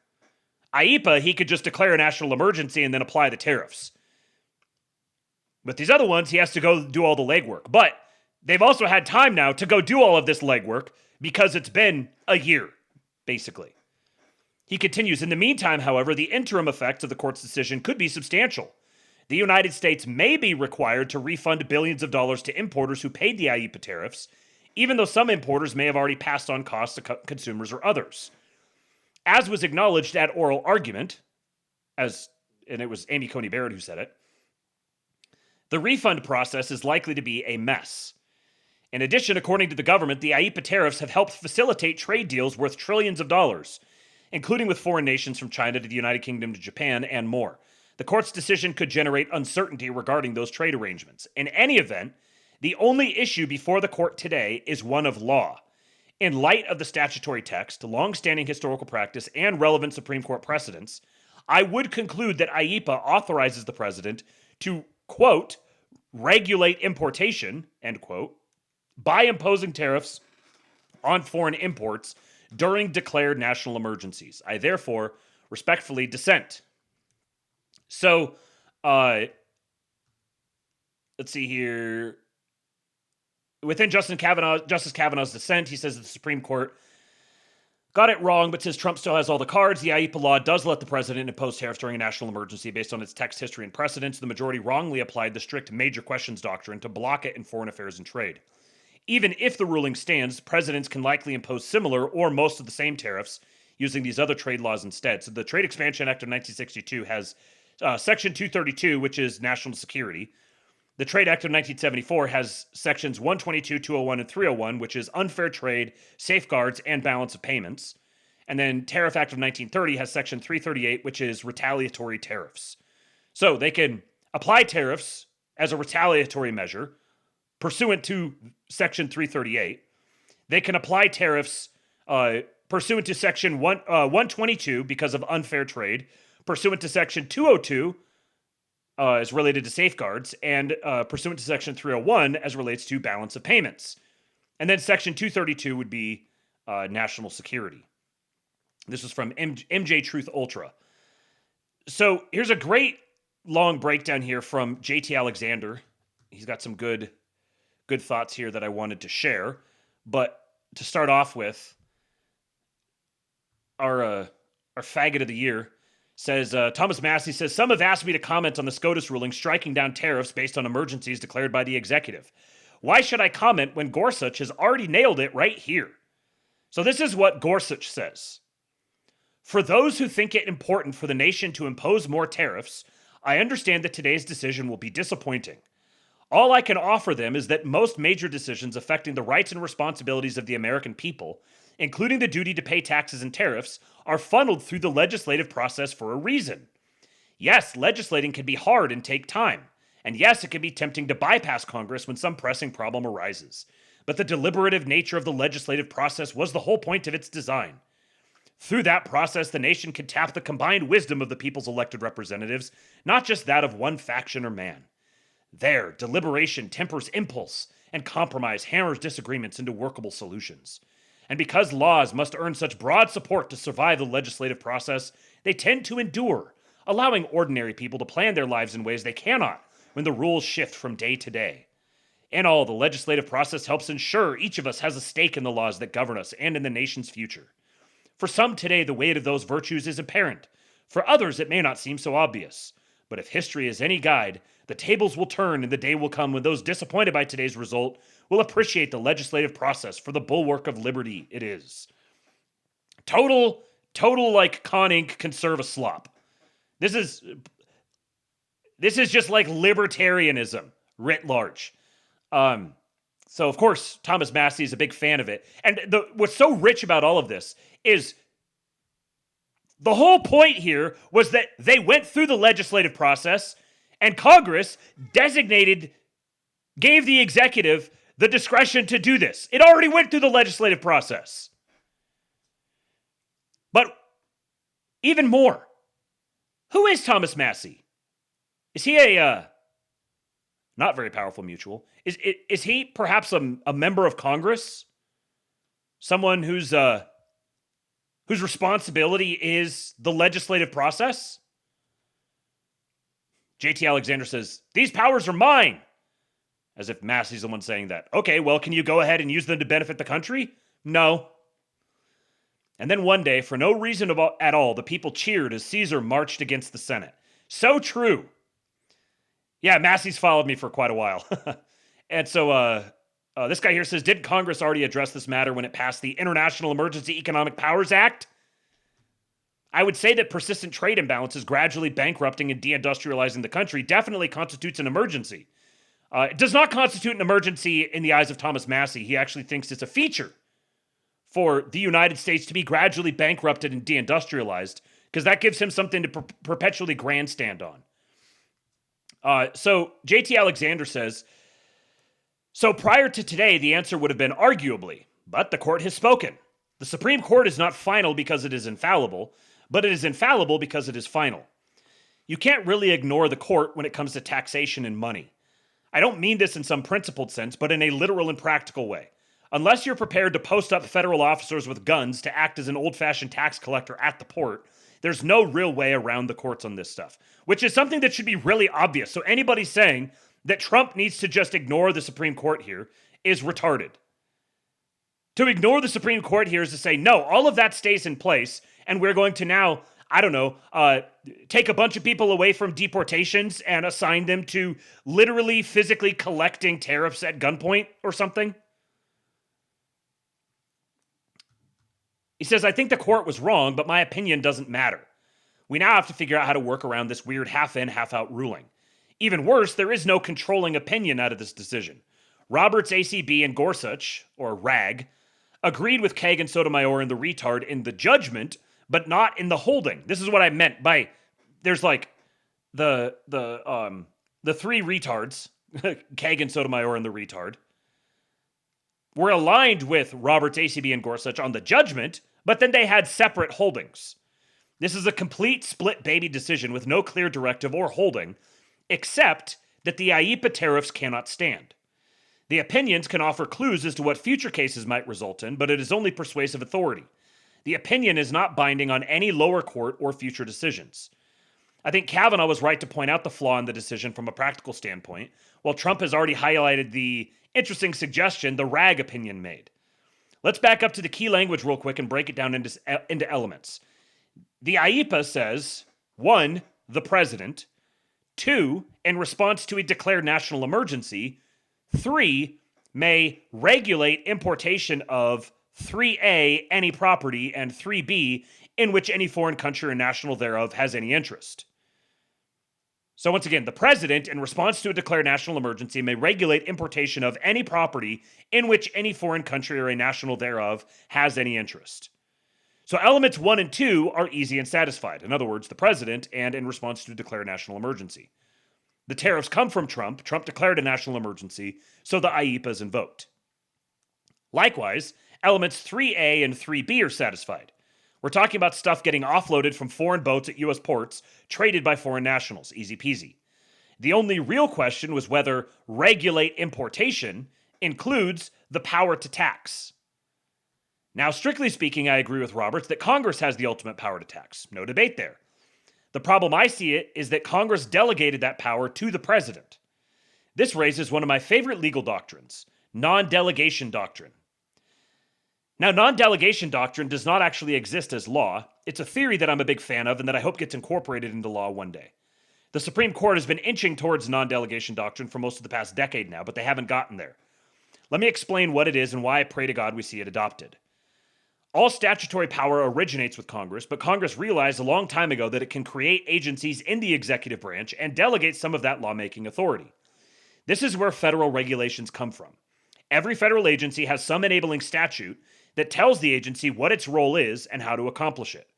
IEEPA, he could just declare a national emergency and then apply the tariffs. With these other ones, he has to go do all the legwork. But they've also had time now to go do all of this legwork because it's been a year, basically. He continues, in the meantime, however, the interim effects of the court's decision could be substantial. The United States may be required to refund billions of dollars to importers who paid the IEEPA tariffs, even though some importers may have already passed on costs to consumers or others. As was acknowledged at oral argument, and it was Amy Coney Barrett who said it, the refund process is likely to be a mess. In addition, according to the government, the IEEPA tariffs have helped facilitate trade deals worth trillions of dollars, including with foreign nations from China to the United Kingdom to Japan and more. The court's decision could generate uncertainty regarding those trade arrangements. In any event, the only issue before the court today is one of law. In light of the statutory text, long-standing historical practice, and relevant Supreme Court precedents, I would conclude that IEEPA authorizes the president to, quote, regulate importation, end quote, by imposing tariffs on foreign imports during declared national emergencies. I therefore respectfully dissent. So, let's see here. Within Justice Kavanaugh's dissent, he says that the Supreme Court got it wrong, but says Trump still has all the cards. The IEEPA law does let the president impose tariffs during a national emergency based on its text, history, and precedents. The majority wrongly applied the strict major questions doctrine to block it in foreign affairs and trade. Even if the ruling stands, presidents can likely impose similar or most of the same tariffs using these other trade laws instead. So the Trade Expansion Act of 1962 has Section 232, which is national security. The Trade Act of 1974 has Sections 122, 201, and 301, which is unfair trade, safeguards, and balance of payments. And then Tariff Act of 1930 has Section 338, which is retaliatory tariffs. So they can apply tariffs as a retaliatory measure pursuant to Section 338. They can apply tariffs pursuant to Section 122 because of unfair trade, pursuant to Section 202 as related to safeguards, and pursuant to Section 301 as relates to balance of payments. And then Section 232 would be national security. This was from MJ Truth Ultra. So here's a great long breakdown here from JT Alexander. He's got some good thoughts here that I wanted to share. But to start off with, our faggot of the year says, Thomas Massey says, some have asked me to comment on the SCOTUS ruling striking down tariffs based on emergencies declared by the executive. Why should I comment when Gorsuch has already nailed it right here? So this is what Gorsuch says. For those who think it important for the nation to impose more tariffs, I understand that today's decision will be disappointing. All I can offer them is that most major decisions affecting the rights and responsibilities of the American people, including the duty to pay taxes and tariffs, are funneled through the legislative process for a reason. Yes, legislating can be hard and take time. And yes, it can be tempting to bypass Congress when some pressing problem arises. But the deliberative nature of the legislative process was the whole point of its design. Through that process, the nation can tap the combined wisdom of the people's elected representatives, not just that of one faction or man. There, deliberation tempers impulse, and compromise hammers disagreements into workable solutions. And because laws must earn such broad support to survive the legislative process, they tend to endure, allowing ordinary people to plan their lives in ways they cannot when the rules shift from day to day. In all, the legislative process helps ensure each of us has a stake in the laws that govern us and in the nation's future. For some today, the weight of those virtues is apparent. For others, it may not seem so obvious. But if history is any guide, the tables will turn and the day will come when those disappointed by today's result will appreciate the legislative process for the bulwark of liberty it is. Total like Con Inc. can serve a slop. This is just like libertarianism writ large. So of course, Thomas Massey is a big fan of it. And what's so rich about all of this is The whole point here was that they went through the legislative process and Congress gave the executive the discretion to do this. It already went through the legislative process. But even more, who is Thomas Massie? Is he a not very powerful mutual? Is he perhaps a member of Congress? Someone whose responsibility is the legislative process? JT Alexander says, these powers are mine. As if Massey's the one saying that. Okay, well, can you go ahead and use them to benefit the country? No. And then one day, for no reason at all, the people cheered as Caesar marched against the Senate. So true. Yeah, Massey's followed me for quite a while. And so this guy here says, didn't Congress already address this matter when it passed the International Emergency Economic Powers Act? I would say that persistent trade imbalances gradually bankrupting and deindustrializing the country definitely constitutes an emergency. It does not constitute an emergency in the eyes of Thomas Massie. He actually thinks it's a feature for the United States to be gradually bankrupted and deindustrialized, because that gives him something to perpetually grandstand on. So JT Alexander says, so prior to today, the answer would have been arguably, but the court has spoken. The Supreme Court is not final because it is infallible, but it is infallible because it is final. You can't really ignore the court when it comes to taxation and money. I don't mean this in some principled sense, but in a literal and practical way. Unless you're prepared to post up federal officers with guns to act as an old-fashioned tax collector at the port, there's no real way around the courts on this stuff, which is something that should be really obvious. So anybody saying that Trump needs to just ignore the Supreme Court here is retarded. To ignore the Supreme Court here is to say, no, all of that stays in place, and we're going to now, I don't know, take a bunch of people away from deportations and assign them to literally physically collecting tariffs at gunpoint or something. He says, I think the court was wrong, but my opinion doesn't matter. We now have to figure out how to work around this weird half-in, half-out ruling. Even worse, there is no controlling opinion out of this decision. Roberts, ACB, and Gorsuch, or RAG, agreed with Kagan, Sotomayor, and the retard in the judgment, but not in the holding. This is what I meant by there's like the three retards, Kagan, Sotomayor, and the retard, were aligned with Roberts, ACB, and Gorsuch on the judgment, but then they had separate holdings. This is a complete split baby decision with no clear directive or holding, except that the IEEPA tariffs cannot stand. The opinions can offer clues as to what future cases might result in, but it is only persuasive authority. The opinion is not binding on any lower court or future decisions. I think Kavanaugh was right to point out the flaw in the decision from a practical standpoint, while Trump has already highlighted the interesting suggestion the RAG opinion made. Let's back up to the key language real quick and break it down into elements. The IEEPA says, 1, the president, 2, in response to a declared national emergency, 3, may regulate importation of 3A, any property, and 3B, in which any foreign country or national thereof has any interest. So once again, the president, in response to a declared national emergency, may regulate importation of any property in which any foreign country or a national thereof has any interest. So elements 1 and 2 are easy and satisfied. In other words, the president and in response to a declared national emergency. The tariffs come from Trump. Trump declared a national emergency, so the IEEPA is invoked. Likewise, elements 3A and 3B are satisfied. We're talking about stuff getting offloaded from foreign boats at U.S. ports, traded by foreign nationals. Easy peasy. The only real question was whether regulate importation includes the power to tax. Now, strictly speaking, I agree with Roberts that Congress has the ultimate power to tax. No debate there. The problem I see it is that Congress delegated that power to the president. This raises one of my favorite legal doctrines, non-delegation doctrine. Now, non-delegation doctrine does not actually exist as law. It's a theory that I'm a big fan of and that I hope gets incorporated into law one day. The Supreme Court has been inching towards non-delegation doctrine for most of the past decade now, but they haven't gotten there. Let me explain what it is and why I pray to God we see it adopted. All statutory power originates with Congress, but Congress realized a long time ago that it can create agencies in the executive branch and delegate some of that lawmaking authority. This is where federal regulations come from. Every federal agency has some enabling statute that tells the agency what its role is and how to accomplish it.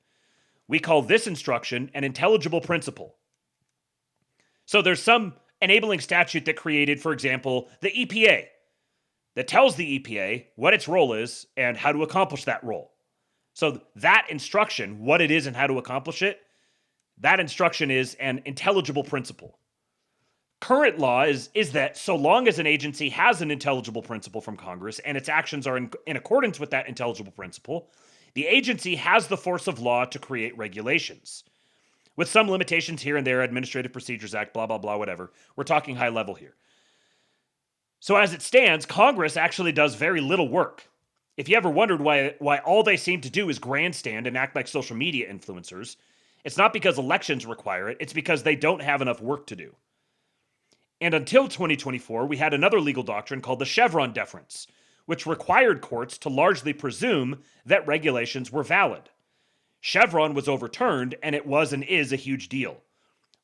We call this instruction an intelligible principle. So there's some enabling statute that created, for example, the EPA, that tells the EPA what its role is and how to accomplish that role. So that instruction, what it is and how to accomplish it, that instruction is an intelligible principle. Current law is that so long as an agency has an intelligible principle from Congress and its actions are in accordance with that intelligible principle, the agency has the force of law to create regulations. With some limitations here and there, Administrative Procedures Act, blah, blah, blah, whatever. We're talking high level here. So as it stands, Congress actually does very little work. If you ever wondered why all they seem to do is grandstand and act like social media influencers, it's not because elections require it, it's because they don't have enough work to do. And until 2024, we had another legal doctrine called the Chevron deference, which required courts to largely presume that regulations were valid. Chevron was overturned, and it was and is a huge deal.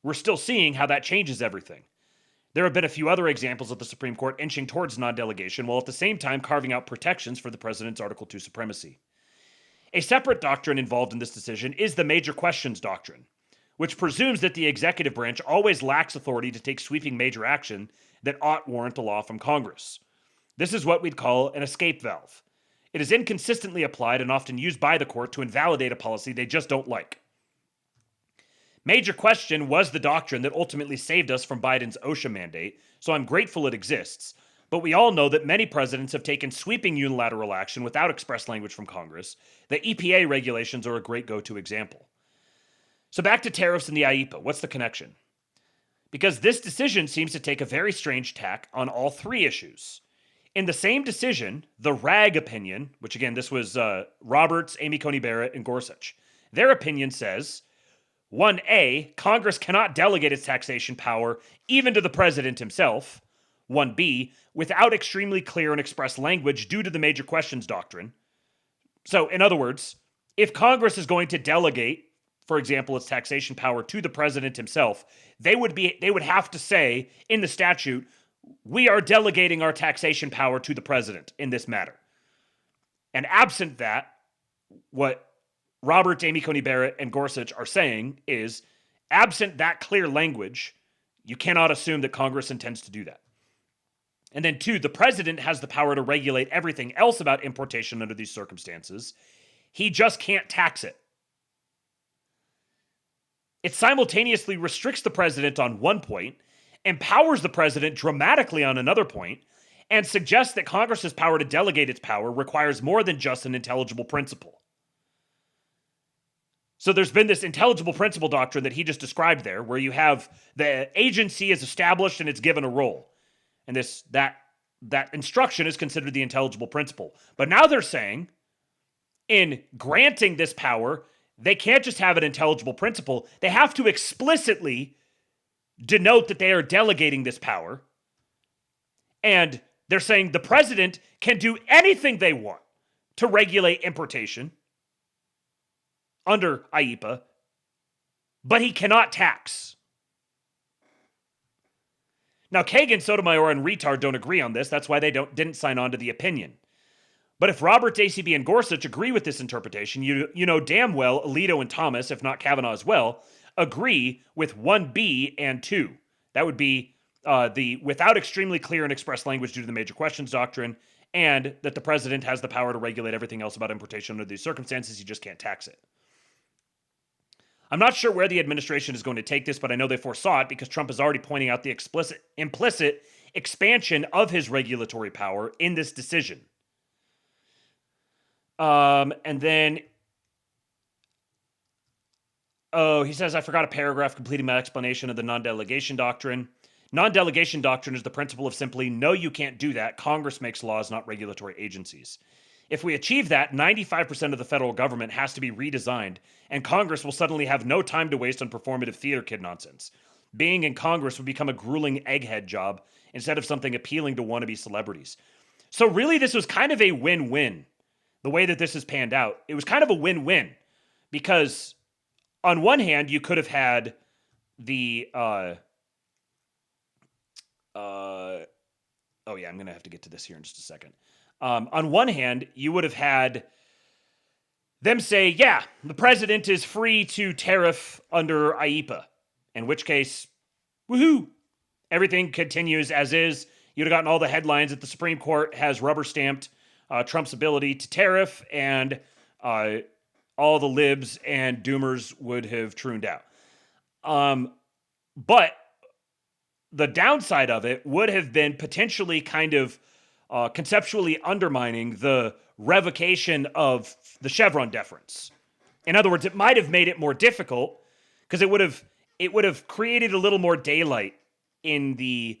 We're still seeing how that changes everything. There have been a few other examples of the Supreme Court inching towards non-delegation, while at the same time carving out protections for the president's Article II supremacy. A separate doctrine involved in this decision is the major questions doctrine, which presumes that the executive branch always lacks authority to take sweeping major action that ought warrant a law from Congress. This is what we'd call an escape valve. It is inconsistently applied and often used by the court to invalidate a policy they just don't like. Major question was the doctrine that ultimately saved us from Biden's OSHA mandate, so I'm grateful it exists, but we all know that many presidents have taken sweeping unilateral action without express language from Congress. The EPA regulations are a great go-to example. So back to tariffs and the IEEPA. What's the connection? Because this decision seems to take a very strange tack on all three issues. In the same decision, the RAG opinion, which again, this was Roberts, Amy Coney Barrett, and Gorsuch, their opinion says, 1A, Congress cannot delegate its taxation power even to the president himself. 1B, without extremely clear and express language due to the major questions doctrine. So, in other words, if Congress is going to delegate, for example, its taxation power to the president himself, they would have to say in the statute, we are delegating our taxation power to the president in this matter. And absent that, what Roberts, Amy Coney Barrett, and Gorsuch are saying is, absent that clear language, you cannot assume that Congress intends to do that. And then 2, the president has the power to regulate everything else about importation under these circumstances. He just can't tax it. It simultaneously restricts the president on one point, empowers the president dramatically on another point, and suggests that Congress's power to delegate its power requires more than just an intelligible principle. So there's been this intelligible principle doctrine that he just described there, where you have the agency is established and it's given a role. And that instruction is considered the intelligible principle. But now they're saying, in granting this power, they can't just have an intelligible principle. They have to explicitly denote that they are delegating this power. And they're saying the president can do anything they want to regulate importation under IEEPA, but he cannot tax. Now, Kagan, Sotomayor, and Retard don't agree on this. That's why they didn't sign on to the opinion. But if Roberts, ACB, and Gorsuch agree with this interpretation, you know damn well Alito and Thomas, if not Kavanaugh as well, agree with 1B and 2. That would be the without extremely clear and express language due to the major questions doctrine, and that the president has the power to regulate everything else about importation under these circumstances. He just can't tax it. I'm not sure where the administration is going to take this, but I know they foresaw it because Trump is already pointing out the implicit expansion of his regulatory power in this decision. And then, he says, I forgot a paragraph completing my explanation of the non-delegation doctrine. Non-delegation doctrine is the principle of simply, no, you can't do that. Congress makes laws, not regulatory agencies. If we achieve that, 95% of the federal government has to be redesigned, and Congress will suddenly have no time to waste on performative theater kid nonsense. Being in Congress would become a grueling egghead job instead of something appealing to wannabe celebrities. So really, this was kind of a win-win. The way that this has panned out, it was kind of a win-win, because on one hand, you could have had the, I'm going to have to get to this here in just a second. On one hand, you would have had them say, yeah, the president is free to tariff under IEPA, in which case, woohoo, everything continues as is. You'd have gotten all the headlines that the Supreme Court has rubber-stamped Trump's ability to tariff, and all the libs and doomers would have trooned out. But the downside of it would have been potentially kind of conceptually undermining the revocation of the Chevron deference. In other words, it might have made it more difficult because it would have created a little more daylight in the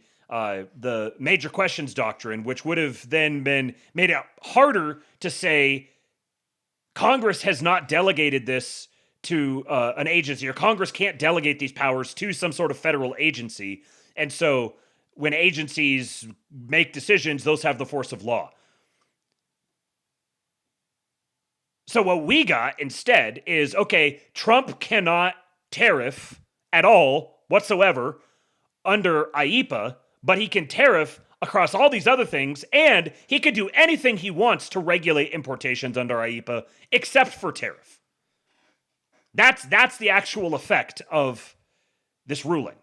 major questions doctrine, which would have then been made it harder to say Congress has not delegated this to an agency, or Congress can't delegate these powers to some sort of federal agency. And so when agencies make decisions, those have the force of law. So what we got instead is, okay, Trump cannot tariff at all whatsoever under IEPA, but he can tariff across all these other things, and he could do anything he wants to regulate importations under IEPA except for tariff. That's the actual effect of this ruling.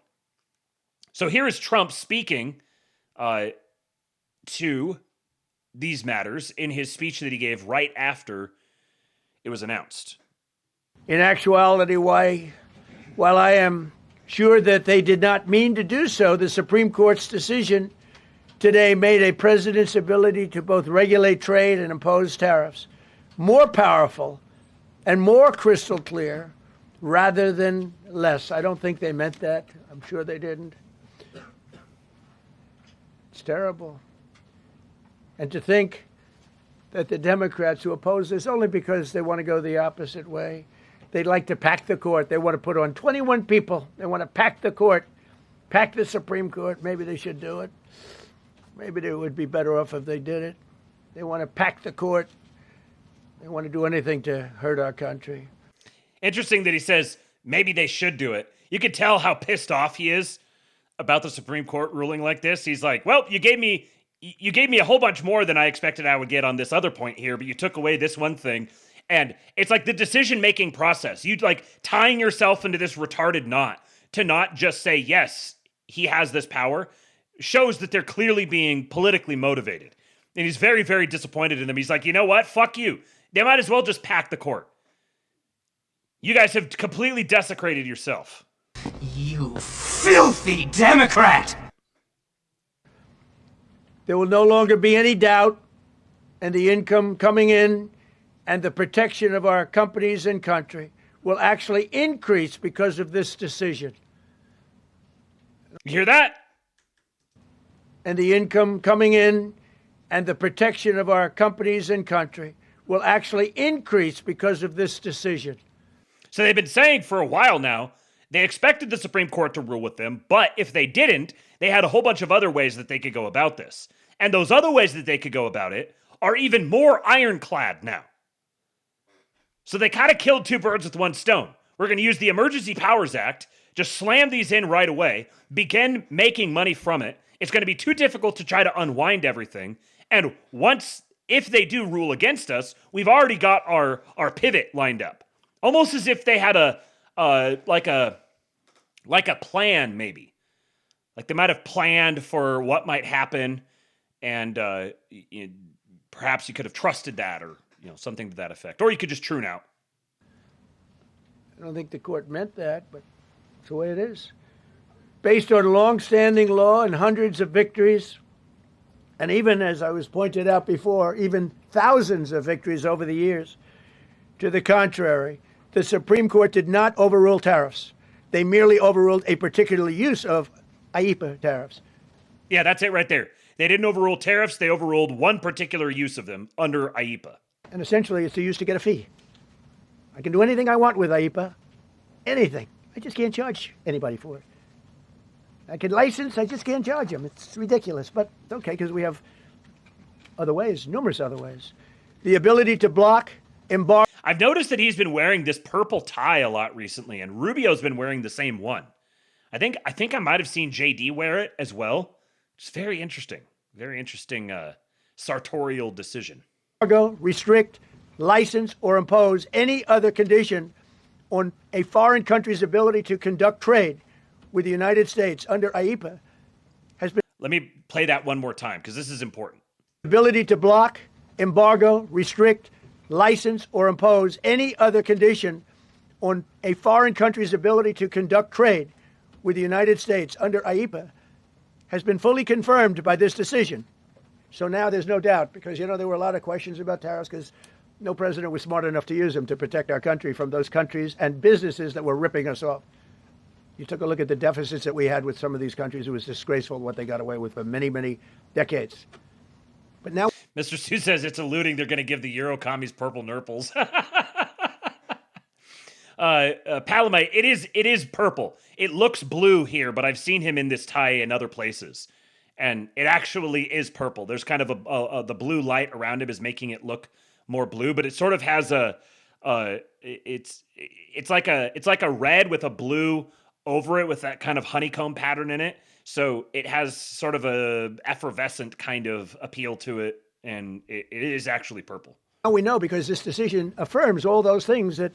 So here is Trump speaking to these matters in his speech that he gave right after it was announced. In actuality, while I am sure that they did not mean to do so, the Supreme Court's decision today made a president's ability to both regulate trade and impose tariffs more powerful and more crystal clear rather than less. I don't think they meant that. I'm sure they didn't. It's terrible. And to think that the Democrats who oppose this only because they want to go the opposite way, they'd like to pack the court. They want to put on 21 people. They want to pack the court, pack the Supreme Court. Maybe they should do it. Maybe they would be better off if they did it. They want to pack the court. They want to do anything to hurt our country. Interesting that he says maybe they should do it. You could tell how pissed off he is about the Supreme Court ruling like this. He's like, well, you gave me a whole bunch more than I expected I would get on this other point here, but you took away this one thing. And it's like the decision-making process. You like tying yourself into this retarded knot to not just say, yes, he has this power, shows that they're clearly being politically motivated. And he's very, very disappointed in them. He's like, you know what? Fuck you. They might as well just pack the court. You guys have completely desecrated yourself. You filthy Democrat! There will no longer be any doubt, and the income coming in and the protection of our companies and country will actually increase because of this decision. You hear that? And the income coming in and the protection of our companies and country will actually increase because of this decision. So they've been saying for a while now, they expected the Supreme Court to rule with them, but if they didn't, they had a whole bunch of other ways that they could go about this. And those other ways that they could go about it are even more ironclad now. So they kind of killed two birds with one stone. We're going to use the Emergency Powers Act, just slam these in right away, begin making money from it. It's going to be too difficult to try to unwind everything. And if they do rule against us, we've already got our pivot lined up. Almost as if they had a plan, maybe. Like they might have planned for what might happen, and perhaps you could have trusted that, or something to that effect. Or you could just troon out. I don't think the court meant that, but it's the way it is. Based on long-standing law and hundreds of victories, and even, as I was pointed out before, even thousands of victories over the years, to the contrary, the Supreme Court did not overrule tariffs. They merely overruled a particular use of IEPA tariffs. Yeah, that's it right there. They didn't overrule tariffs. They overruled one particular use of them under IEPA. And essentially, it's the use to get a fee. I can do anything I want with IEPA. Anything. I just can't charge anybody for it. I can license, I just can't charge them. It's ridiculous, but it's okay, because we have other ways, numerous other ways. The ability to block, embargo. I've noticed that he's been wearing this purple tie a lot recently, and Rubio's been wearing the same one. I think I might have seen JD wear it as well. It's very interesting. Very interesting sartorial decision. Restrict, license, or impose any other condition on a foreign country's ability to conduct trade with the United States under IEPA has been... Let me play that one more time, because this is important. Ability to block, embargo, restrict, license, or impose any other condition on a foreign country's ability to conduct trade with the United States under IEPA has been fully confirmed by this decision. So now there's no doubt, because, you know, there were a lot of questions about tariffs because no president was smart enough to use them to protect our country from those countries and businesses that were ripping us off. You took a look at the deficits that we had with some of these countries. It was disgraceful what they got away with for many, many decades. But now... Mr. Sue says it's alluding they're going to give the Euro commies purple nurples. Palamite, it is purple. It looks blue here, but I've seen him in this tie in other places. And it actually is purple. There's kind of the blue light around him is making it look more blue, but it sort of has it's like a red with a blue over it with that kind of honeycomb pattern in it. So it has sort of a effervescent kind of appeal to it, and it is actually purple. Now we know, because this decision affirms all those things that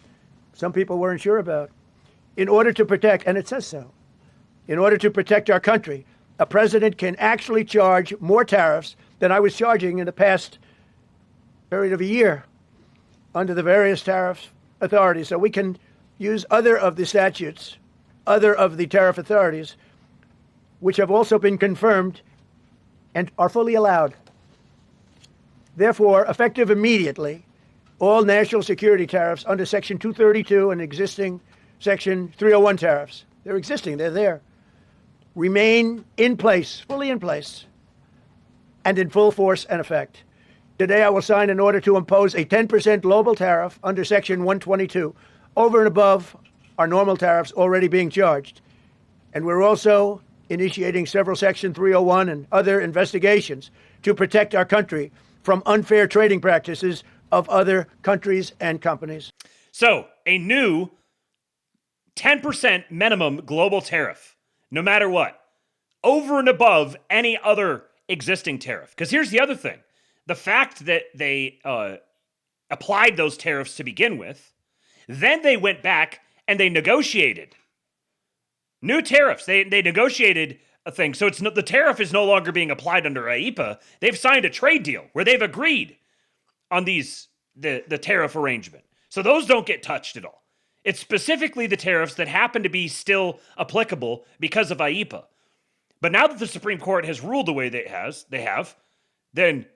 some people weren't sure about. In order to protect, and it says so, in order to protect our country, a president can actually charge more tariffs than I was charging in the past period of a year under the various tariff authorities. So we can use other of the statutes, other of the tariff authorities, which have also been confirmed and are fully allowed. Therefore, effective immediately, all national security tariffs under Section 232 and existing Section 301 tariffs, they're existing, they're there, remain in place, fully in place, and in full force and effect. Today, I will sign an order to impose a 10% global tariff under Section 122, over and above our normal tariffs already being charged. And we're also initiating several Section 301 and other investigations to protect our country from unfair trading practices of other countries and companies. So, a new 10% minimum global tariff, no matter what, over and above any other existing tariff. Because here's the other thing. The fact that they applied those tariffs to begin with, then they went back and they negotiated new tariffs. They negotiated a thing. So the tariff is no longer being applied under IEPA. They've signed a trade deal where they've agreed on the tariff arrangement. So those don't get touched at all. It's specifically the tariffs that happen to be still applicable because of IEPA. But now that the Supreme Court has ruled the way they have, then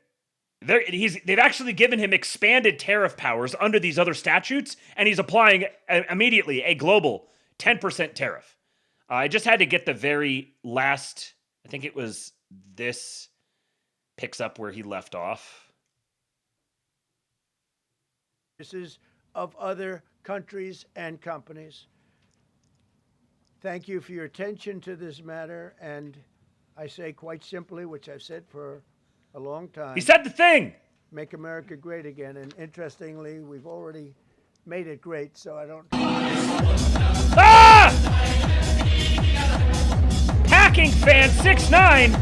they've actually given him expanded tariff powers under these other statutes, and he's applying immediately a global 10% tariff. I just had to get the very last, I think it was this, picks up where he left off. This is of other countries and companies. Thank you for your attention to this matter, and I say quite simply, which I've said for a long time. He said the thing! Make America great again, and interestingly, we've already made it great, so I don't... Ah! Packing Fan 69!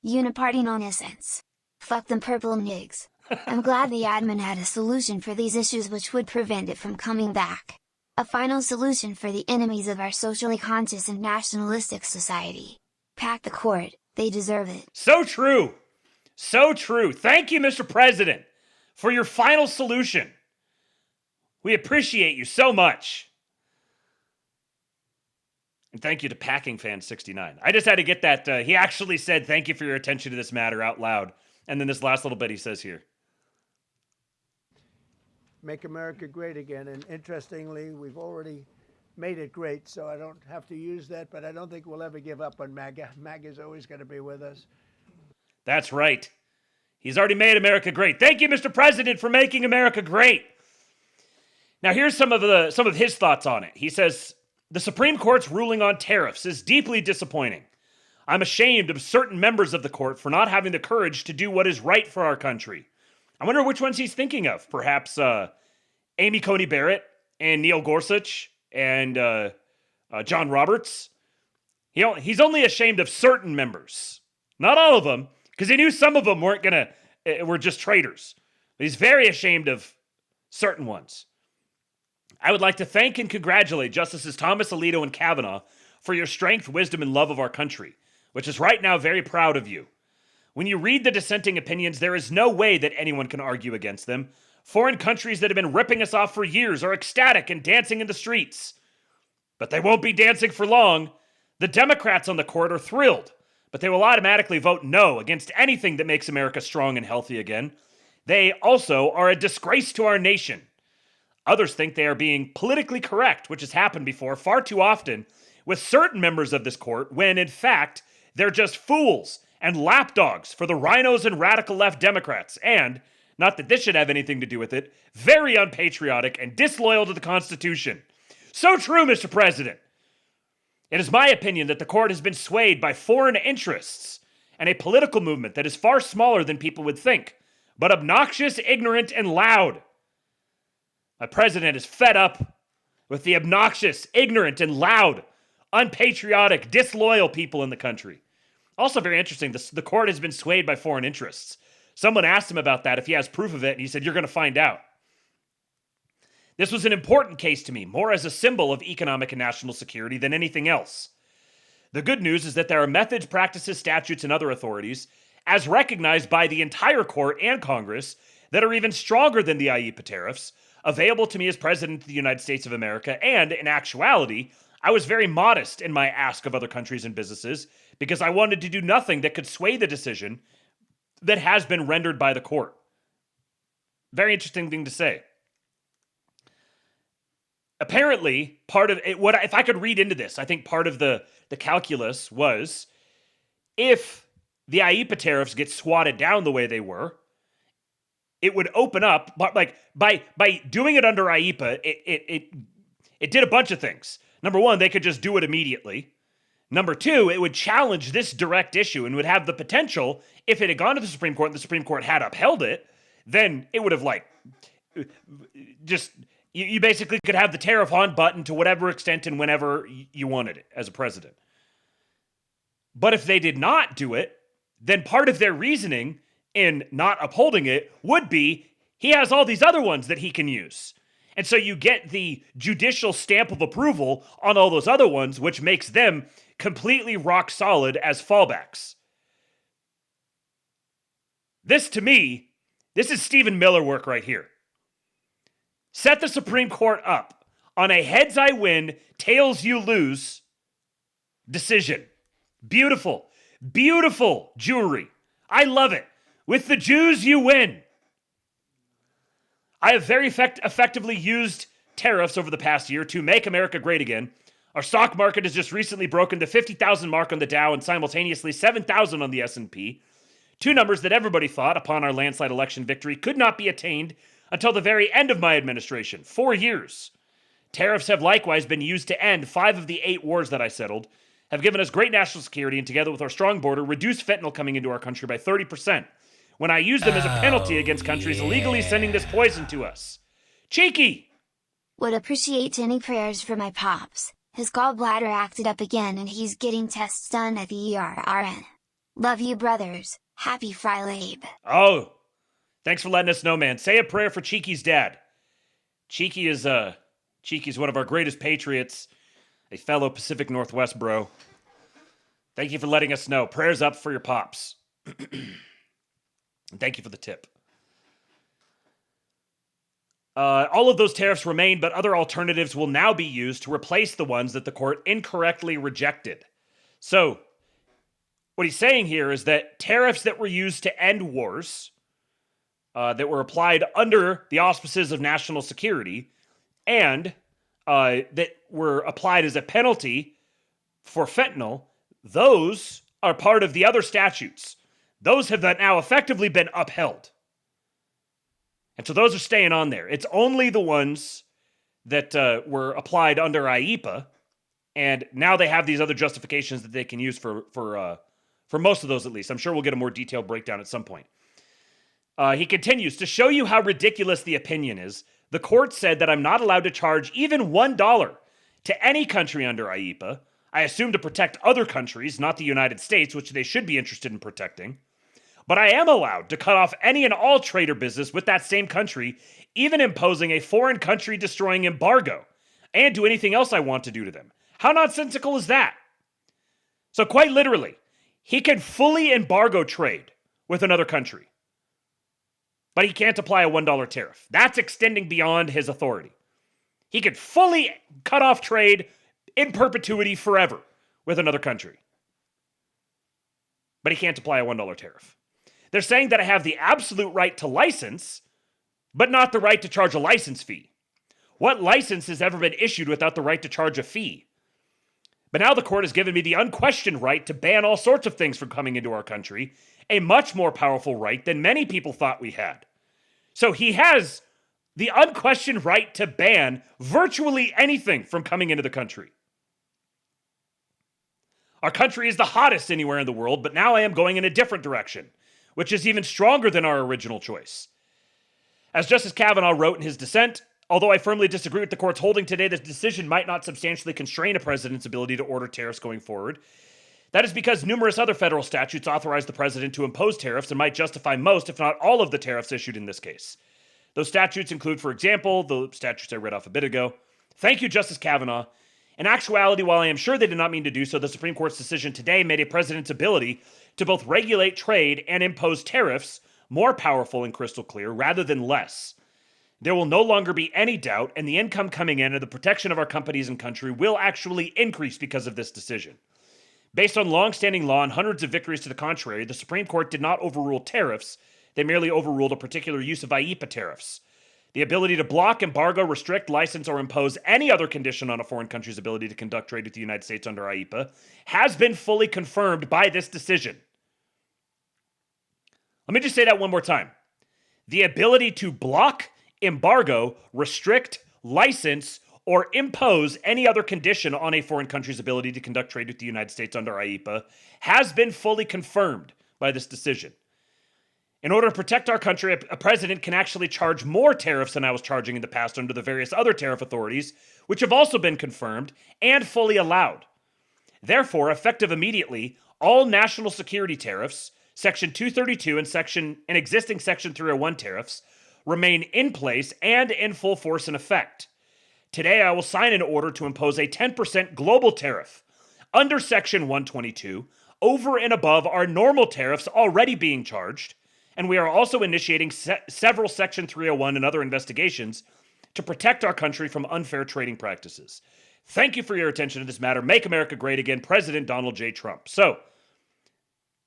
Uniparty nonsense. Fuck them purple nigs. I'm glad the admin had a solution for these issues which would prevent it from coming back. A final solution for the enemies of our socially conscious and nationalistic society. Pack the court, they deserve it. So true! So true. Thank you, Mr. President, for your final solution. We appreciate you so much. And thank you to Packing Fan 69. I just had to get that. He actually said, thank you for your attention to this matter out loud. And then this last little bit he says here. Make America great again. And interestingly, we've already made it great, so I don't have to use that, but I don't think we'll ever give up on MAGA. MAGA is always going to be with us. That's right. He's already made America great. Thank you, Mr. President, for making America great. Now, here's some of his thoughts on it. He says, the Supreme Court's ruling on tariffs is deeply disappointing. I'm ashamed of certain members of the court for not having the courage to do what is right for our country. I wonder which ones he's thinking of. Perhaps Amy Coney Barrett and Neil Gorsuch and John Roberts. He's only ashamed of certain members, not all of them, because he knew some of them were just traitors. But he's very ashamed of certain ones. I would like to thank and congratulate Justices Thomas, Alito, and Kavanaugh for your strength, wisdom, and love of our country, which is right now very proud of you. When you read the dissenting opinions, there is no way that anyone can argue against them. Foreign countries that have been ripping us off for years are ecstatic and dancing in the streets. But they won't be dancing for long. The Democrats on the court are thrilled, but they will automatically vote no against anything that makes America strong and healthy again. They also are a disgrace to our nation. Others think they are being politically correct, which has happened before far too often with certain members of this court, when in fact, they're just fools and lapdogs for the rhinos and radical left Democrats, and, not that this should have anything to do with it, very unpatriotic and disloyal to the Constitution. So true, Mr. President. It is my opinion that the court has been swayed by foreign interests and a political movement that is far smaller than people would think, but obnoxious, ignorant, and loud. My president is fed up with the obnoxious, ignorant, and loud, unpatriotic, disloyal people in the country. Also very interesting, the court has been swayed by foreign interests. Someone asked him about that, if he has proof of it, and he said, "You're going to find out." This was an important case to me, more as a symbol of economic and national security than anything else. The good news is that there are methods, practices, statutes, and other authorities, as recognized by the entire court and Congress, that are even stronger than the IEEPA tariffs, available to me as President of the United States of America, and in actuality, I was very modest in my ask of other countries and businesses because I wanted to do nothing that could sway the decision that has been rendered by the court. Very interesting thing to say. Apparently, part of it, if I could read into this, I think part of the calculus was if the IEEPA tariffs get swatted down the way they were, it would open up, but like by doing it under IEEPA, it did a bunch of things. Number one, they could just do it immediately. Number two, it would challenge this direct issue and would have the potential, if it had gone to the Supreme Court and the Supreme Court had upheld it, then it would have you basically could have the tariff on button to whatever extent and whenever you wanted it as a president. But if they did not do it, then part of their reasoning in not upholding it would be he has all these other ones that he can use. And so you get the judicial stamp of approval on all those other ones, which makes them completely rock solid as fallbacks. This, to me, this is Stephen Miller work right here. Set the Supreme Court up on a heads I win, tails you lose decision. Beautiful, beautiful jewelry. I love it. With the Jews, you win. I have very effectively used tariffs over the past year to make America great again. Our stock market has just recently broken the 50,000 mark on the Dow and simultaneously 7,000 on the S&P. Two numbers that everybody thought, upon our landslide election victory, could not be attained until the very end of my administration, 4 years. Tariffs have likewise been used to end 5 of the 8 wars that I settled, have given us great national security, and together with our strong border, reduced fentanyl coming into our country by 30%. When I use them as a penalty against countries illegally sending this poison to us. Cheeky! Would appreciate any prayers for my pops. His gallbladder acted up again and he's getting tests done at the ERRN. Love you, brothers. Happy FriLabe. Oh, thanks for letting us know, man. Say a prayer for Cheeky's dad. Cheeky's one of our greatest patriots, a fellow Pacific Northwest bro. Thank you for letting us know. Prayers up for your pops. Thank you for the tip. All of those tariffs remain, but other alternatives will now be used to replace the ones that the court incorrectly rejected. So, what he's saying here is that tariffs that were used to end wars, that were applied under the auspices of national security, and that were applied as a penalty for fentanyl, those are part of the other statutes. Those have now effectively been upheld. And so those are staying on there. It's only the ones that were applied under IEEPA, and now they have these other justifications that they can use for most of those at least. I'm sure we'll get a more detailed breakdown at some point. He continues, to show you how ridiculous the opinion is, The court said that I'm not allowed to charge even $1 to any country under IEPA, I assume to protect other countries, not the United States, which they should be interested in protecting. But I am allowed to cut off any and all trade or business with that same country, even imposing a foreign country destroying embargo, and do anything else I want to do to them. How nonsensical is that? So quite literally, he can fully embargo trade with another country, but he can't apply a $1 tariff. That's extending beyond his authority. He could fully cut off trade in perpetuity forever with another country, but he can't apply a $1 tariff. They're saying that I have the absolute right to license, but not the right to charge a license fee. What license has ever been issued without the right to charge a fee? But now the court has given me the unquestioned right to ban all sorts of things from coming into our country, a much more powerful right than many people thought we had. So he has the unquestioned right to ban virtually anything from coming into the country. Our country is the hottest anywhere in the world, but now I am going in a different direction, which is even stronger than our original choice. As Justice Kavanaugh wrote in his dissent, although I firmly disagree with the court's holding today, this decision might not substantially constrain a president's ability to order tariffs going forward. That is because numerous other federal statutes authorize the president to impose tariffs and might justify most, if not all, of the tariffs issued in this case. Those statutes include, for example, the statutes I read off a bit ago. Thank you, Justice Kavanaugh. In actuality, while I am sure they did not mean to do so, the Supreme Court's decision today made a president's ability to both regulate trade and impose tariffs more powerful and crystal clear rather than less. There will no longer be any doubt, and the income coming in and the protection of our companies and country will actually increase because of this decision. Based on long-standing law and hundreds of victories to the contrary, the Supreme Court did not overrule tariffs. They merely overruled a particular use of IEPA tariffs. The ability to block, embargo, restrict, license, or impose any other condition on a foreign country's ability to conduct trade with the United States under IEPA has been fully confirmed by this decision. Let me just say that one more time. The ability to block, embargo, restrict, license, or impose any other condition on a foreign country's ability to conduct trade with the United States under IEPA has been fully confirmed by this decision. In order to protect our country, a president can actually charge more tariffs than I was charging in the past under the various other tariff authorities, which have also been confirmed and fully allowed. Therefore, effective immediately, all national security tariffs, Section 232 and existing Section 301 tariffs, remain in place and in full force and effect. Today, I will sign an order to impose a 10% global tariff under Section 122 over and above our normal tariffs already being charged, and we are also initiating several Section 301 and other investigations to protect our country from unfair trading practices. Thank you for your attention to this matter. Make America Great Again, President Donald J. Trump. So,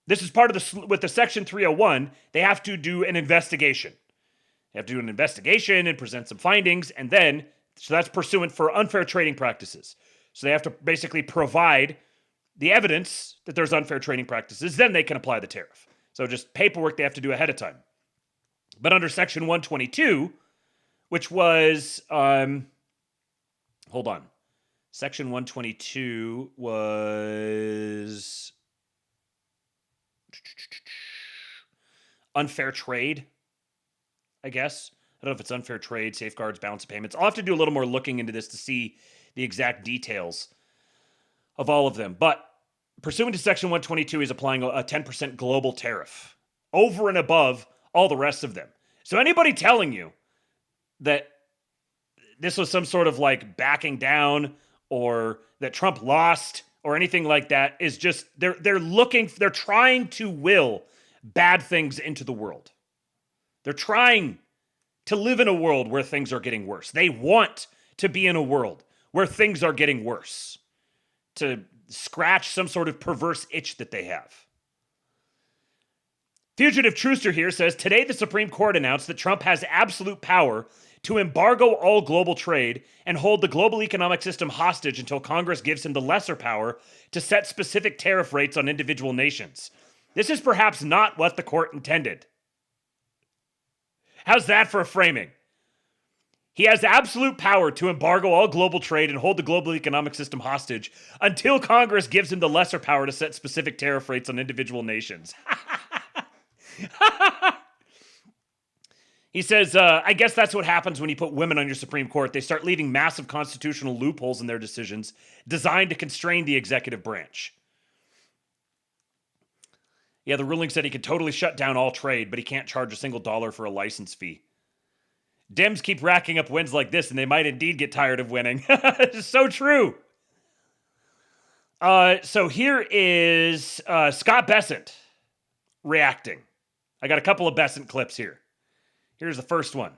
this is part of with the Section 301, they have to do an investigation. They have to do an investigation and present some findings, and then, so that's pursuant for unfair trading practices. So they have to basically provide the evidence that there's unfair trading practices, then they can apply the tariff. So just paperwork they have to do ahead of time. But under Section 122, which was, hold on. Section 122 was unfair trade, I guess. I don't know if it's unfair trade, safeguards, balance of payments. I'll have to do a little more looking into this to see the exact details of all of them. But pursuant to Section 122, he's applying a 10% global tariff over and above all the rest of them. So anybody telling you that this was some sort of like backing down or that Trump lost or anything like that is just, they're trying to will bad things into the world. They're trying to live in a world where things are getting worse. They want to be in a world where things are getting worse, to scratch some sort of perverse itch that they have. Fugitive Truster here says, today the Supreme Court announced that Trump has absolute power to embargo all global trade and hold the global economic system hostage until Congress gives him the lesser power to set specific tariff rates on individual nations. This is perhaps not what the court intended. How's that for a framing? He has absolute power to embargo all global trade and hold the global economic system hostage until Congress gives him the lesser power to set specific tariff rates on individual nations. He says, I guess that's what happens when you put women on your Supreme Court. They start leaving massive constitutional loopholes in their decisions designed to constrain the executive branch. Yeah, the ruling said he could totally shut down all trade, but he can't charge a single dollar for a license fee. Dems keep racking up wins like this, and they might indeed get tired of winning. It's so true. So here is Scott Bessent reacting. I got a couple of Bessent clips here. Here's the first one.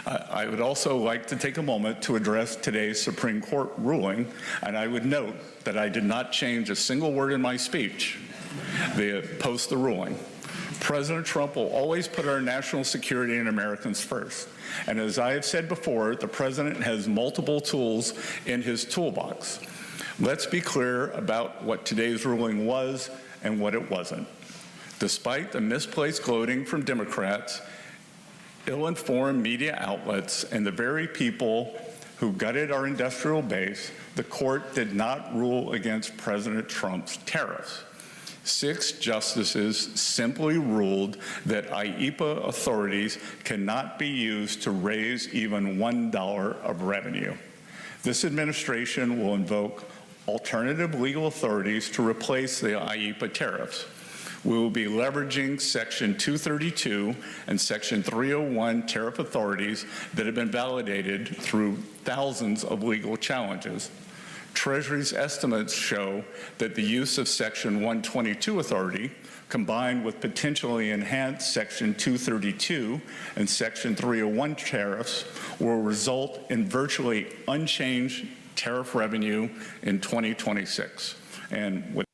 I would also like to take a moment to address today's Supreme Court ruling, and I would note that I did not change a single word in my speech post the ruling. President Trump will always put our national security and Americans first. And as I have said before, the president has multiple tools in his toolbox. Let's be clear about what today's ruling was and what it wasn't. Despite the misplaced gloating from Democrats, ill-informed media outlets, and the very people who gutted our industrial base, the court did not rule against President Trump's tariffs. 6 justices simply ruled that IEEPA authorities cannot be used to raise even $1 of revenue. This administration will invoke alternative legal authorities to replace the IEEPA tariffs. We will be leveraging Section 232 and Section 301 tariff authorities that have been validated through thousands of legal challenges. Treasury's estimates show that the use of Section 122 authority, combined with potentially enhanced Section 232 and Section 301 tariffs, will result in virtually unchanged tariff revenue in 2026. And with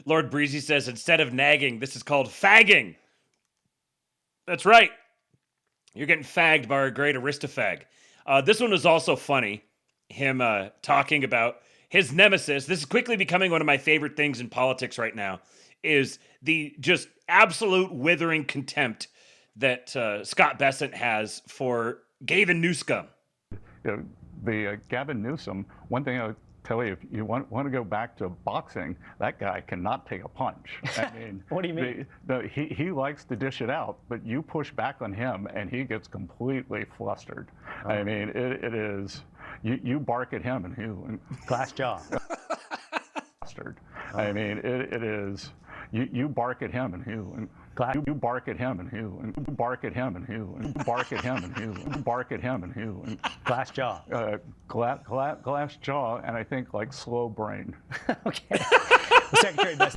Lord Breezy says, instead of nagging, this is called fagging. That's right. You're getting fagged by our great aristofag. This one was also funny. Him talking about his nemesis. This is quickly becoming one of my favorite things in politics right now, is the just absolute withering contempt that Scott Bessent has for Gavin Newsom. The Gavin Newsom, one thing I would tell you, if you want to go back to boxing, that guy cannot take a punch. I mean, what do you mean? He likes to dish it out, but you push back on him and he gets completely flustered. Oh. I mean, it is, you bark at him and he... Glass jaw. Flustered. Oh. I mean, it is, you bark at him and he... You bark at him and you bark at him and you bark at him and you bark at him and you glass jaw, glass jaw, and I think like slow brain. Okay. Secretary Best.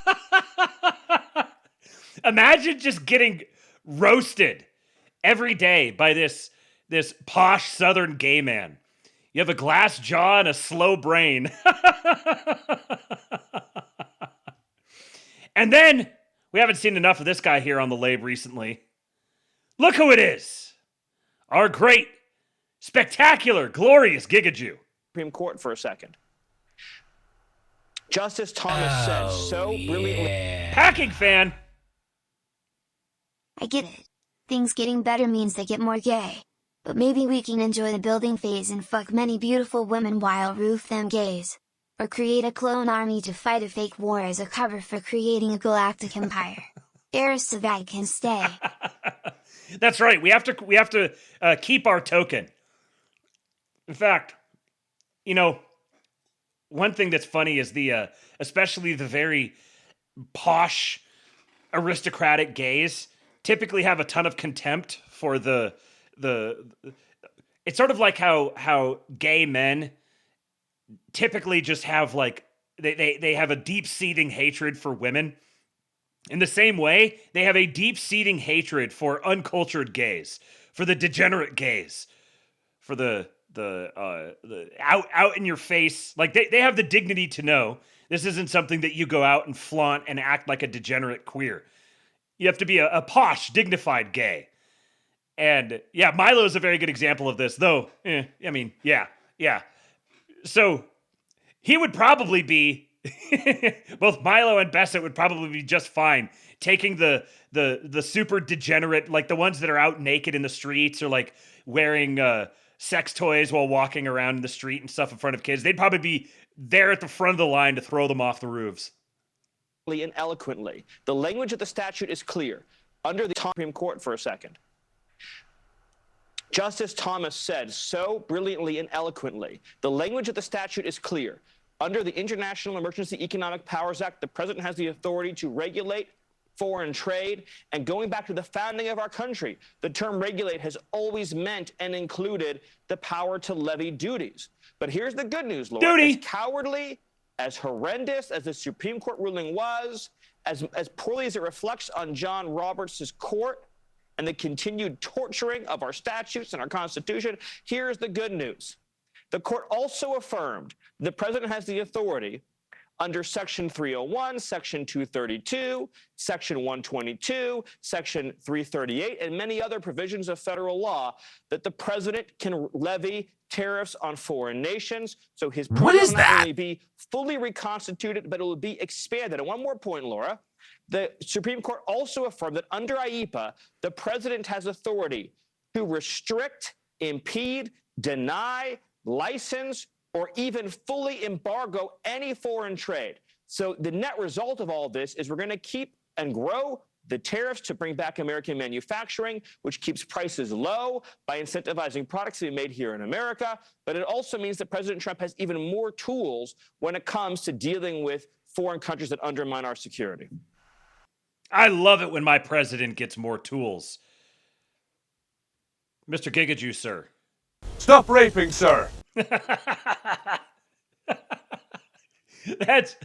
Imagine just getting roasted every day by this posh Southern gay man. You have a glass jaw and a slow brain, and then. We haven't seen enough of this guy here on the Labe recently. Look who it is. Our great, spectacular, glorious Gigajew. Supreme Court for a second. Justice Thomas said so brilliantly. Packing fan. I get it. Things getting better means they get more gay. But maybe we can enjoy the building phase and fuck many beautiful women while roof them gays. Or create a clone army to fight a fake war as a cover for creating a galactic empire. Eris Savag can stay. That's right. We have to keep our token. In fact, you know, one thing that's funny is especially the very posh, aristocratic gays typically have a ton of contempt for the. It's sort of like how gay men typically just have like they have a deep-seating hatred for women. In the same way, they have a deep-seating hatred for uncultured gays, for the degenerate gays, for the out in your face. Like they have the dignity to know this isn't something that you go out and flaunt and act like a degenerate queer. You have to be a posh, dignified gay. And yeah, Milo is a very good example of this, though. I mean, yeah. So he would probably be, both Milo and Bessent would probably be just fine taking the super degenerate, like the ones that are out naked in the streets or like wearing sex toys while walking around in the street and stuff in front of kids. They'd probably be there at the front of the line to throw them off the roofs. And eloquently. The language of the statute is clear. Under the Supreme Court for a second. Justice Thomas said so brilliantly and eloquently. The language of the statute is clear. Under the International Emergency Economic Powers Act, the president has the authority to regulate foreign trade. And going back to the founding of our country, the term regulate has always meant and included the power to levy duties. But here's the good news, Laura. Duty. As cowardly, as horrendous as the Supreme Court ruling was, as poorly as it reflects on John Roberts' court and the continued torturing of our statutes and our Constitution, here's the good news. The court also affirmed the president has the authority under Section 301, Section 232, Section 122, Section 338, and many other provisions of federal law that the president can levy tariffs on foreign nations. So his program will not only be fully reconstituted, but it will be expanded. And one more point, Laura. The Supreme Court also affirmed that under IEPA, the president has authority to restrict, impede, deny, license, or even fully embargo any foreign trade. So the net result of all this is we're going to keep and grow the tariffs to bring back American manufacturing, which keeps prices low by incentivizing products to be made here in America. But it also means that President Trump has even more tools when it comes to dealing with foreign countries that undermine our security. I love it when my president gets more tools. Mr. Gigajou, sir. Stop raping, sir. That's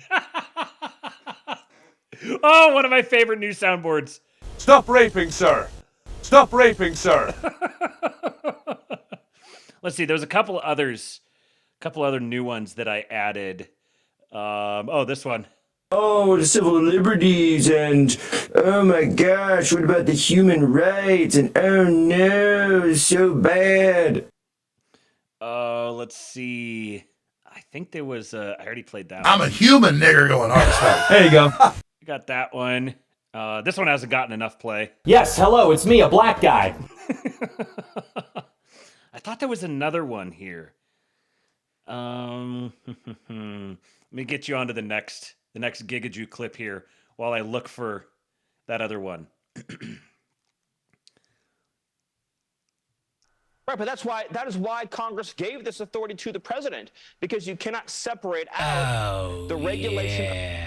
oh, one of my favorite new soundboards. Stop raping, sir. Stop raping, sir. Let's see. There's a couple other new ones that I added. Oh, this one. Oh, the civil liberties, and oh my gosh, what about the human rights? And oh no, it's so bad. Let's see. I think there was I already played that I'm one. a human nigger going hard stuff. There you go. You got that one. This one hasn't gotten enough play. Yes, hello, it's me, a black guy. I thought there was another one here. Let me get you onto the next Gigajou clip here while I look for that other one. Right, but that is why Congress gave this authority to the president, because you cannot separate out the regulation.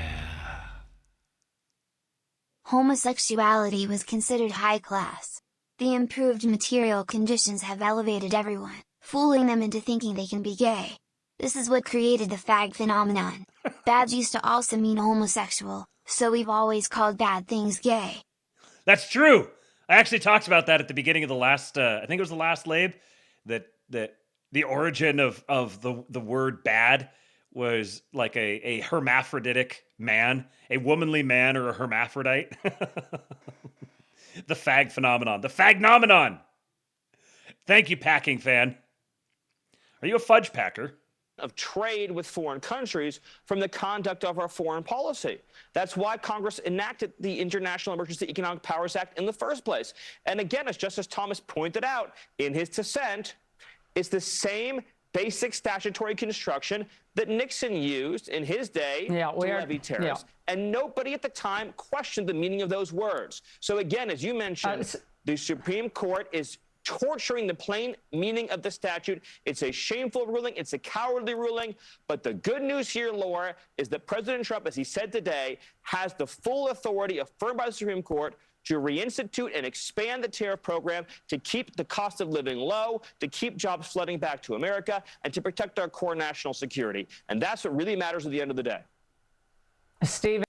Homosexuality was considered high class. The improved material conditions have elevated everyone, fooling them into thinking they can be gay. This is what created the fag phenomenon. Bad used to also mean homosexual, so we've always called bad things gay. That's true. I actually talked about that at the beginning of the last, I think it was the last Labe, that the origin of the word bad was like a hermaphroditic man, a womanly man or a hermaphrodite. The fag phenomenon. The fagnomenon. Thank you, packing fan. Are you a fudge packer? Of trade with foreign countries from the conduct of our foreign policy. That's why Congress enacted the International Emergency Economic Powers Act in the first place. And again, as Justice Thomas pointed out in his dissent, it's the same basic statutory construction that Nixon used in his day to levy tariffs. And nobody at the time questioned the meaning of those words. So again, as you mentioned, the Supreme Court is torturing the plain meaning of the statute. It's a shameful ruling. It's a cowardly ruling. But the good news here, Laura, is that President Trump, as he said today, has the full authority affirmed by the Supreme Court to reinstitute and expand the tariff program, to keep the cost of living low, to keep jobs flooding back to America, and to protect our core national security. And that's what really matters at the end of the day. Stephen.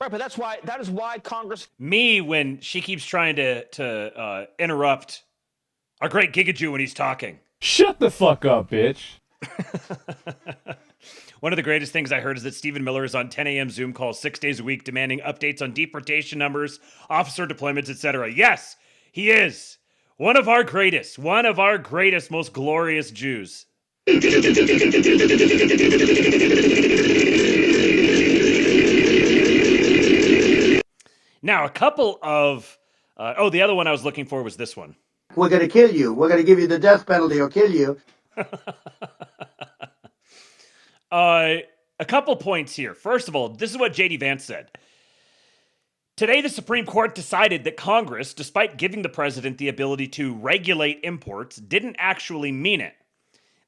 Right, but that is why Congress... Me, when she keeps trying to interrupt our great Gigajou when he's talking. Shut the fuck up, bitch. One of the greatest things I heard is that Stephen Miller is on 10 a.m. Zoom calls 6 days a week demanding updates on deportation numbers, officer deployments, etc. Yes, he is. One of our greatest, most glorious Jews. Now, a couple of... the other one I was looking for was this one. We're going to kill you. We're going to give you the death penalty or kill you. A couple points here. First of all, this is what J.D. Vance said. Today, the Supreme Court decided that Congress, despite giving the president the ability to regulate imports, didn't actually mean it.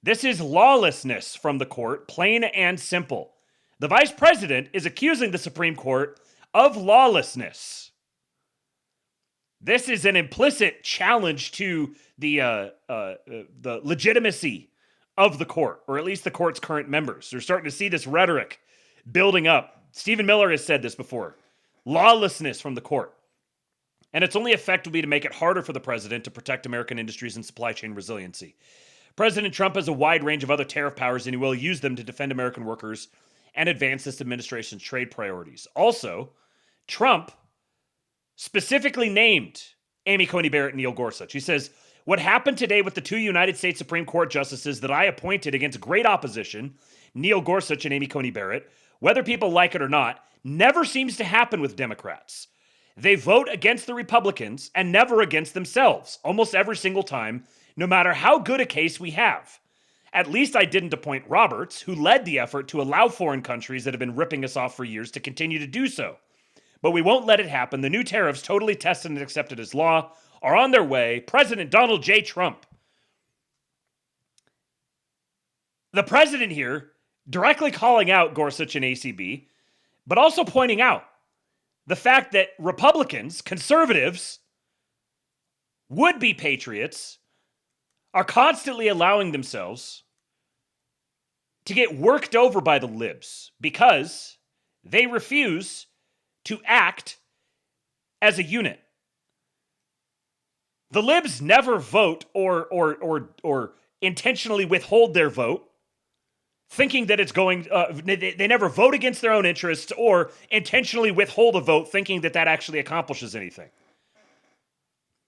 This is lawlessness from the court, plain and simple. The vice president is accusing the Supreme Court of lawlessness. This is an implicit challenge to the legitimacy of the court, or at least the court's current members. They're starting to see this rhetoric building up. Stephen Miller has said this before. Lawlessness from the court. And its only effect will be to make it harder for the president to protect American industries and supply chain resiliency. President Trump has a wide range of other tariff powers, and he will use them to defend American workers and advance this administration's trade priorities. Also, Trump specifically named Amy Coney Barrett and Neil Gorsuch. He says, "What happened today with the two United States Supreme Court justices that I appointed against great opposition, Neil Gorsuch and Amy Coney Barrett, whether people like it or not, never seems to happen with Democrats. They vote against the Republicans and never against themselves, almost every single time, no matter how good a case we have. At least I didn't appoint Roberts, who led the effort to allow foreign countries that have been ripping us off for years to continue to do so. But we won't let it happen. The new tariffs, totally tested and accepted as law, are on their way. President Donald J. Trump." The president here directly calling out Gorsuch and ACB, but also pointing out the fact that Republicans, conservatives, would-be patriots, are constantly allowing themselves to get worked over by the libs because they refuse to act as a unit. The libs never vote or intentionally withhold their vote, thinking that it's going, they never vote against their own interests or intentionally withhold a vote thinking that that actually accomplishes anything.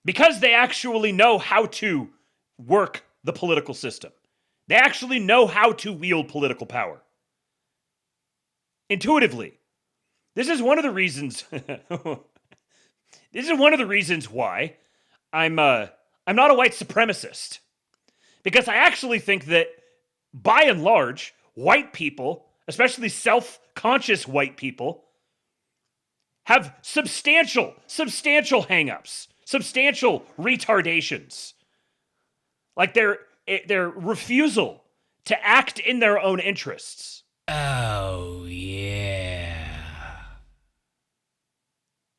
Because they actually know how to work the political system. They actually know how to wield political power. Intuitively. This is one of the reasons, why I'm not a white supremacist. Because I actually think that by and large, white people, especially self-conscious white people, have substantial hang-ups, substantial retardations. Like their refusal to act in their own interests. Oh, yeah.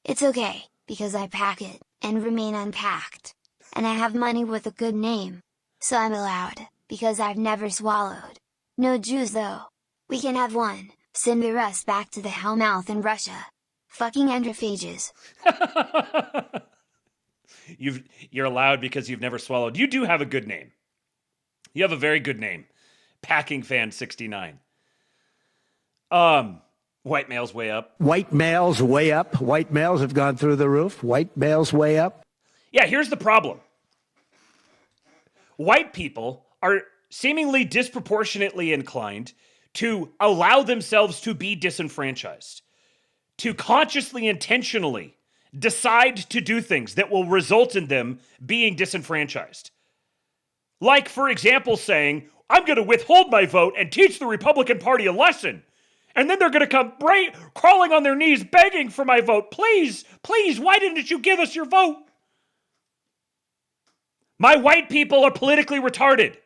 It's okay, because I pack it, and remain unpacked. And I have money with a good name. So I'm allowed, because I've never swallowed. No Jews though. We can have one, send the rest back to the hellmouth in Russia. Fucking androphages. You're allowed because you've never swallowed. You do have a good name. You have a very good name. Packing Fan 69. White males way up. White males way up. White males have gone through the roof. White males way up. Yeah, here's the problem. White people are seemingly disproportionately inclined to allow themselves to be disenfranchised, to consciously, intentionally decide to do things that will result in them being disenfranchised. Like, for example, saying, I'm going to withhold my vote and teach the Republican Party a lesson. And then they're going to come crawling on their knees, begging for my vote. Please, please, why didn't you give us your vote? My white people are politically retarded.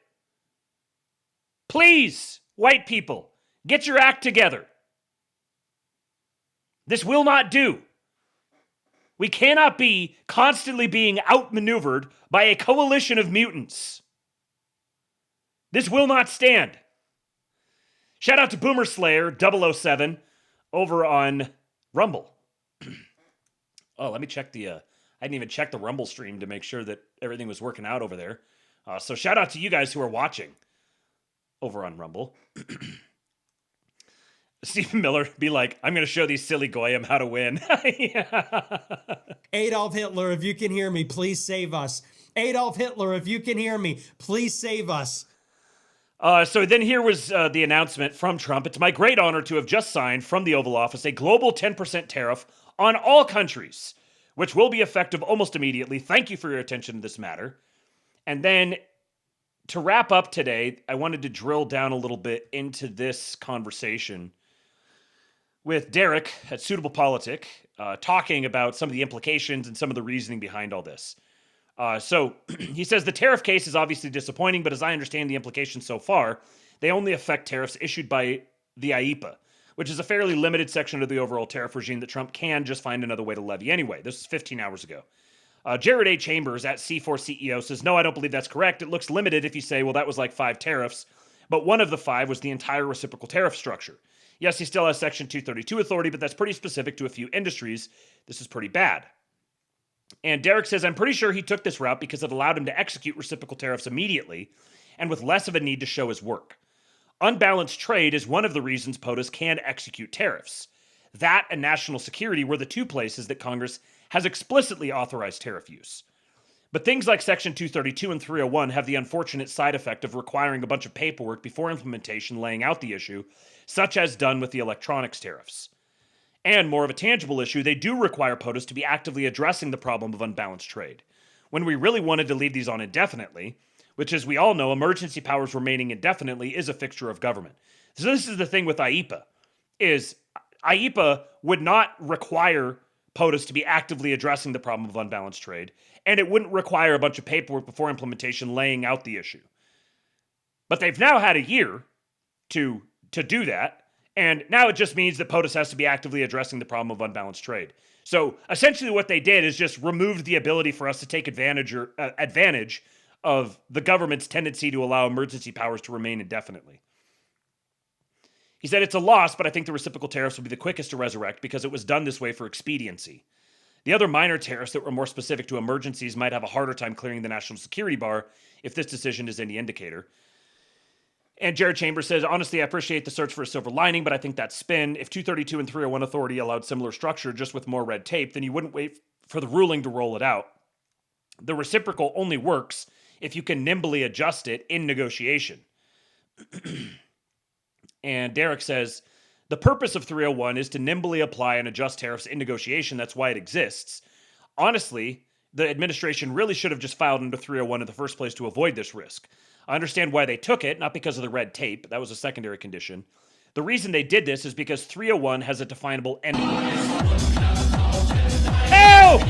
Please, white people, get your act together. This will not do. We cannot be constantly being outmaneuvered by a coalition of mutants. This will not stand. Shout out to Boomer Slayer 007 over on Rumble. Oh, let me check I didn't even check the Rumble stream to make sure that everything was working out over there. So shout out to you guys who are watching over on Rumble. Stephen Miller be like, I'm going to show these silly goyim how to win. Adolf Hitler, if you can hear me, please save us. Adolf Hitler, if you can hear me, please save us. So then here was the announcement from Trump. It's my great honor to have just signed from the Oval Office a global 10% tariff on all countries, which will be effective almost immediately. Thank you for your attention to this matter. And then to wrap up today, I wanted to drill down a little bit into this conversation with Derek at Suitable Politic, talking about some of the implications and some of the reasoning behind all this. So he says the tariff case is obviously disappointing, but as I understand the implications so far, they only affect tariffs issued by the IEEPA, which is a fairly limited section of the overall tariff regime that Trump can just find another way to levy anyway. This is 15 hours ago. Jared A. Chambers at C4CEO says, no, I don't believe that's correct. It looks limited if you say, well, that was like 5 tariffs, but one of the 5 was the entire reciprocal tariff structure. Yes, he still has Section 232 authority, but that's pretty specific to a few industries. This is pretty bad. And Derek says, I'm pretty sure he took this route because it allowed him to execute reciprocal tariffs immediately and with less of a need to show his work. Unbalanced trade is one of the reasons POTUS can execute tariffs. That and national security were the 2 places that Congress has explicitly authorized tariff use. But things like Section 232 and 301 have the unfortunate side effect of requiring a bunch of paperwork before implementation laying out the issue, such as done with the electronics tariffs. And more of a tangible issue, they do require POTUS to be actively addressing the problem of unbalanced trade. When we really wanted to leave these on indefinitely, which as we all know, emergency powers remaining indefinitely is a fixture of government. So this is the thing with IEEPA, is IEEPA would not require POTUS to be actively addressing the problem of unbalanced trade, and it wouldn't require a bunch of paperwork before implementation laying out the issue. But they've now had a year to do that, and now it just means that POTUS has to be actively addressing the problem of unbalanced trade. So essentially what they did is just removed the ability for us to take advantage of the government's tendency to allow emergency powers to remain indefinitely. He said it's a loss, but I think the reciprocal tariffs will be the quickest to resurrect because it was done this way for expediency. The other minor tariffs that were more specific to emergencies might have a harder time clearing the national security bar if this decision is any indicator. And Jared Chambers says, honestly, I appreciate the search for a silver lining, but I think that's spin. If 232 and 301 authority allowed similar structure just with more red tape, then you wouldn't wait for the ruling to roll it out. The reciprocal only works if you can nimbly adjust it in negotiation. And Derek says, the purpose of 301 is to nimbly apply and adjust tariffs in negotiation. That's why it exists. Honestly, the administration really should have just filed under 301 in the first place to avoid this risk. I understand why they took it, not because of the red tape. That was a secondary condition. The reason they did this is because 301 has a definable end. Help!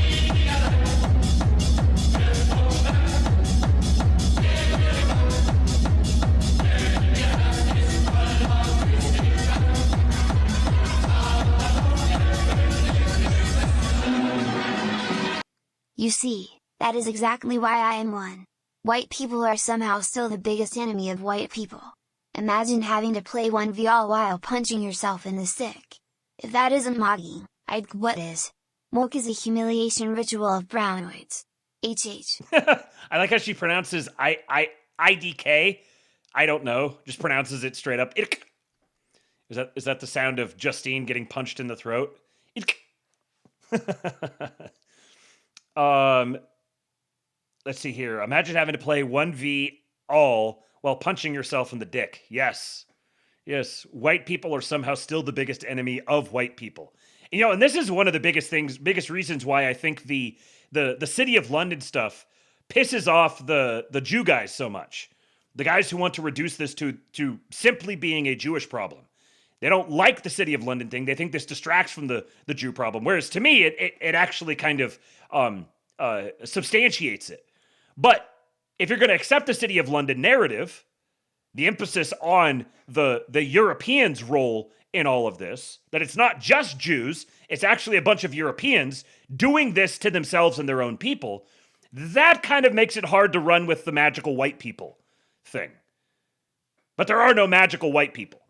You see, that is exactly why I am one. White people are somehow still the biggest enemy of white people. Imagine having to play 1v all while punching yourself in the stick. If that isn't mocking, what is? Mock is a humiliation ritual of brownoids. HH. I like how she pronounces IDK. I don't know. Just pronounces it straight up. Irk. Is that the sound of Justine getting punched in the throat? Let's see here. Imagine having to play 1v all while punching yourself in the dick. Yes. Yes. White people are somehow still the biggest enemy of white people. You know, and this is one of the biggest reasons why I think the City of London stuff pisses off the Jew guys so much. The guys who want to reduce this to simply being a Jewish problem. They don't like the City of London thing. They think this distracts from the Jew problem. Whereas to me, it actually kind of substantiates it. But if you're going to accept the City of London narrative, the emphasis on the Europeans' role in all of this, that it's not just Jews, it's actually a bunch of Europeans doing this to themselves and their own people, that kind of makes it hard to run with the magical white people thing. But there are no magical white people.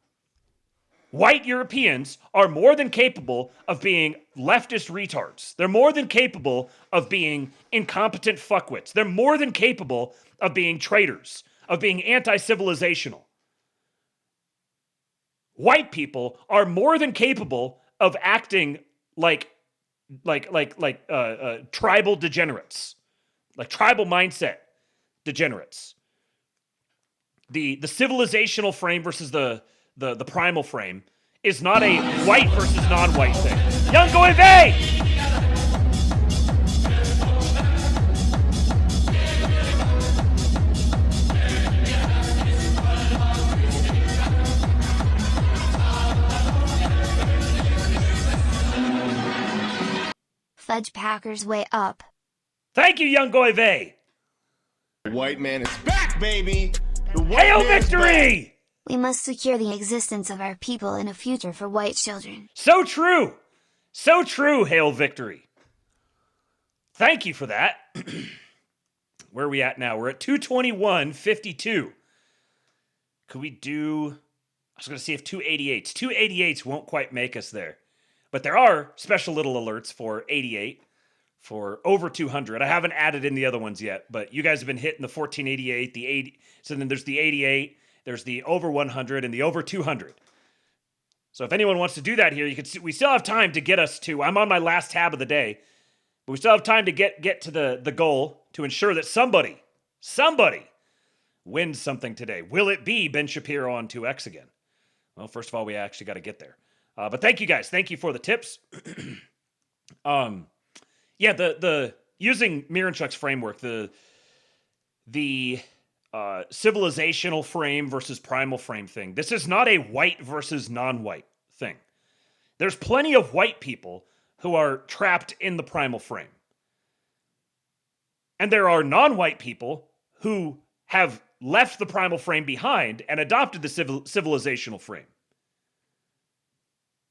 White Europeans are more than capable of being leftist retards. They're more than capable of being incompetent fuckwits. They're more than capable of being traitors, of being anti-civilizational. White people are more than capable of acting like tribal degenerates, like tribal mindset degenerates. The civilizational frame versus the primal frame is not a white versus non-white thing. Young go away! Judge Packer's way up. Thank you, young Goive. The white man is back, baby. The white Hail man is victory! back. We must secure the existence of our people and a future for white children. So true. So true, hail victory. Thank you for that. Where are we at now? We're at 221.52. Could we do... I was going to see if 288s. 288s won't quite make us there. But there are special little alerts for 88, for over 200. I haven't added in the other ones yet, but you guys have been hitting the 1488, the 80. So then there's the 88, there's the over 100, and the over 200. So if anyone wants to do that here, you can see we still have time to get us to... I'm on my last tab of the day, but we still have time to get to the goal to ensure that somebody wins something today. Will it be Ben Shapiro on 2X again? Well, first of all, we actually got to get there. But thank you guys. Thank you for the tips. Yeah, the using Miranchuk's framework, the civilizational frame versus primal frame thing. This is not a white versus non-white thing. There's plenty of white people who are trapped in the primal frame. And there are non-white people who have left the primal frame behind and adopted the civilizational frame.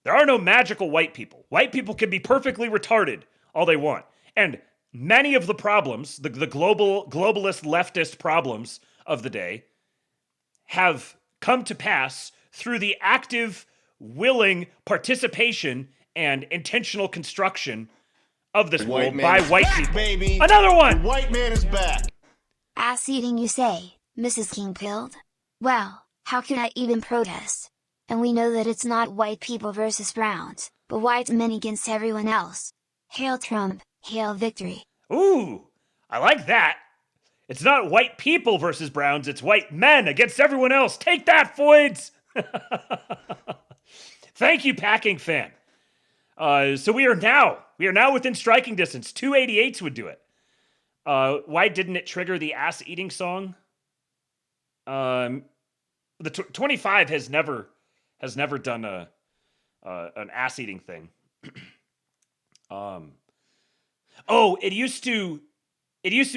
There are no magical white people. White people can be perfectly retarded all they want. And many of the problems, the globalist leftist problems of the day, have come to pass through the active, willing participation and intentional construction of this world by white people. Baby. Another one! The white man is back. Ass eating, you say, Mrs. King-pilled? Well, how can I even protest? And we know that it's not white people versus browns, but white men against everyone else. Hail Trump, hail victory. Ooh, I like that. It's not white people versus browns, it's white men against everyone else. Take that, Foids! Thank you, Packing Fan. So we are now within striking distance. 288s would do it. Why didn't it trigger the ass-eating song? The 25 has never done an ass-eating thing. It used to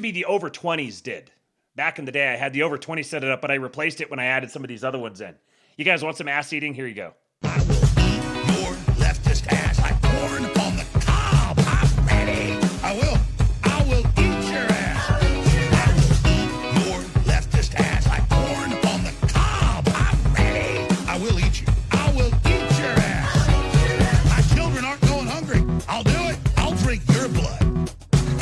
be the over 20s did. Back in the day, I had the over 20 set it up, but I replaced it when I added some of these other ones in. You guys want some ass-eating? Here you go. Your leftist ass like corn on the cob. I'm ready. I will eat your ass. Your leftist ass like corn on the cob. I'm ready. I will eat you. I will eat your ass. My children aren't going hungry. I'll do it. I'll drink your blood.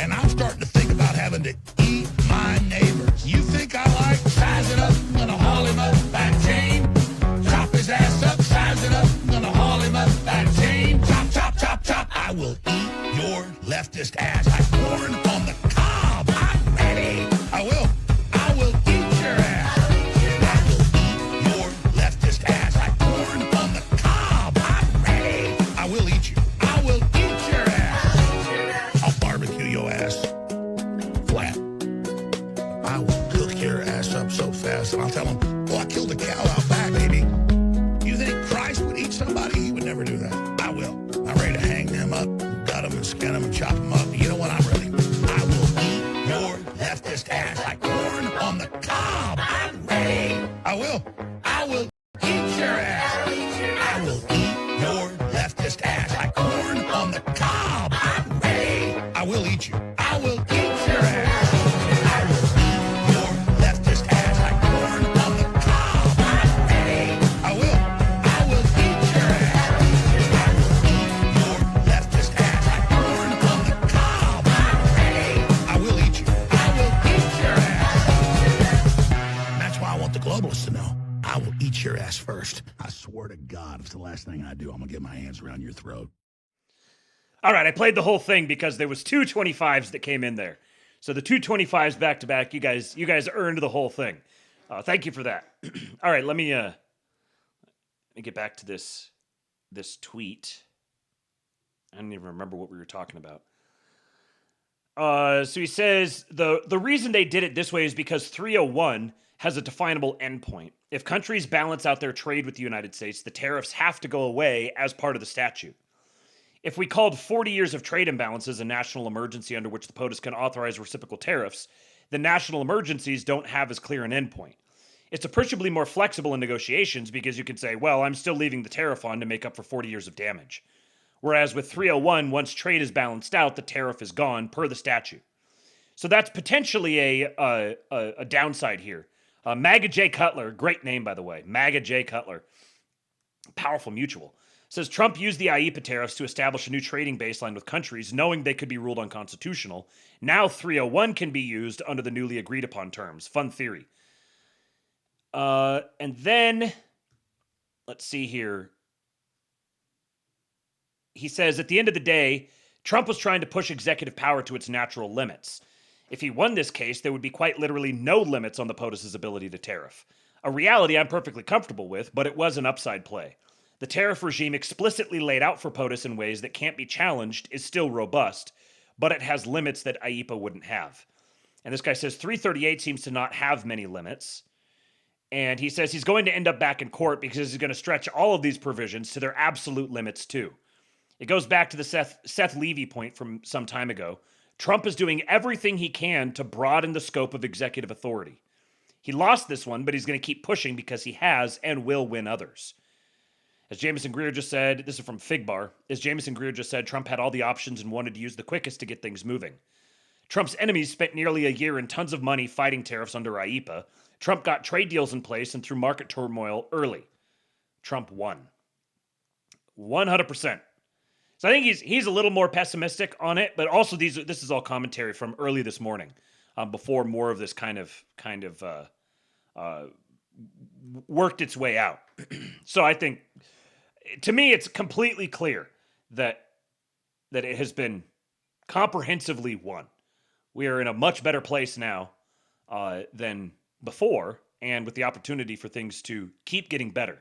And I'm starting to think about having to eat my neighbors. You think I like sizing up? I'm gonna haul him up back chain. Chop his ass up, size it up. I'm gonna haul him up back chain. Chop, chop, chop, chop. I will eat your leftist ass like corn on the cob. I'm ready. I will eat your ass. I will eat your leftist ass like corn on the cob. I'm ready. I will eat you. I will eat your ass. I'll barbecue your ass flat. I will cook your ass up so fast, and I'll tell them, "Oh, I killed a cow out back, baby." You think Christ would eat somebody? He would never do that. I will. I'm ready to hang them up, gut them and skin them and chop them up. You know what? I'm ready. I will eat your leftist ass like corn on the cob. I'm ready. I will eat your ass. I will eat your leftist ass like corn on the cob. I'm ready. I will eat you. I will eat your ass. I will eat your leftist ass like corn on the cob. I'm ready. I will eat your ass. I will eat your leftist ass like corn on the cob. I'm ready. I will eat you. I will eat your ass. That's why I want the globalists to know. I will eat your ass first. I swear to God, if it's the last thing I do, I'm gonna get my hands around your throat. All right, I played the whole thing because there was two 25s that came in there. So the two 25s back to back, you guys earned the whole thing. Thank you for that. All right, let me get back to this tweet. I don't even remember what we were talking about. So he says the reason they did it this way is because 301 has a definable endpoint. If countries balance out their trade with the United States, the tariffs have to go away as part of the statute. if we called 40 years of trade imbalances a national emergency under which the POTUS can authorize reciprocal tariffs, the national emergencies don't have as clear an endpoint. It's appreciably more flexible in negotiations because you can say, well, I'm still leaving the tariff on to make up for 40 years of damage. Whereas with 301, once trade is balanced out, the tariff is gone per the statute. So that's potentially a downside here. MAGA J. Cutler, great name by the way, MAGA J. Cutler, powerful mutual, says Trump used the IEEPA tariffs to establish a new trading baseline with countries, knowing they could be ruled unconstitutional. Now 301 can be used under the newly agreed upon terms. Fun theory. And then, let's see here. He says, at the end of the day, Trump was trying to push executive power to its natural limits. If he won this case, there would be quite literally no limits on the POTUS's ability to tariff. A reality I'm perfectly comfortable with, but it was an upside play. The tariff regime explicitly laid out for POTUS in ways that can't be challenged is still robust, but it has limits that IEEPA wouldn't have. And this guy says 338 seems to not have many limits. And he says he's going to end up back in court because he's going to stretch all of these provisions to their absolute limits too. It goes back to the Seth Levy point from some time ago. Trump is doing everything he can to broaden the scope of executive authority. He lost this one, but he's going to keep pushing because he has and will win others. As Jameson Greer just said, this is from Figbar, as Jameson Greer just said, Trump had all the options and wanted to use the quickest to get things moving. Trump's enemies spent nearly a year and tons of money fighting tariffs under IEEPA. Trump got trade deals in place and through market turmoil early. Trump won. 100%. So I think he's a little more pessimistic on it, but also this is all commentary from early this morning, before more of this kind of worked its way out. So I think, to me, it's completely clear that it has been comprehensively won. We are in a much better place now than before, and with the opportunity for things to keep getting better.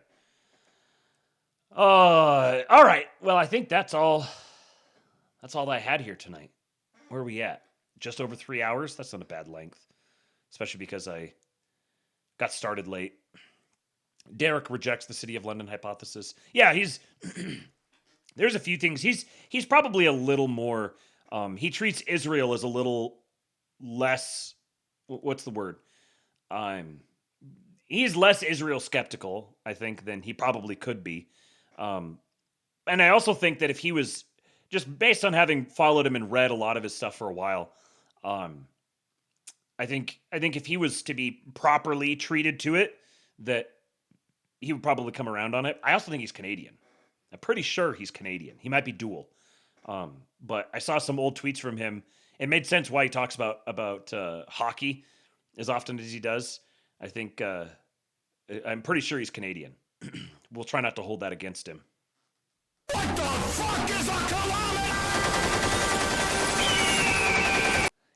All right. Well, I think that's all I had here tonight. Where are we at? Just over 3 hours? That's not a bad length, especially because I got started late. Derek rejects the City of London hypothesis. Yeah, there's a few things. He's probably a little more, he treats Israel as a little less, what's the word? He's less Israel skeptical, I think, than he probably could be. And I also think that if he was, just based on having followed him and read a lot of his stuff for a while, I think if he was to be properly treated to it, that he would probably come around on it. I also think he's Canadian. I'm pretty sure he's Canadian. He might be dual. But I saw some old tweets from him. It made sense why he talks about hockey as often as he does. I think I'm pretty sure he's Canadian. We'll try not to hold that against him. What the fuck is a kilometer?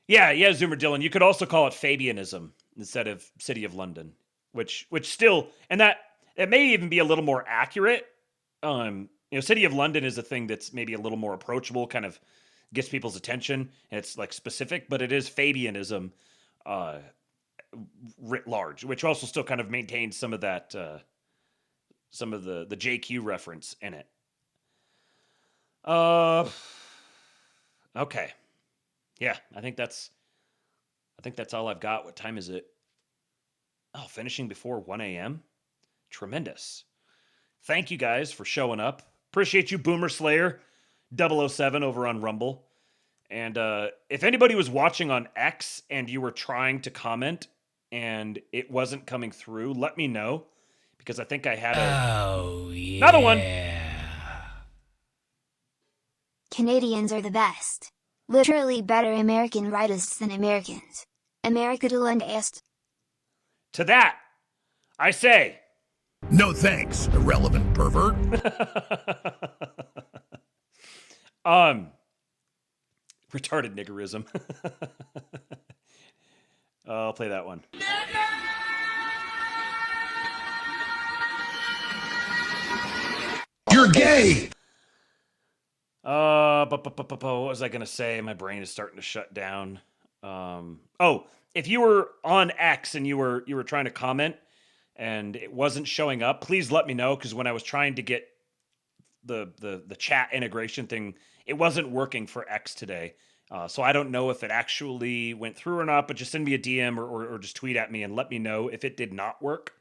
Yeah, Zoomer Dylan. You could also call it Fabianism instead of City of London, which still, and that it may even be a little more accurate. City of London is a thing that's maybe a little more approachable, kind of gets people's attention, and it's like specific, but it is Fabianism writ large, which also still kind of maintains some of that, some of the JQ reference in it. Okay. Yeah, I think that's all I've got. What time is it? Oh, finishing before 1 a.m. Tremendous. Thank you guys for showing up. Appreciate you, Boomer Slayer 007 over on Rumble. And if anybody was watching on X and you were trying to comment and it wasn't coming through, let me know, because I think I had another one. Canadians are the best. Literally better American rightists than Americans. America to lend est. To that, I say, no thanks, irrelevant pervert. Retarded niggerism. I'll play that one. You're gay. What was I gonna say? My brain is starting to shut down. If you were on X and you were trying to comment and it wasn't showing up, please let me know, because when I was trying to get the chat integration thing, it wasn't working for X today. So I don't know if it actually went through or not, but just send me a DM or just tweet at me and let me know if it did not work.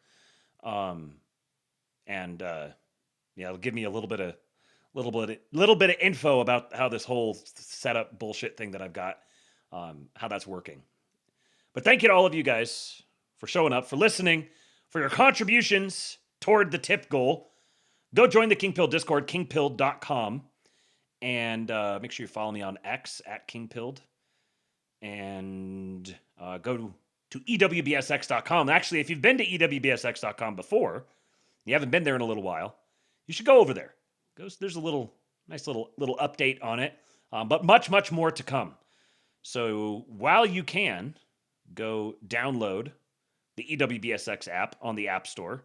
It'll give me a little bit of info about how this whole setup bullshit thing that I've got, how that's working. But thank you to all of you guys for showing up, for listening, for your contributions toward the tip goal. Go join the King Pill Discord, kingpilled.com. And make sure you follow me on X at kingpilled. And go to ewbsx.com. Actually, if you've been to ewbsx.com before, you haven't been there in a little while, you should go over there. There's a nice little update on it, but much more to come. So while you can, go download the EWBSX app on the App Store.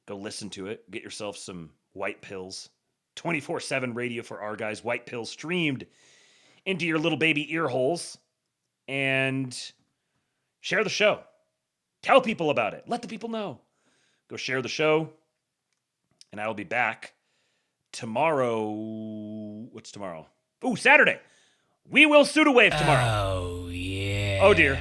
Go listen to it. Get yourself some white pills. 24/7 radio for our guys. White pills streamed into your little baby ear holes. And share the show. Tell people about it. Let the people know. Go share the show. And I will be back tomorrow. What's tomorrow? Ooh, Saturday. We will Pseudo-Wave tomorrow. Oh, yeah. Oh, dear.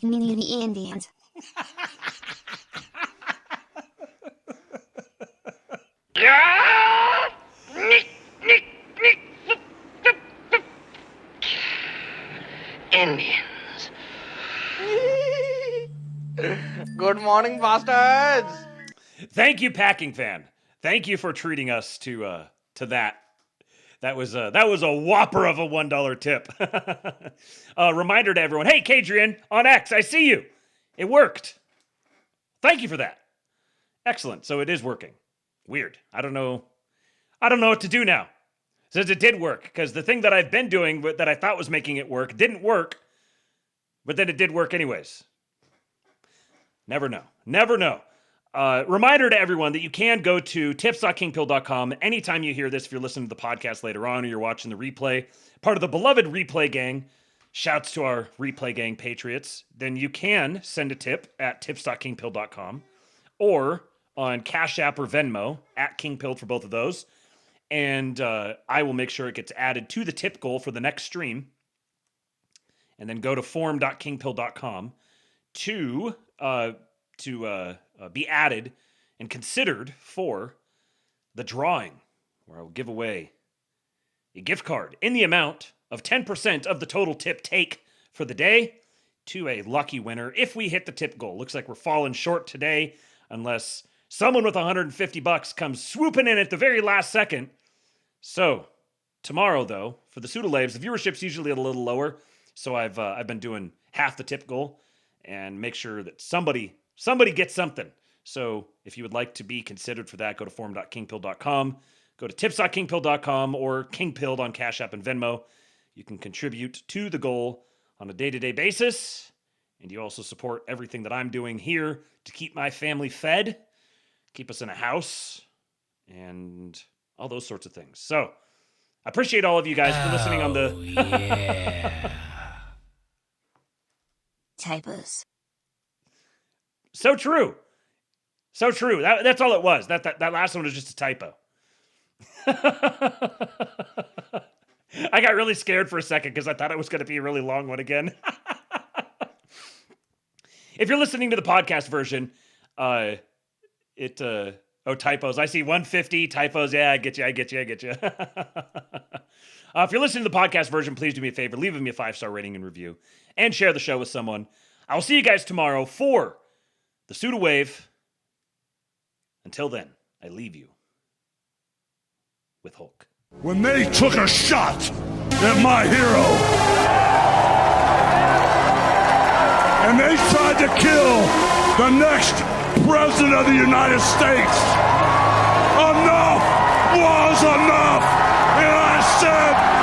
Community Indians. Indians. Good morning, bastards. Thank you, Packing Fan. Thank you for treating us to that. That was a whopper of a $1 tip. Reminder to everyone: hey, Kadrian on X, I see you. It worked. Thank you for that. Excellent. So it is working. Weird. I don't know what to do now, since it did work. Because the thing that I've been doing that I thought was making it work didn't work, but then it did work anyways. Never know. Never know. Reminder to everyone that you can go to tips.kingpill.com anytime you hear this. If you're listening to the podcast later on or you're watching the replay, part of the beloved replay gang, shouts to our replay gang patriots, then you can send a tip at tips.kingpill.com or on Cash App or Venmo at Kingpilled for both of those. And I will make sure it gets added to the tip goal for the next stream. And then go to forum.kingpill.com to be added and considered for the drawing, where I will give away a gift card in the amount of 10% of the total tip take for the day to a lucky winner if we hit the tip goal. Looks like we're falling short today unless someone with $150 comes swooping in at the very last second. So tomorrow, though, for the Pseudo-Laves, the viewership's usually a little lower, so I've been doing half the tip goal and make sure that somebody gets something. So if you would like to be considered for that, go to forum.kingpill.com, go to tips.kingpill.com or Kingpilled on Cash App and Venmo. You can contribute to the goal on a day-to-day basis, and you also support everything that I'm doing here to keep my family fed, keep us in a house, and all those sorts of things. So I appreciate all of you guys for listening on the... yeah. Typos. So true. So true. That's all it was. That last one was just a typo. I got really scared for a second because I thought it was going to be a really long one again. If you're listening to the podcast version, typos. I see 150 typos. Yeah, I get you. If you're listening to the podcast version, please do me a favor. Leave me a 5-star rating and review and share the show with someone. I will see you guys tomorrow for the Pseudo-Wave. Until then, I leave you with Hulk. When they took a shot at my hero, and they tried to kill the next president of the United States, enough was enough, and I said,